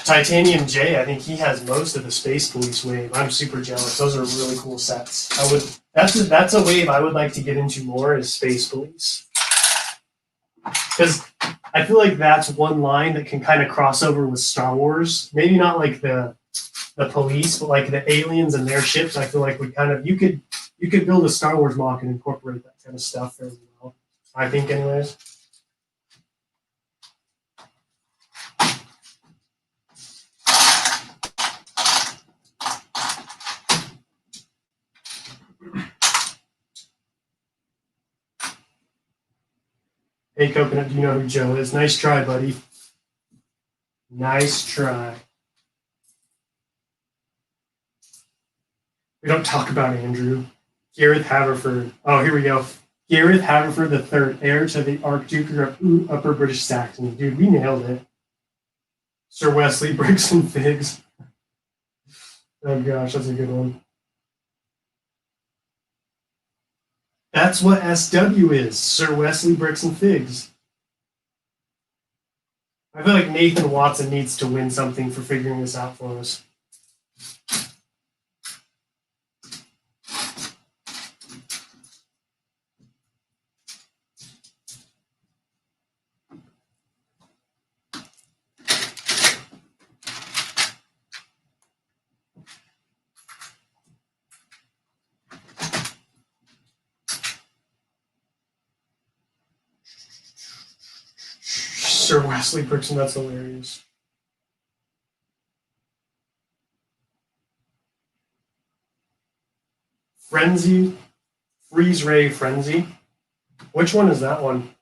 Titanium J, I think he has most of the Space Police wave. I'm super jealous. Those are really cool sets. That's a wave I would like to get into more is Space Police. Because I feel like that's one line that can kind of cross over with Star Wars. Maybe not like the police, but like the aliens and their ships. I feel like you could build a Star Wars mock and incorporate that kind of stuff fairly well. I think, anyways. Hey, Coconut, do you know who Joe is? Nice try, buddy. Nice try. We don't talk about Andrew. Gareth Haverford. Oh, here we go. Gareth Haverford III, heir to the Archduke of Upper British Saxony. Dude, we nailed it. Sir Wesley Bricks and Figs. Oh gosh, that's a good one. That's what SW is, Sir Wesley Bricks and Figs. I feel like Nathan Watson needs to win something for figuring this out for us. Sir Wesley Bricks, and that's hilarious. Frenzy, Freeze Ray Frenzy. Which one is that one?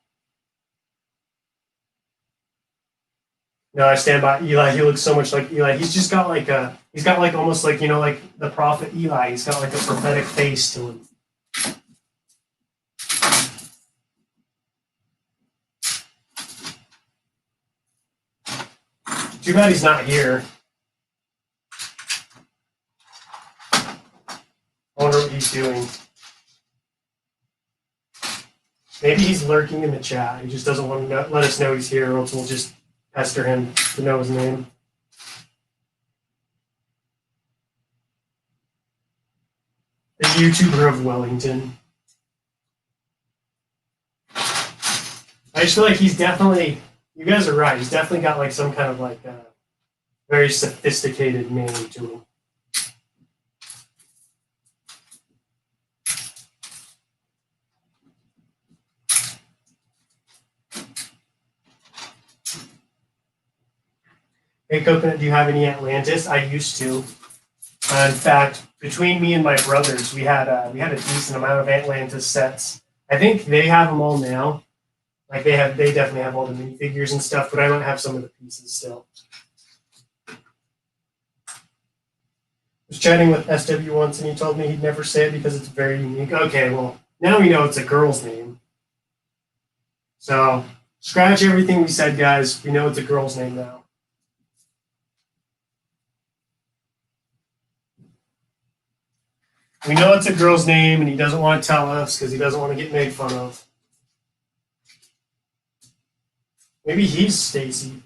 No, I stand by Eli. He looks so much like Eli. He's just got like he's got like almost like, like the prophet Eli. He's got like a prophetic face to him. Too bad he's not here. I wonder what he's doing. Maybe he's lurking in the chat. He just doesn't want to let us know he's here, or else we'll just pester him to know his name. The YouTuber of Wellington. I just feel like he's definitely, you guys are right, he's definitely got like some kind of like very sophisticated name to him. Hey Coconut, do you have any Atlantis? I used to. In fact, between me and my brothers, we had a decent amount of Atlantis sets. I think they have them all now. Like they definitely have all the minifigures and stuff, but I don't have some of the pieces still. I was chatting with SW once, and he told me he'd never say it because it's very unique. Okay, well, now we know it's a girl's name. So scratch everything we said, guys. We know it's a girl's name now. We know it's a girl's name, and he doesn't want to tell us because he doesn't want to get made fun of. Maybe he's Stacy.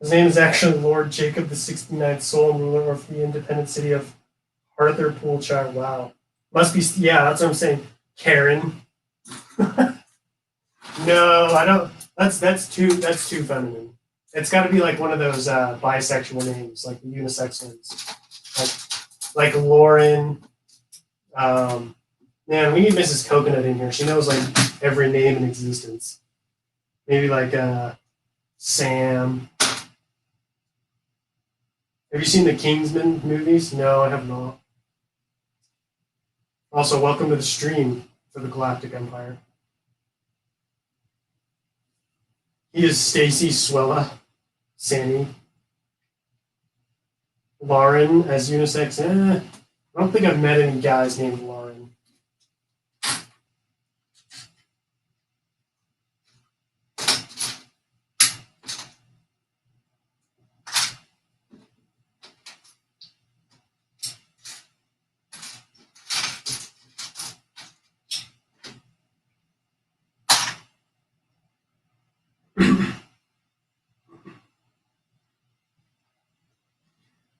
His name is actually Lord Jacob the 69th, sole and ruler of the independent city of Hartlepoolshire. Wow. Must be, yeah, that's what I'm saying. Karen. No, I don't. That's too feminine. It's got to be like one of those bisexual names, like the unisex ones. Like Lauren. Man, we need Mrs. Coconut in here. She knows like every name in existence. Maybe like Sam. Have you seen the Kingsman movies? No, I have not. Also, welcome to the stream for the Galactic Empire. He is Stacy Swella, Sammy. Lauren as unisex. I don't think I've met any guys named Lauren.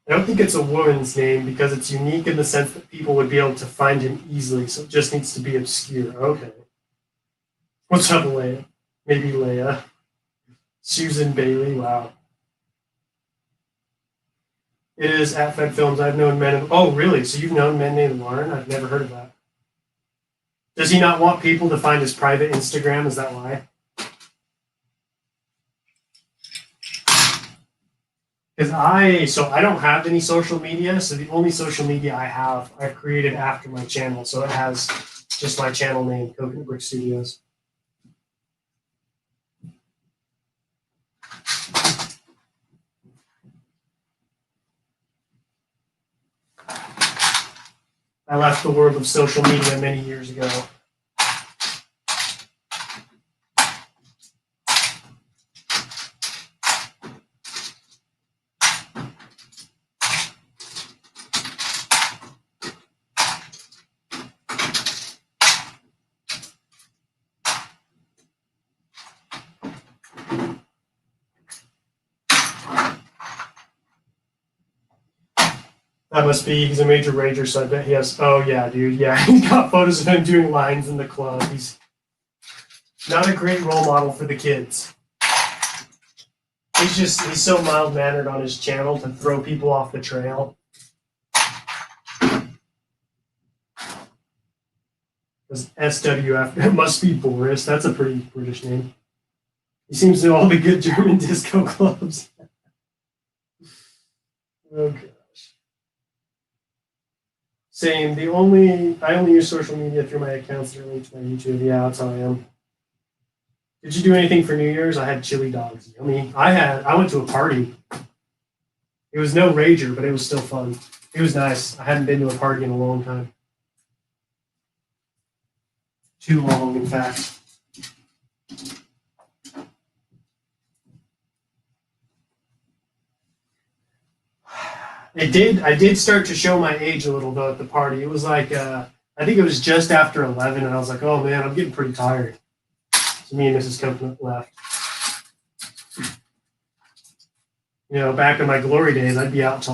I don't think it's a woman's name because it's unique in the sense that people would be able to find him easily, so it just needs to be obscure. Okay. What's up, Leia? Maybe Leia. Susan Bailey, wow. It is at Fed Films. I've known men. Oh, really? So you've known men named Lauren? I've never heard of that. Does he not want people to find his private Instagram? Is that why? Because I don't have any social media, so the only social media I have, I've created after my channel, so it has just my channel name, Coconut Brick Studios. I left the world of social media many years ago. That must be, he's a major rager, so I bet he has, oh yeah, dude, yeah. He's got photos of him doing lines in the club. He's not a great role model for the kids. He's so mild-mannered on his channel to throw people off the trail. Because SWF, it must be Boris. That's a pretty British name. He seems to know all the good German disco clubs. Oh gosh. Same. I only use social media through my accounts that are linked to my YouTube. Yeah, that's how I am. Did you do anything for New Year's? I had chili dogs. Yummy. I went to a party. It was no rager, but it was still fun. It was nice. I hadn't been to a party in a long time. Too long, in fact. I did start to show my age a little though at the party. It was like I think it was just after 11, and I was like, oh man, I'm getting pretty tired. So me and Mrs. Copeland left. You know, back in my glory days, I'd be out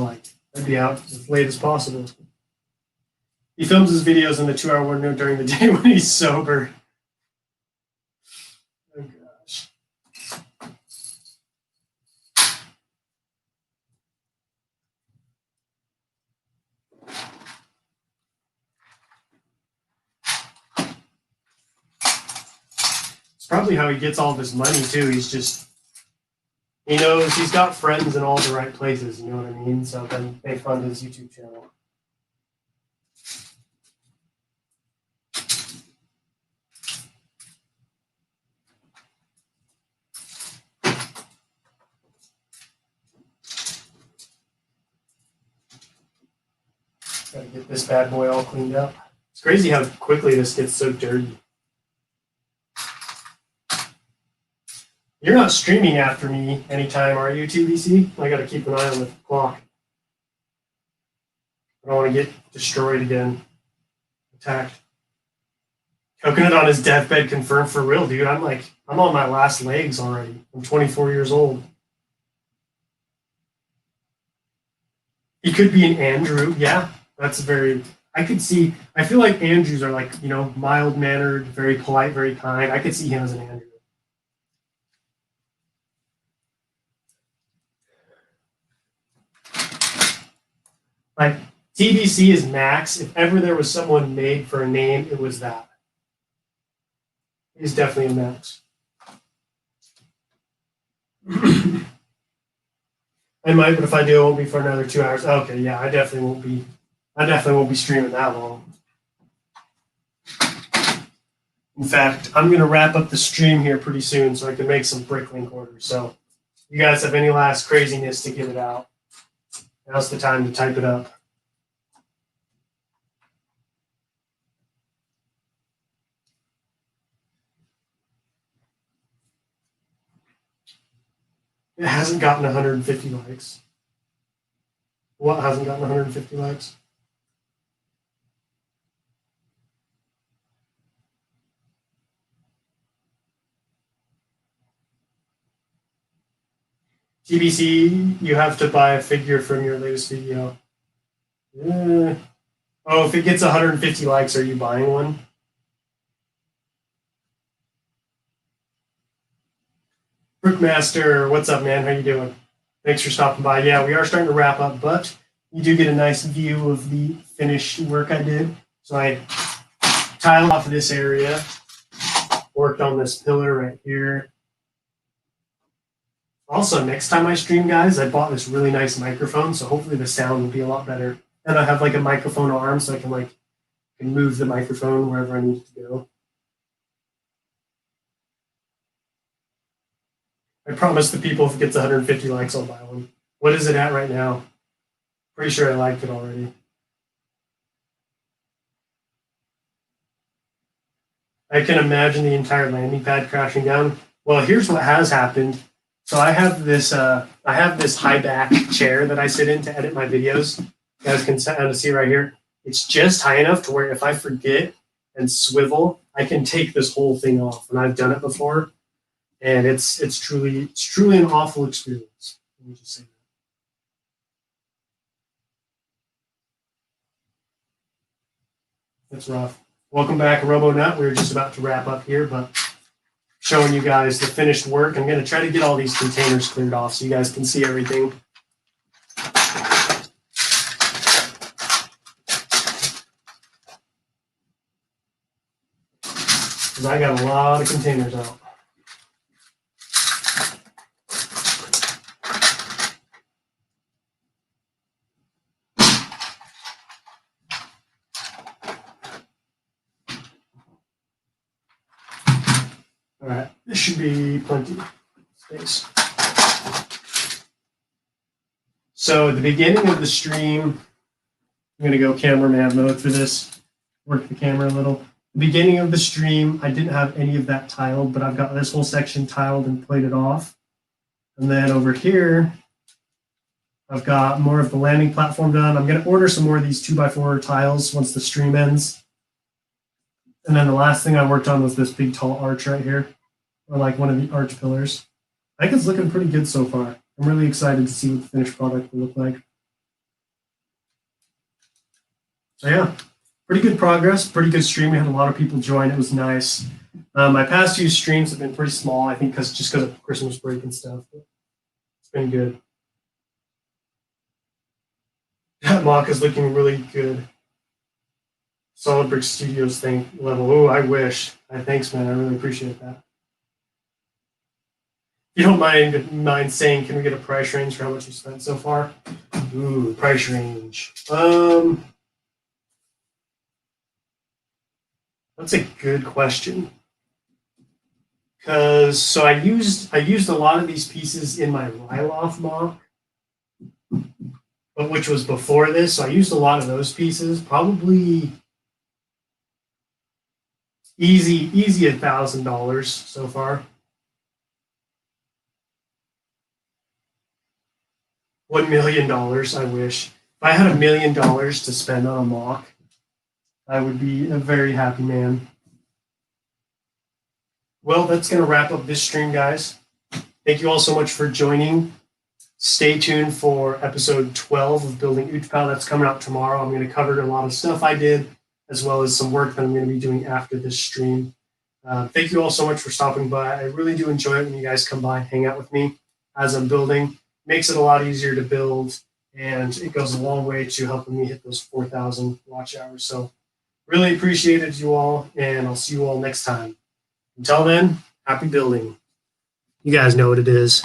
as late as possible. He films his videos in the 2-hour window during the day when he's sober. Oh gosh. It's probably how he gets all of his money too. He knows he's got friends in all the right places, you know what I mean? So then they fund his YouTube channel. Gotta get this bad boy all cleaned up. It's crazy how quickly this gets so dirty. You're not streaming after me anytime, are you, TBC? I gotta keep an eye on the clock. I don't want to get destroyed again. Attacked. Coconut on his deathbed confirmed for real, dude. I'm on my last legs already. I'm 24 years old. He could be an Andrew. Yeah, that's I feel like Andrews are like, you know, mild-mannered, very polite, very kind. I could see him as an Andrew. Like, TBC is Max. If ever there was someone made for a name, it was that. He's definitely a Max. I might, but if I do, it won't be for another 2 hours. Okay, yeah, I definitely won't be streaming that long. In fact, I'm going to wrap up the stream here pretty soon so I can make some Bricklink orders. So you guys have any last craziness to get it out, now's the time to type it up. It hasn't gotten 150 likes. What hasn't gotten 150 likes? TBC, you have to buy a figure from your latest video. Oh, if it gets 150 likes, are you buying one? Brookmaster, what's up, man? How you doing? Thanks for stopping by. Yeah, we are starting to wrap up, but you do get a nice view of the finished work I did. So I tiled off of this area, worked on this pillar right here. Also, next time I stream, guys, I bought this really nice microphone, so hopefully the sound will be a lot better. And I have like a microphone arm, so I can move the microphone wherever I need it to go. I promise the people if it gets 150 likes, I'll buy one. What is it at right now? Pretty sure I liked it already. I can imagine the entire landing pad crashing down. Well, here's what has happened. So I have this high back chair that I sit in to edit my videos. You guys can see right here. It's just high enough to where if I forget and swivel, I can take this whole thing off. And I've done it before, and it's truly an awful experience. Let me just say that. That's rough. Welcome back, RoboNut. We were just about to wrap up here, but showing you guys the finished work. I'm going to try to get all these containers cleared off so you guys can see everything. Because I got a lot of containers out. All right, this should be plenty of space. So at the beginning of the stream, I'm going to go cameraman mode for this, work the camera a little. The beginning of the stream, I didn't have any of that tiled, but I've got this whole section tiled and plated off. And then over here, I've got more of the landing platform done. I'm going to order some more of these 2x4 tiles once the stream ends. And then the last thing I worked on was this big tall arch right here, or like one of the arch pillars. I think it's looking pretty good so far. I'm really excited to see what the finished product will look like. So yeah, pretty good progress, pretty good stream. We had a lot of people join. It was nice. My past few streams have been pretty small, I think, just because of Christmas break and stuff. But it's been good. That mock is looking really good. Solid Brick Studios thing level. Oh, I wish. Thanks, man. I really appreciate that. If you don't mind saying, can we get a price range for how much you spent so far? Ooh, price range. That's a good question. So I used a lot of these pieces in my Ryloth mock, but which was before this. So I used a lot of those pieces. Probably easy $1,000 so far. $1 million, I wish. If I had $1 million to spend on a mock, I would be a very happy man. Well, that's going to wrap up this stream, guys. Thank you all so much for joining. Stay tuned for episode 12 of Building Utapau. That's coming out tomorrow. I'm going to cover a lot of stuff I did, as well as some work that I'm going to be doing after this stream. Thank you all so much for stopping by. I really do enjoy it when you guys come by and hang out with me as I'm building. Makes it a lot easier to build, and it goes a long way to helping me hit those 4,000 watch hours. So really appreciate it, you all, and I'll see you all next time. Until then, happy building. You guys know what it is.